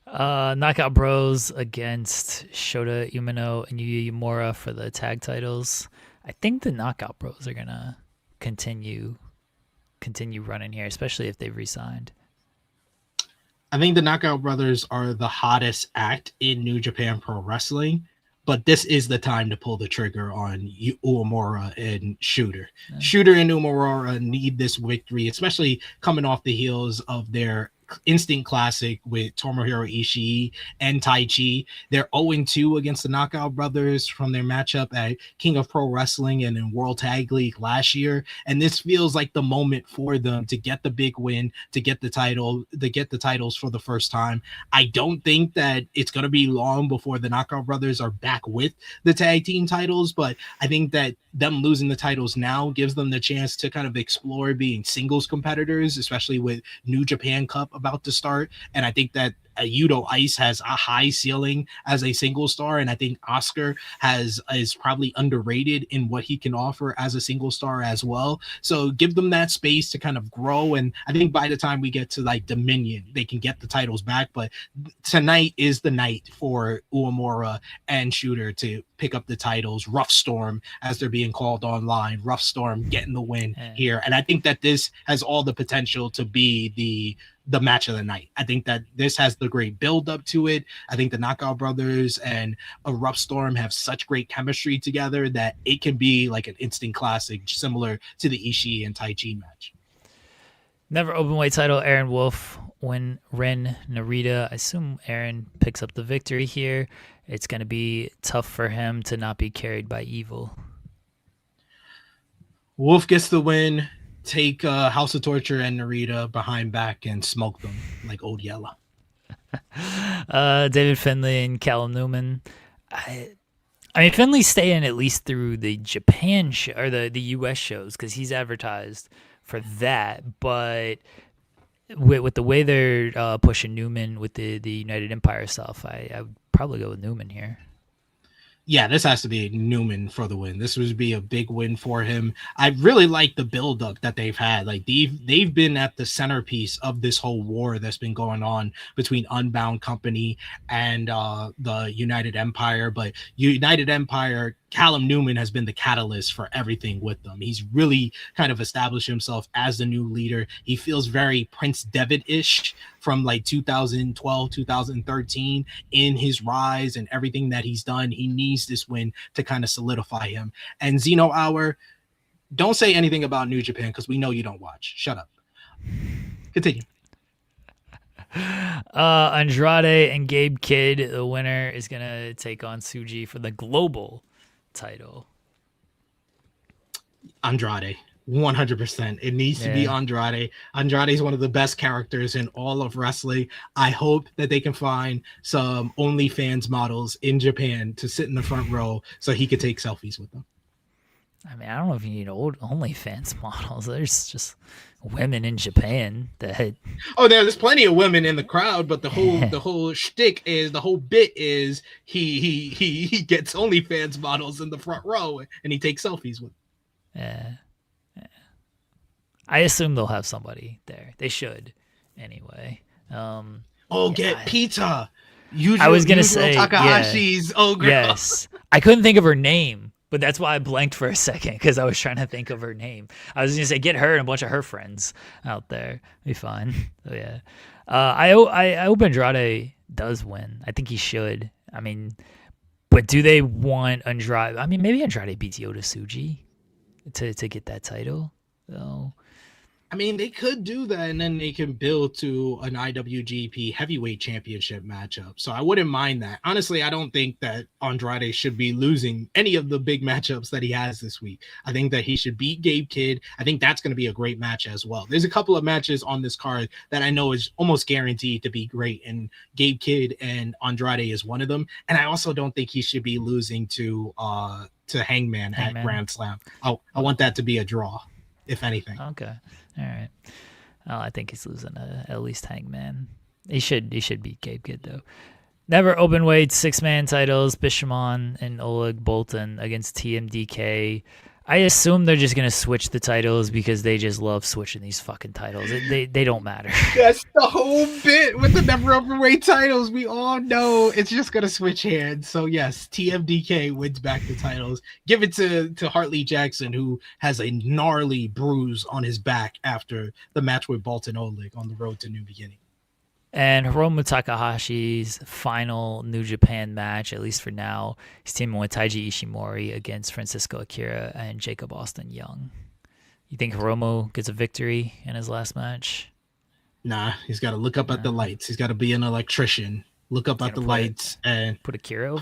Knockout Bros against Shota Umino and Yuya Uemura for the tag titles. I think the Knockout Bros are gonna continue running here, especially if they've re-signed. I think the Knockout Brothers are the hottest act in New Japan Pro Wrestling, but this is the time to pull the trigger on Uemura and Shooter. Yeah. Shooter and Uemura need this victory, especially coming off the heels of their instant classic with Tomohiro Ishii and Taichi. They're 0-2 against the Knockout Brothers from their matchup at King of Pro Wrestling and in World Tag League last year. And this feels like the moment for them to get the big win, to get the titles for the first time. I don't think that it's going to be long before the Knockout Brothers are back with the tag team titles, but I think that them losing the titles now gives them the chance to kind of explore being singles competitors, especially with New Japan Cup about to start. And I think that Yuto Ice has a high ceiling as a single star, and I think Oscar is probably underrated in what he can offer as a single star as well. So give them that space to kind of grow, and I think by the time we get to like Dominion, they can get the titles back. But tonight is the night for Uemura and Shooter to pick up the titles. Rough Storm, as they're being called online, Rough Storm getting the win here, and I think that this has all the potential to be the match of the night. I think that this has the great build up to it. I think the Knockout Brothers and a Rough Storm have such great chemistry together that it can be like an instant classic, similar to the Ishii and Taichi match. Never openweight title, Aaron Wolf win Ren Narita. I assume Aaron picks up the victory here. It's going to be tough for him to not be carried by Evil. Wolf gets the win. Take House of Torture and Narita behind back and smoke them like Old Yella. David Finlay and Callum Newman. I mean, Finley's staying at least through the Japan show or the US shows because he's advertised for that. But with the way they're pushing Newman with the United Empire stuff, I would probably go with Newman here. Yeah, this has to be Newman for the win. This would be a big win for him. I really like the buildup that they've had. Like they've been at the centerpiece of this whole war that's been going on between Unbound Company and the United Empire. But United Empire, Callum Newman has been the catalyst for everything with them. He's really kind of established himself as the new leader. He feels very Prince Devitt-ish from like 2012, 2013 in his rise and everything that he's done. He needs this win to kind of solidify him. And Zeno Hour, don't say anything about New Japan because we know you don't watch. Shut up. Continue. Andrade and Gabe Kidd, the winner, is going to take on Tsuji for the global title. Andrade. 100%. It needs to be Andrade. Andrade is one of the best characters in all of wrestling. I hope that they can find some OnlyFans models in Japan to sit in the front row so he could take selfies with them. I mean, I don't know if you need old OnlyFans models. There's just women in Japan that. Oh, there's plenty of women in the crowd, but the whole shtick is the whole bit is he gets OnlyFans models in the front row and he takes selfies with them. Yeah. I assume they'll have somebody there. They should, anyway. Get Pizza. I was gonna say Takahashi's girl. Yes, I couldn't think of her name, but that's why I blanked for a second because I was trying to think of her name. I was gonna say get her and a bunch of her friends out there. Be fine. So yeah, I hope Andrade does win. I think he should. I mean, but do they want Andrade? I mean, maybe Andrade beats Yota Tsuji to get that title. So. I mean, they could do that, and then they can build to an IWGP Heavyweight Championship matchup. So I wouldn't mind that. Honestly, I don't think that Andrade should be losing any of the big matchups that he has this week. I think that he should beat Gabe Kidd. I think that's going to be a great match as well. There's a couple of matches on this card that I know is almost guaranteed to be great, and Gabe Kidd and Andrade is one of them. And I also don't think he should be losing to Hangman at Grand Slam. I want that to be a draw, if anything. Okay. All right. Well, I think he's losing at least Hangman. He should beat Gabe Kidd though. Never openweight 6-man titles. Bishamon and Oleg Bolton against TMDK. I assume they're just gonna switch the titles because they just love switching these fucking titles. They don't matter. That's the whole bit with the never openweight titles. We all know it's just gonna switch hands. So yes, TMDK wins back the titles. Give it to Hartley Jackson, who has a gnarly bruise on his back after the match with Bolton Oleg on the road to New Beginning. And Hiromu Takahashi's final New Japan match, at least for now, he's teaming with Taiji Ishimori against Francisco Akira and Jacob Austin Young. You think Hiromu gets a victory in his last match? Nah, he's got to look up at the lights. He's got to be an electrician. Look up at the lights and put Akira over?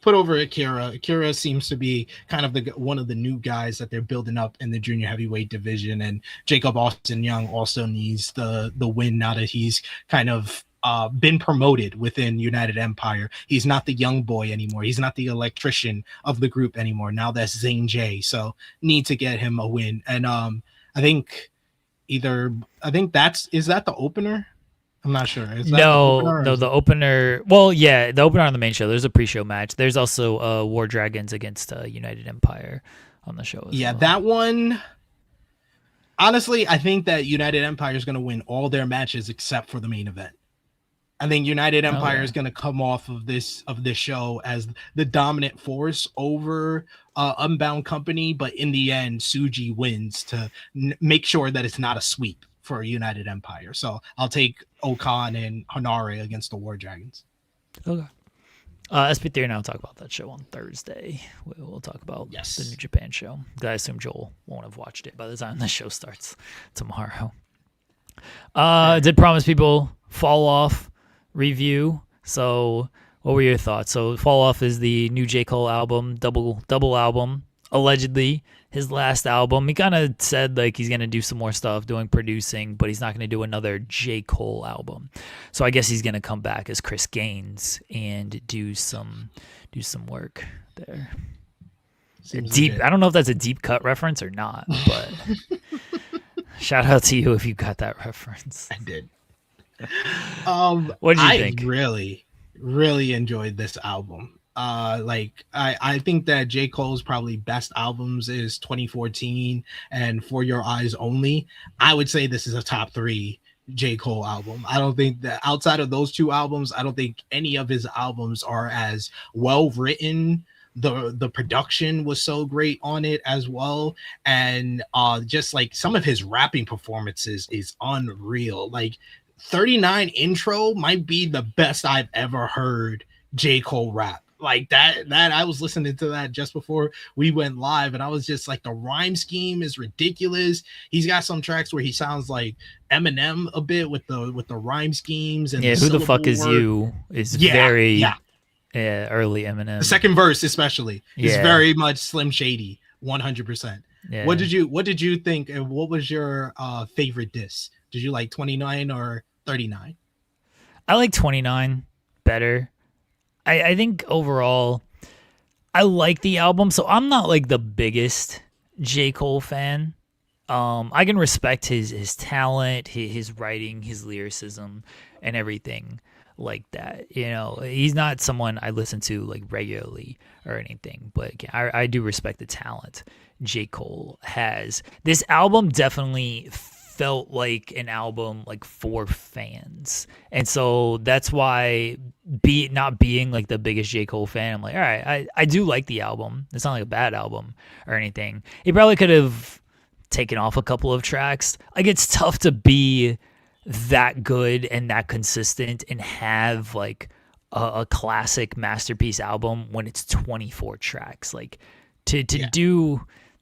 Put over Akira. Akira seems to be kind of one of the new guys that they're building up in the junior heavyweight division. And Jacob Austin Young also needs the win now that he's kind of been promoted within United Empire. He's not the young boy anymore. He's not the electrician of the group anymore. Now that's Zane J. So need to get him a win. And I think is that the opener? I'm not sure. Is that the opener. Well, yeah, the opener on the main show. There's a pre-show match. There's also War Dragons against United Empire on the show. Yeah, that one. Honestly, I think that United Empire is going to win all their matches except for the main event. I think United Empire is going to come off of this show as the dominant force over Unbound Company, but in the end, Tsuji wins to make sure that it's not a sweep for United Empire. So I'll take Okan and Hanare against the War Dragons. Okay. SP3 and I'll talk about that show on Thursday. We'll talk about the New Japan show. I assume Joel won't have watched it by the time the show starts tomorrow. Did promise people Fall Off review. So what were your thoughts? So Fall Off is the new J. Cole album, double album, allegedly his last album. He kind of said like he's going to do some more stuff doing producing, but he's not going to do another J. Cole album. So I guess he's going to come back as Chris Gaines and do some work there. Deep. I don't know if that's a deep cut reference or not, but shout out to you if you got that reference. I did. What did you think? I really enjoyed this album. I think that J. Cole's probably best albums is 2014 and For Your Eyes Only. I would say this is a top 3 J. Cole album. I don't think that outside of those 2 albums, I don't think any of his albums are as well written. The production was so great on it as well, and just like some of his rapping performances is unreal. Like 39 intro might be the best I've ever heard J. Cole rap. Like that I was listening to that just before we went live, and I was just like, the rhyme scheme is ridiculous. He's got some tracks where he sounds like Eminem a bit with the rhyme schemes. And who the fuck is you is very early Eminem. The second verse especially is very much Slim Shady, 100%. Yeah. What did you think, and what was your favorite diss? Did you like 29 or 39? I like 29 better. I think overall, I like the album. So I'm not like the biggest J. Cole fan. I can respect his talent, his writing, his lyricism, and everything like that. You know, he's not someone I listen to like regularly or anything, but I do respect the talent J. Cole has. This album definitely felt like an album like for fans, and so that's why not being like the biggest J. Cole fan, I'm like, all right, I do like the album. It's not like a bad album or anything. He probably could have taken off a couple of tracks. Like, it's tough to be that good and that consistent and have like a classic masterpiece album when it's 24 tracks. Like to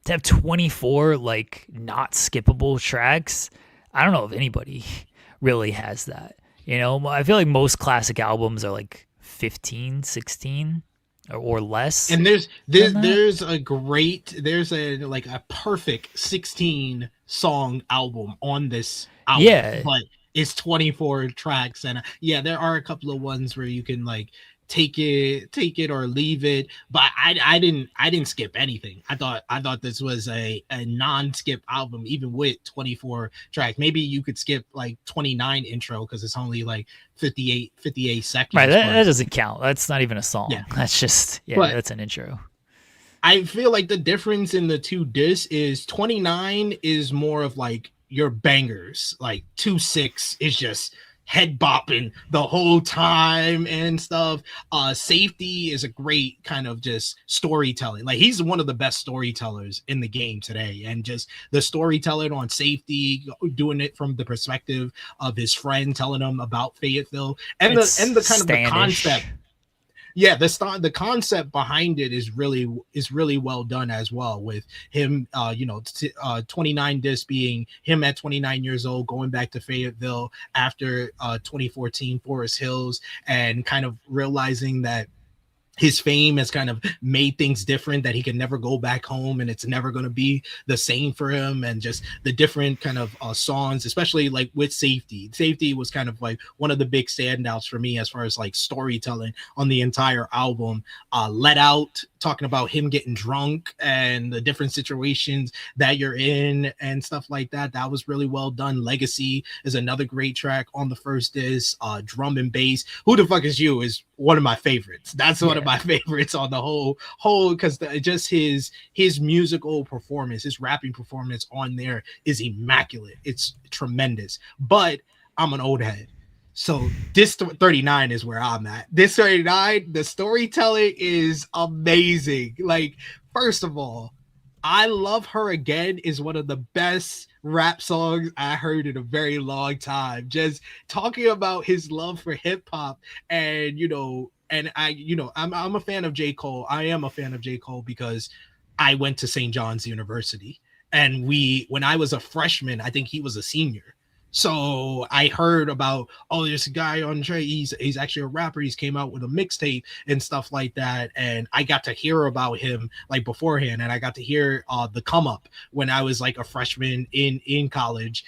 have 24 like not skippable tracks, I don't know if anybody really has that. You know, I feel like most classic albums are like 15, 16 or less. And there's a perfect 16 song album on this album. Yeah. But it's 24 tracks, and there are a couple of ones where you can like take it or leave it, but I didn't skip anything. I thought this was a non-skip album, even with 24 tracks. Maybe you could skip like 29 intro because it's only like 58 seconds. Right, that doesn't count. That's not even a song. Yeah. That's just that's an intro. I feel like the difference in the two discs is 29 is more of like your bangers, like 2-6 is just head bopping the whole time and stuff. Safety is a great kind of just storytelling. Like, he's one of the best storytellers in the game today, and just the storytelling on Safety, doing it from the perspective of his friend telling him about Fayetteville, and the kind of the concept. Yeah, the concept behind it is really well done as well, with him 29 disc being him at 29 years old, going back to Fayetteville after 2014 Forest Hills, and kind of realizing that his fame has kind of made things different, that he can never go back home and it's never going to be the same for him. And just the different kind of songs, especially like with Safety was kind of like one of the big standouts for me as far as like storytelling on the entire album. Let Out, talking about him getting drunk and the different situations that you're in and stuff like that. That was really well done. Legacy is another great track on the first disc. Drum and Bass, Who the Fuck Is You is one of my favorites. That's one of my favorites on the whole, because just his musical performance, his rapping performance on there is immaculate. It's tremendous. But I'm an old head, so this 39 is where I'm at. This 39, the storytelling is amazing. Like, first of all, I Love Her Again is one of the best rap songs I heard in a very long time. Just talking about his love for hip hop, and I'm a fan of J. Cole. I am a fan of J. Cole because I went to St. John's University, and when I was a freshman, I think he was a senior. So I heard about, there's a guy on Trey. He's actually a rapper. He's came out with a mixtape and stuff like that. And I got to hear about him like beforehand. And I got to hear the come up when I was like a freshman in college.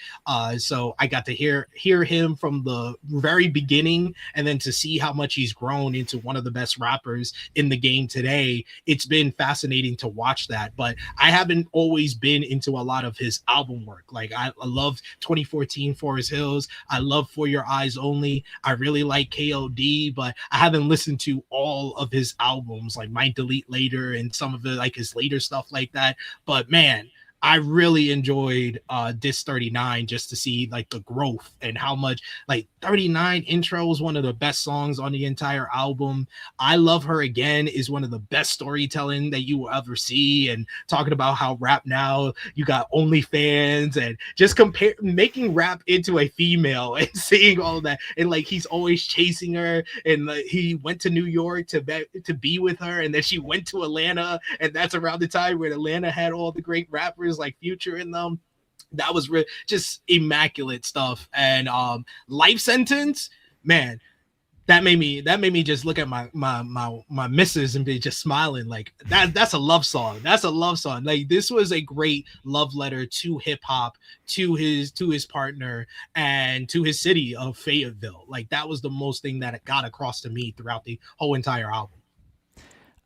So I got to hear him from the very beginning, and then to see how much he's grown into one of the best rappers in the game today. It's been fascinating to watch that. But I haven't always been into a lot of his album work. Like I love 2014 Forest Hills. I love For Your Eyes Only. I really like KOD, but I haven't listened to all of his albums, like Might Delete Later and some of it, like his later stuff like that. But man, I really enjoyed Dis 39, just to see like the growth and how much, like 39 intro is one of the best songs on the entire album. I Love Her Again is one of the best storytelling that you will ever see, and talking about how rap now, you got OnlyFans, and just making rap into a female and seeing all of that. And like, he's always chasing her, and like, he went to New York to be with her, and then she went to Atlanta, and that's around the time when Atlanta had all the great rappers like Future in them. That was just immaculate stuff. And Life Sentence, man, that made me just look at my missus and be just smiling. Like that's a love song. That's a love song. Like, this was a great love letter to hip hop, to his partner, and to his city of Fayetteville. Like, that was the most thing that it got across to me throughout the whole entire album.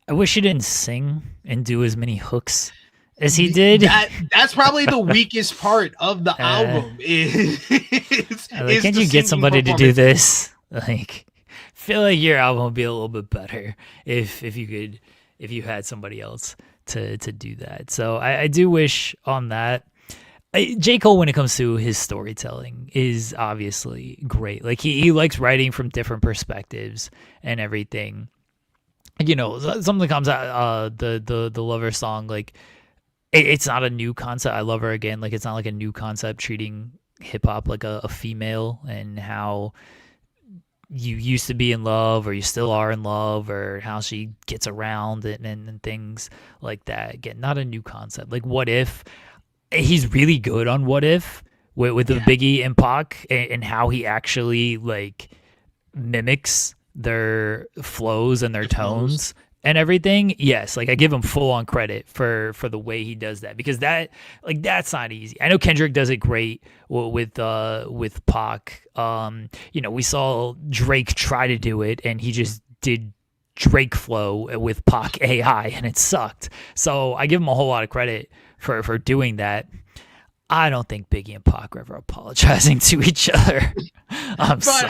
I wish he didn't sing and do as many hooks as he did. That's probably the weakest part of the album. Can't you get somebody to do this? Like, feel like your album would be a little bit better if you had somebody else to do that. So I do wish on that. J. Cole, when it comes to his storytelling, is obviously great. Like, he likes writing from different perspectives and everything. You know, something comes out, the Lover song, like, it's not a new concept. I Love Her Again. Like, it's not like a new concept, treating hip hop like a female, and how you used to be in love, or you still are in love, or how she gets around and things like that. Again, not a new concept. Like, What If, he's really good on What If with the Biggie and Pac, and how he actually like mimics their flows and their tones and everything. Yes, like, I give him full on credit for the way he does that, because that's not easy. I know Kendrick does it great with Pac. We saw Drake try to do it, and he just did Drake flow with Pac AI, and it sucked. So I give him a whole lot of credit for doing that. I don't think Biggie and Pac are ever apologizing to each other. I'm sorry.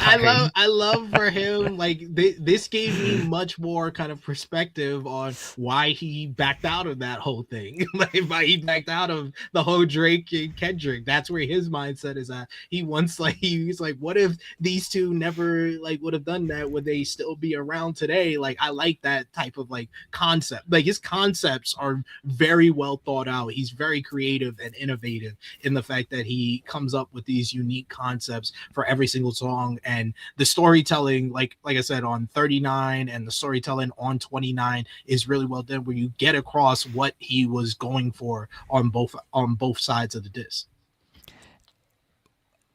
I love for him, like, this gave me much more kind of perspective on why he backed out of that whole thing. Like, why he backed out of the whole Drake and Kendrick. That's where his mindset is at. He's like, what if these two never like would have done that? Would they still be around today? Like, I like that type of like concept. Like, his concepts are very well thought out. He's very creative and innovative in the fact that he comes up with these unique concepts for every single song, and the storytelling, like I said, on 39 and the storytelling on 29 is really well done, where you get across what he was going for on both sides of the disc.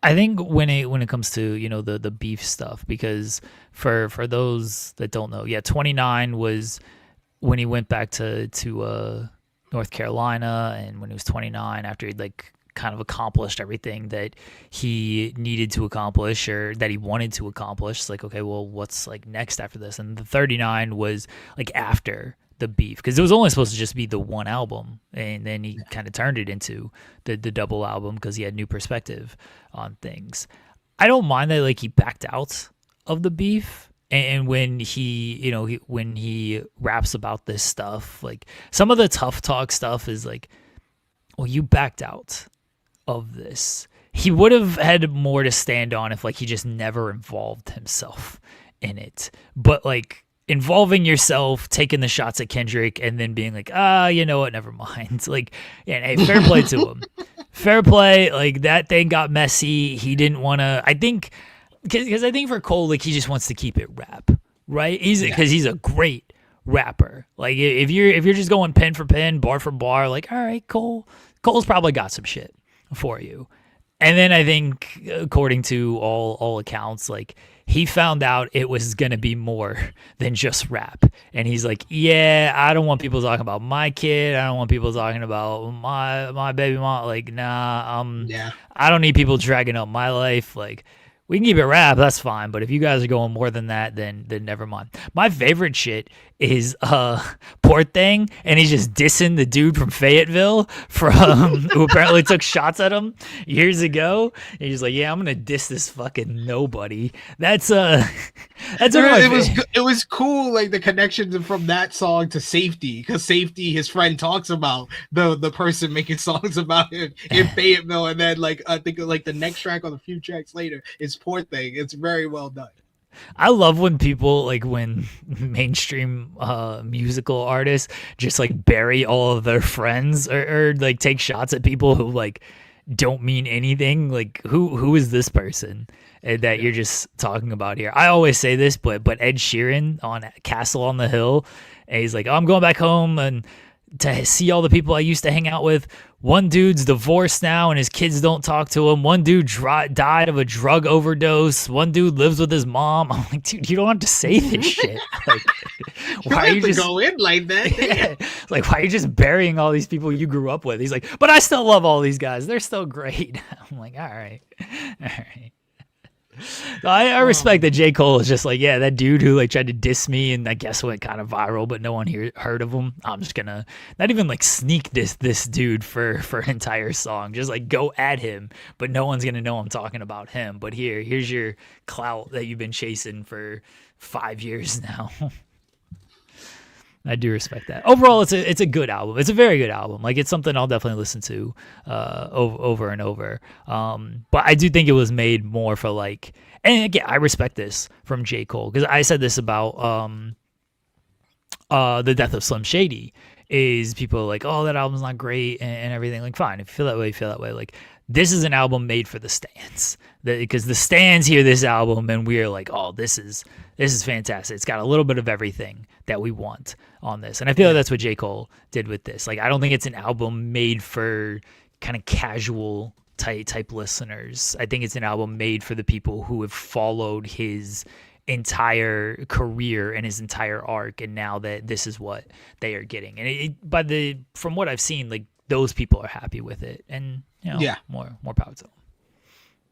I think when it comes to, you know, the beef stuff, because for those that don't know, 29 was when he went back to North Carolina, and when he was 29, after he'd like kind of accomplished everything that he needed to accomplish or that he wanted to accomplish. It's like, okay, well, what's like next after this? And the 39 was like after the beef, because it was only supposed to just be the one album, and then he kind of turned it into the double album because he had new perspective on things. I don't mind that like he backed out of the beef, and when he, you know, when he raps about this stuff, like some of the tough talk stuff is like, well, you backed out of this. He would have had more to stand on if like he just never involved himself in it, but like involving yourself, taking the shots at Kendrick, and then being like, you know what, never mind. Like, yeah, hey, fair play to him. Fair play. Like, that thing got messy. He didn't want to, I think, because I think for Cole, like, he just wants to keep it rap, right? Because he's a great rapper. Like, if you're just going pen for pen, bar for bar, like, all right, Cole's probably got some shit for you. And then I think, according to all accounts, like, he found out it was going to be more than just rap. And he's like, yeah, I don't want people talking about my kid. I don't want people talking about my baby mom. Like, nah, I don't need people dragging up my life. Like, we can keep it rap, that's fine. But if you guys are going more than that, then never mind. My favorite shit is Poor Thing, and he's just dissing the dude from Fayetteville who apparently took shots at him years ago. And he's like, yeah, I'm gonna diss this fucking nobody. That's it was cool, like the connection from that song to Safety, because Safety, his friend, talks about the person making songs about him in Fayetteville, and then like I think like the next track or a few tracks later is Poor Thing. It's very well done. I love when people, like, when mainstream musical artists just like bury all of their friends or like take shots at people who like don't mean anything. Like, who is this person that you're just talking about here? I always say this, but Ed Sheeran on Castle on the Hill, and he's like, oh, I'm going back home and to see all the people I used to hang out with. One dude's divorced now and his kids don't talk to him. One dude died of a drug overdose. One dude lives with his mom. I'm like, dude, you don't have to say this shit. Like, why are you just go in like that? Yeah. Like, why are you just burying all these people you grew up with? He's like, but I still love all these guys. They're still great. I'm like, all right. So I respect that J. Cole is just like, yeah, that dude who like tried to diss me and I guess went kind of viral, but no one heard of him. I'm just gonna not even like sneak this dude for an entire song. Just like go at him, but no one's gonna know I'm talking about him. But here's your clout that you've been chasing for 5 years now. I do respect that. Overall, it's a good album. It's a very good album. Like, it's something I'll definitely listen to over and over. But I do think it was made more for like, and again, I respect this from J. Cole, because I said this about the death of Slim Shady. Is people are like, oh, that album's not great and everything. Like, fine, if you feel that way, feel that way. Like, this is an album made for the stans, because the stans hear this album and we're like, oh, this is fantastic. It's got a little bit of everything that we want on this. And I feel like that's what J. Cole did with this. Like, I don't think it's an album made for kind of casual type listeners. I think it's an album made for the people who have followed his entire career and his entire arc, and now that this is what they are getting. And from what I've seen, like, those people are happy with it, and more power to them.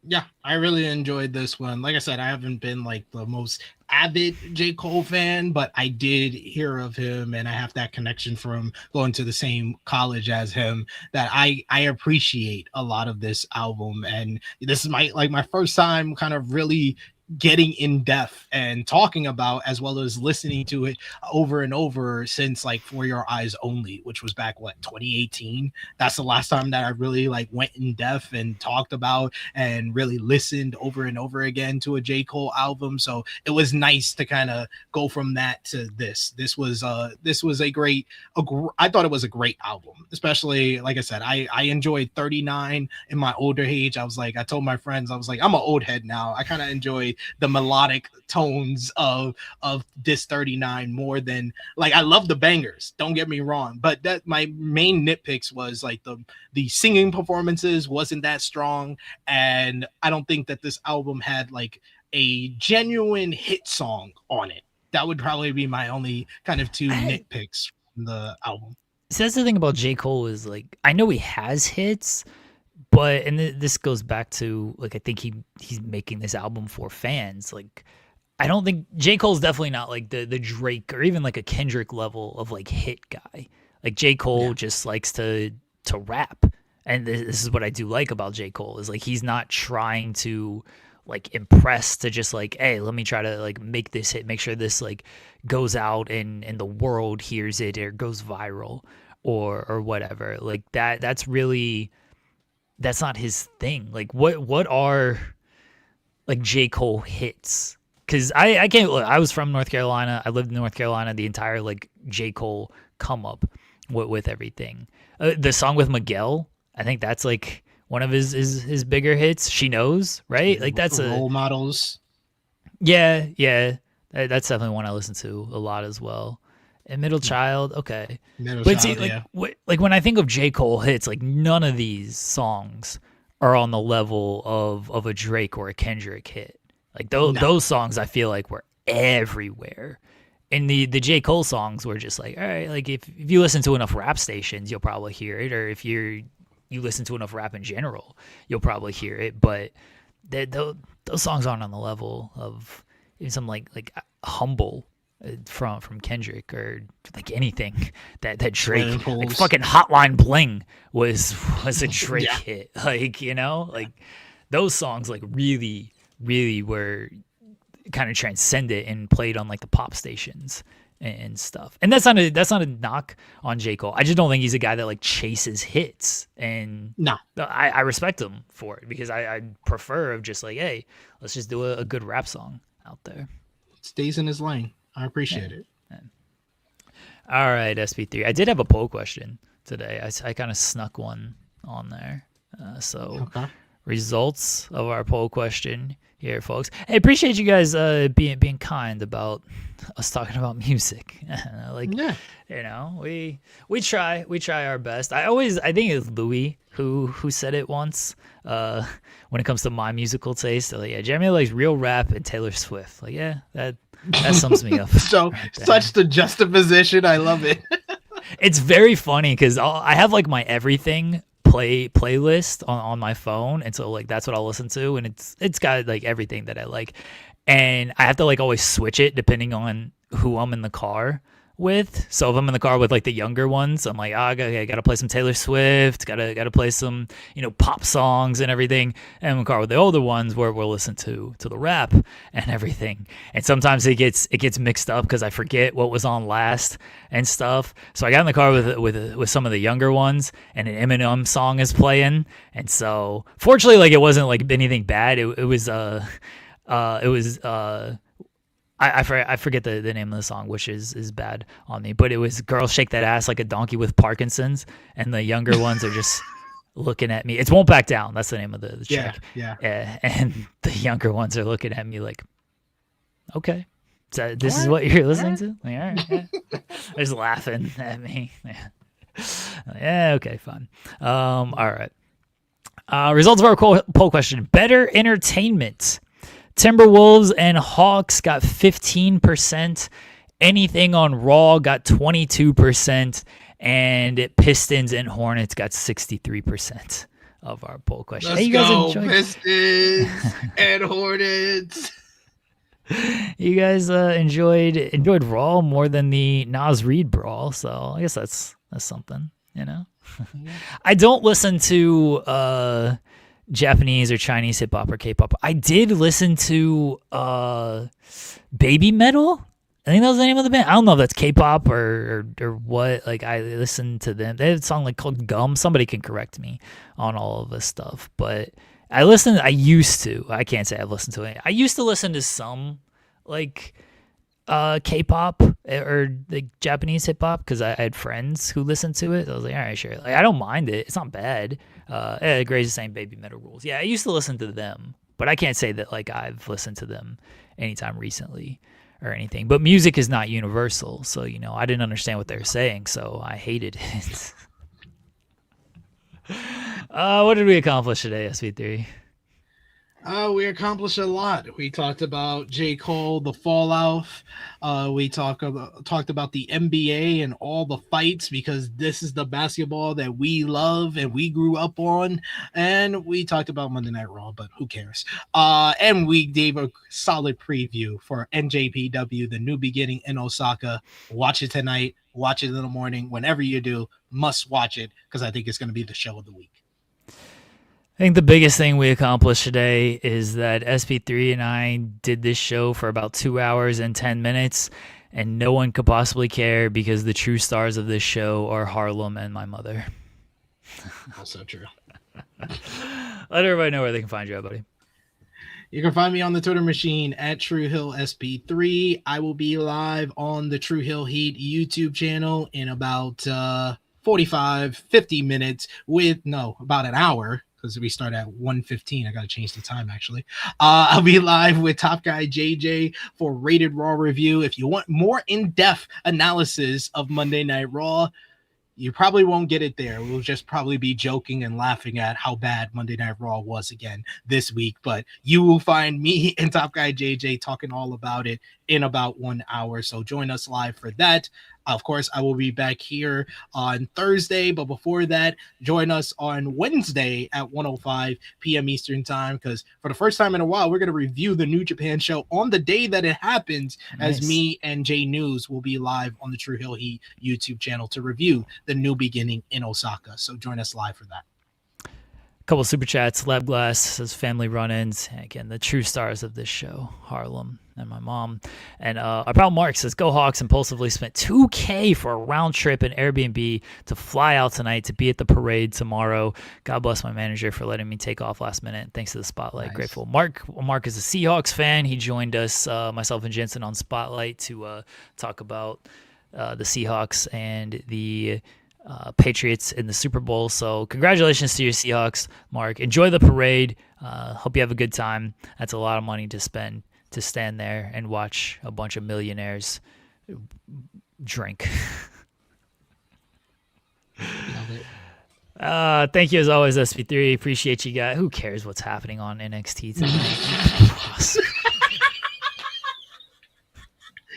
Yeah, I really enjoyed this one. Like I said, I haven't been like the most avid J. Cole fan, but I did hear of him, and I have that connection from going to the same college as him that I appreciate a lot of this album. And this is my first time kind of really getting in depth and talking about, as well as listening to it over and over since like For Your Eyes Only, which was back 2018. That's the last time that I really like went in depth and talked about and really listened over and over again to a J. Cole album. So it was nice to kind of go from that to this. This was a great, I thought it was a great album, especially like I said, I enjoyed 39 in my older age. I told my friends, I was like, I'm an old head now. I kind of enjoy the melodic tones of this 39 more than, like, I love the bangers, don't get me wrong, but that my main nitpicks was like the singing performances wasn't that strong, and I don't think that this album had like a genuine hit song on it. That would probably be my only kind of two nitpicks from the album. So that's the thing about J. Cole is, like, I know he has hits, but, and this goes back to, like, I think he's making this album for fans. Like, I don't think J. Cole's definitely not like the Drake or even like a Kendrick level of like hit guy. Like, J. Cole just likes to rap, and this is what I do like about J. Cole is, like, he's not trying to like impress to just like, hey, let me try to like make this hit, make sure this like goes out and the world hears it or goes viral or whatever. Like that's not his thing. Like, what are like J. Cole hits? Because I can't look. I was from North Carolina. I lived in North Carolina the entire like J. Cole come up with everything. The song with Miguel, I think that's like one of his bigger hits. She Knows, right? Like, that's a Role Models. Yeah, that's definitely one I listen to a lot as well. And Middle Child, okay. But see, like when I think of J. Cole hits, like, none of these songs are on the level of a Drake or a Kendrick hit. Like, those songs I feel like were everywhere. And the J. Cole songs were just like, all right, like if you listen to enough rap stations, you'll probably hear it. Or if you listen to enough rap in general, you'll probably hear it. But those songs aren't on the level of even some like Humble from Kendrick, or like anything that Drake, like fucking Hotline Bling was a Drake hit. Like, you know, like those songs like really were kind of transcended and played on like the pop stations and stuff. And that's not a knock on J. Cole. I just don't think he's a guy that like chases hits. And no, I respect him for it, because I prefer of just like, hey, let's just do a good rap song out there. Stays in his lane. I appreciate it. Yeah. All right, SP3. I did have a poll question today. I kind of snuck one on there. Results of our poll question here, folks. Hey, appreciate you guys being kind about us talking about music. You know, we try our best. I think it's Louis who said it once. When it comes to my musical taste, like, yeah, Jeremy likes real rap and Taylor Swift. Like, yeah, that sums me up. So right, such the juxtaposition. I love it. It's very funny because I have like my everything playlist on my phone, and so like that's what I'll listen to, and it's got like everything that I like, and I have to like always switch it depending on who I'm in the car with. So if I'm in the car with like the younger ones, I'm like, I gotta play some Taylor Swift, gotta play some, you know, pop songs and everything. And I'm in the car with the older ones where we'll listen to the rap and everything. And sometimes it gets mixed up because I forget what was on last and stuff. So I got in the car with some of the younger ones, and an Eminem song is playing. And so fortunately, like, it wasn't like anything bad. I forget the name of the song, which is bad on me, but it was Girls Shake That Ass Like a Donkey with Parkinson's, and the younger ones are just looking at me. It's Won't Back Down. That's the name of the track. Yeah. And the younger ones are looking at me like, okay, so this is what you're listening to? Like, all right, yeah. They're just laughing at me. Yeah, okay, fine. All right. Results of our poll question. Better entertainment. Timberwolves and Hawks got 15%. Anything on Raw got 22%. And Pistons and Hornets got 63% of our poll question. Let's go, Pistons and Hornets. You guys enjoyed Raw more than the Nas Reed brawl, so I guess that's something, you know. I don't listen to Japanese or Chinese hip hop or K-pop. I did listen to Baby Metal. I think that was the name of the band. I don't know if that's K-pop or what. Like, I listened to them. They had a song called Gum. Somebody can correct me on all of this stuff, but I used to. I can't say I've listened to it. I used to listen to some like K-pop or like Japanese hip hop because I had friends who listened to it. I was like, all right, sure. Like, I don't mind it. It's not bad. Gray's the same Baby Metal rules. Yeah, I used to listen to them, but I can't say that like I've listened to them anytime recently or anything. But music is not universal, so I didn't understand what they were saying, so I hated it. What did we accomplish today, SB3? We accomplished a lot. We talked about J. Cole, the fallout. We talked about the NBA and all the fights because this is the basketball that we love and we grew up on. And we talked about Monday Night Raw, but who cares? And we gave a solid preview for NJPW, the New Beginning in Osaka. Watch it tonight. Watch it in the morning. Whenever you do, must watch it because I think it's going to be the show of the week. I think the biggest thing we accomplished today is that SP3 and I did this show for about 2 hours and 10 minutes, and no one could possibly care because the true stars of this show are Harlem and my mother. Also true. Let everybody know where they can find you, buddy. You can find me on the Twitter machine at TrueHillSP3. I will be live on the True Hill Heat YouTube channel in about 50 minutes about an hour. Because we start at 1:15. I got to change the time, actually. I'll be live with Top Guy JJ for Rated Raw review. If you want more in-depth analysis of Monday Night Raw, you probably won't get it there. We'll just probably be joking and laughing at how bad Monday Night Raw was again this week. But you will find me and Top Guy JJ talking all about it in about 1 hour. So join us live for that. Of course, I will be back here on Thursday, but before that, join us on Wednesday at 1:05 p.m. Eastern Time, because for the first time in a while, we're going to review the New Japan show on the day that it happens, nice. As me and Jay News will be live on the True Hill Heat YouTube channel to review the New Beginning in Osaka. So join us live for that. Couple super chats. Lab Glass says family run-ins. Again, the true stars of this show, Harlem and my mom. And our pal Mark says, Go Hawks impulsively spent $2,000 for a round trip and Airbnb to fly out tonight to be at the parade tomorrow. God bless my manager for letting me take off last minute. Thanks to the Spotlight. Nice. Grateful. Mark is a Seahawks fan. He joined us, myself and Jensen, on Spotlight to talk about the Seahawks and the Patriots in the Super Bowl. So congratulations to your Seahawks, Mark. Enjoy the parade. Hope you have a good time. That's a lot of money to spend to stand there and watch a bunch of millionaires drink. Thank you as always, SP3. Appreciate you guys. Who cares what's happening on NXT tonight?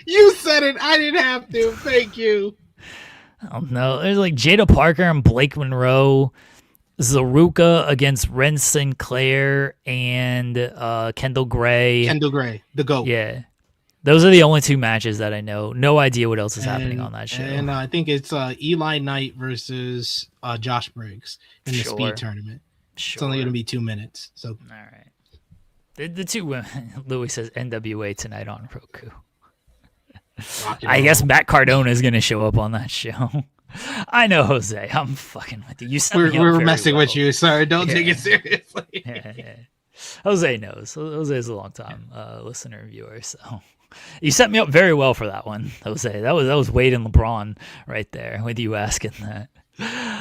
You said it. I didn't have to. Thank you. I don't know. There's like Jada Parker and Blake Monroe, Zaruka against Ren Sinclair and Kendall Gray. Kendall Gray, the GOAT. Yeah. Those are the only two matches that I know. No idea what else is happening on that show. And I think it's Eli Knight versus Josh Briggs in the speed tournament. Sure. It's only going to be 2 minutes. So all right. The two women, Louis says NWA tonight on Roku. I guess Matt Cardona is going to show up on that show. I know, Jose. I'm fucking with you. We're messing with you, sir. Don't take it seriously. Yeah. Jose knows. Jose is a long time listener, viewer. So you set me up very well for that one, Jose. That was Wade and LeBron right there with you asking that.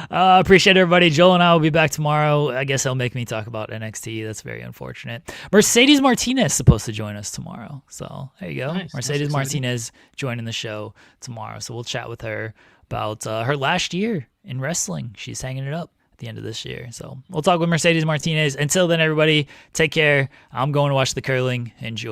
Appreciate everybody. Joel and I will be back tomorrow. I guess he'll make me talk about NXT. That's very unfortunate. Mercedes Martinez is supposed to join us tomorrow. So there you go. Nice. Mercedes Martinez joining the show tomorrow. So we'll chat with her about her last year in wrestling. She's hanging it up at the end of this year. So we'll talk with Mercedes Martinez. Until then, everybody, take care. I'm going to watch the curling. Enjoy.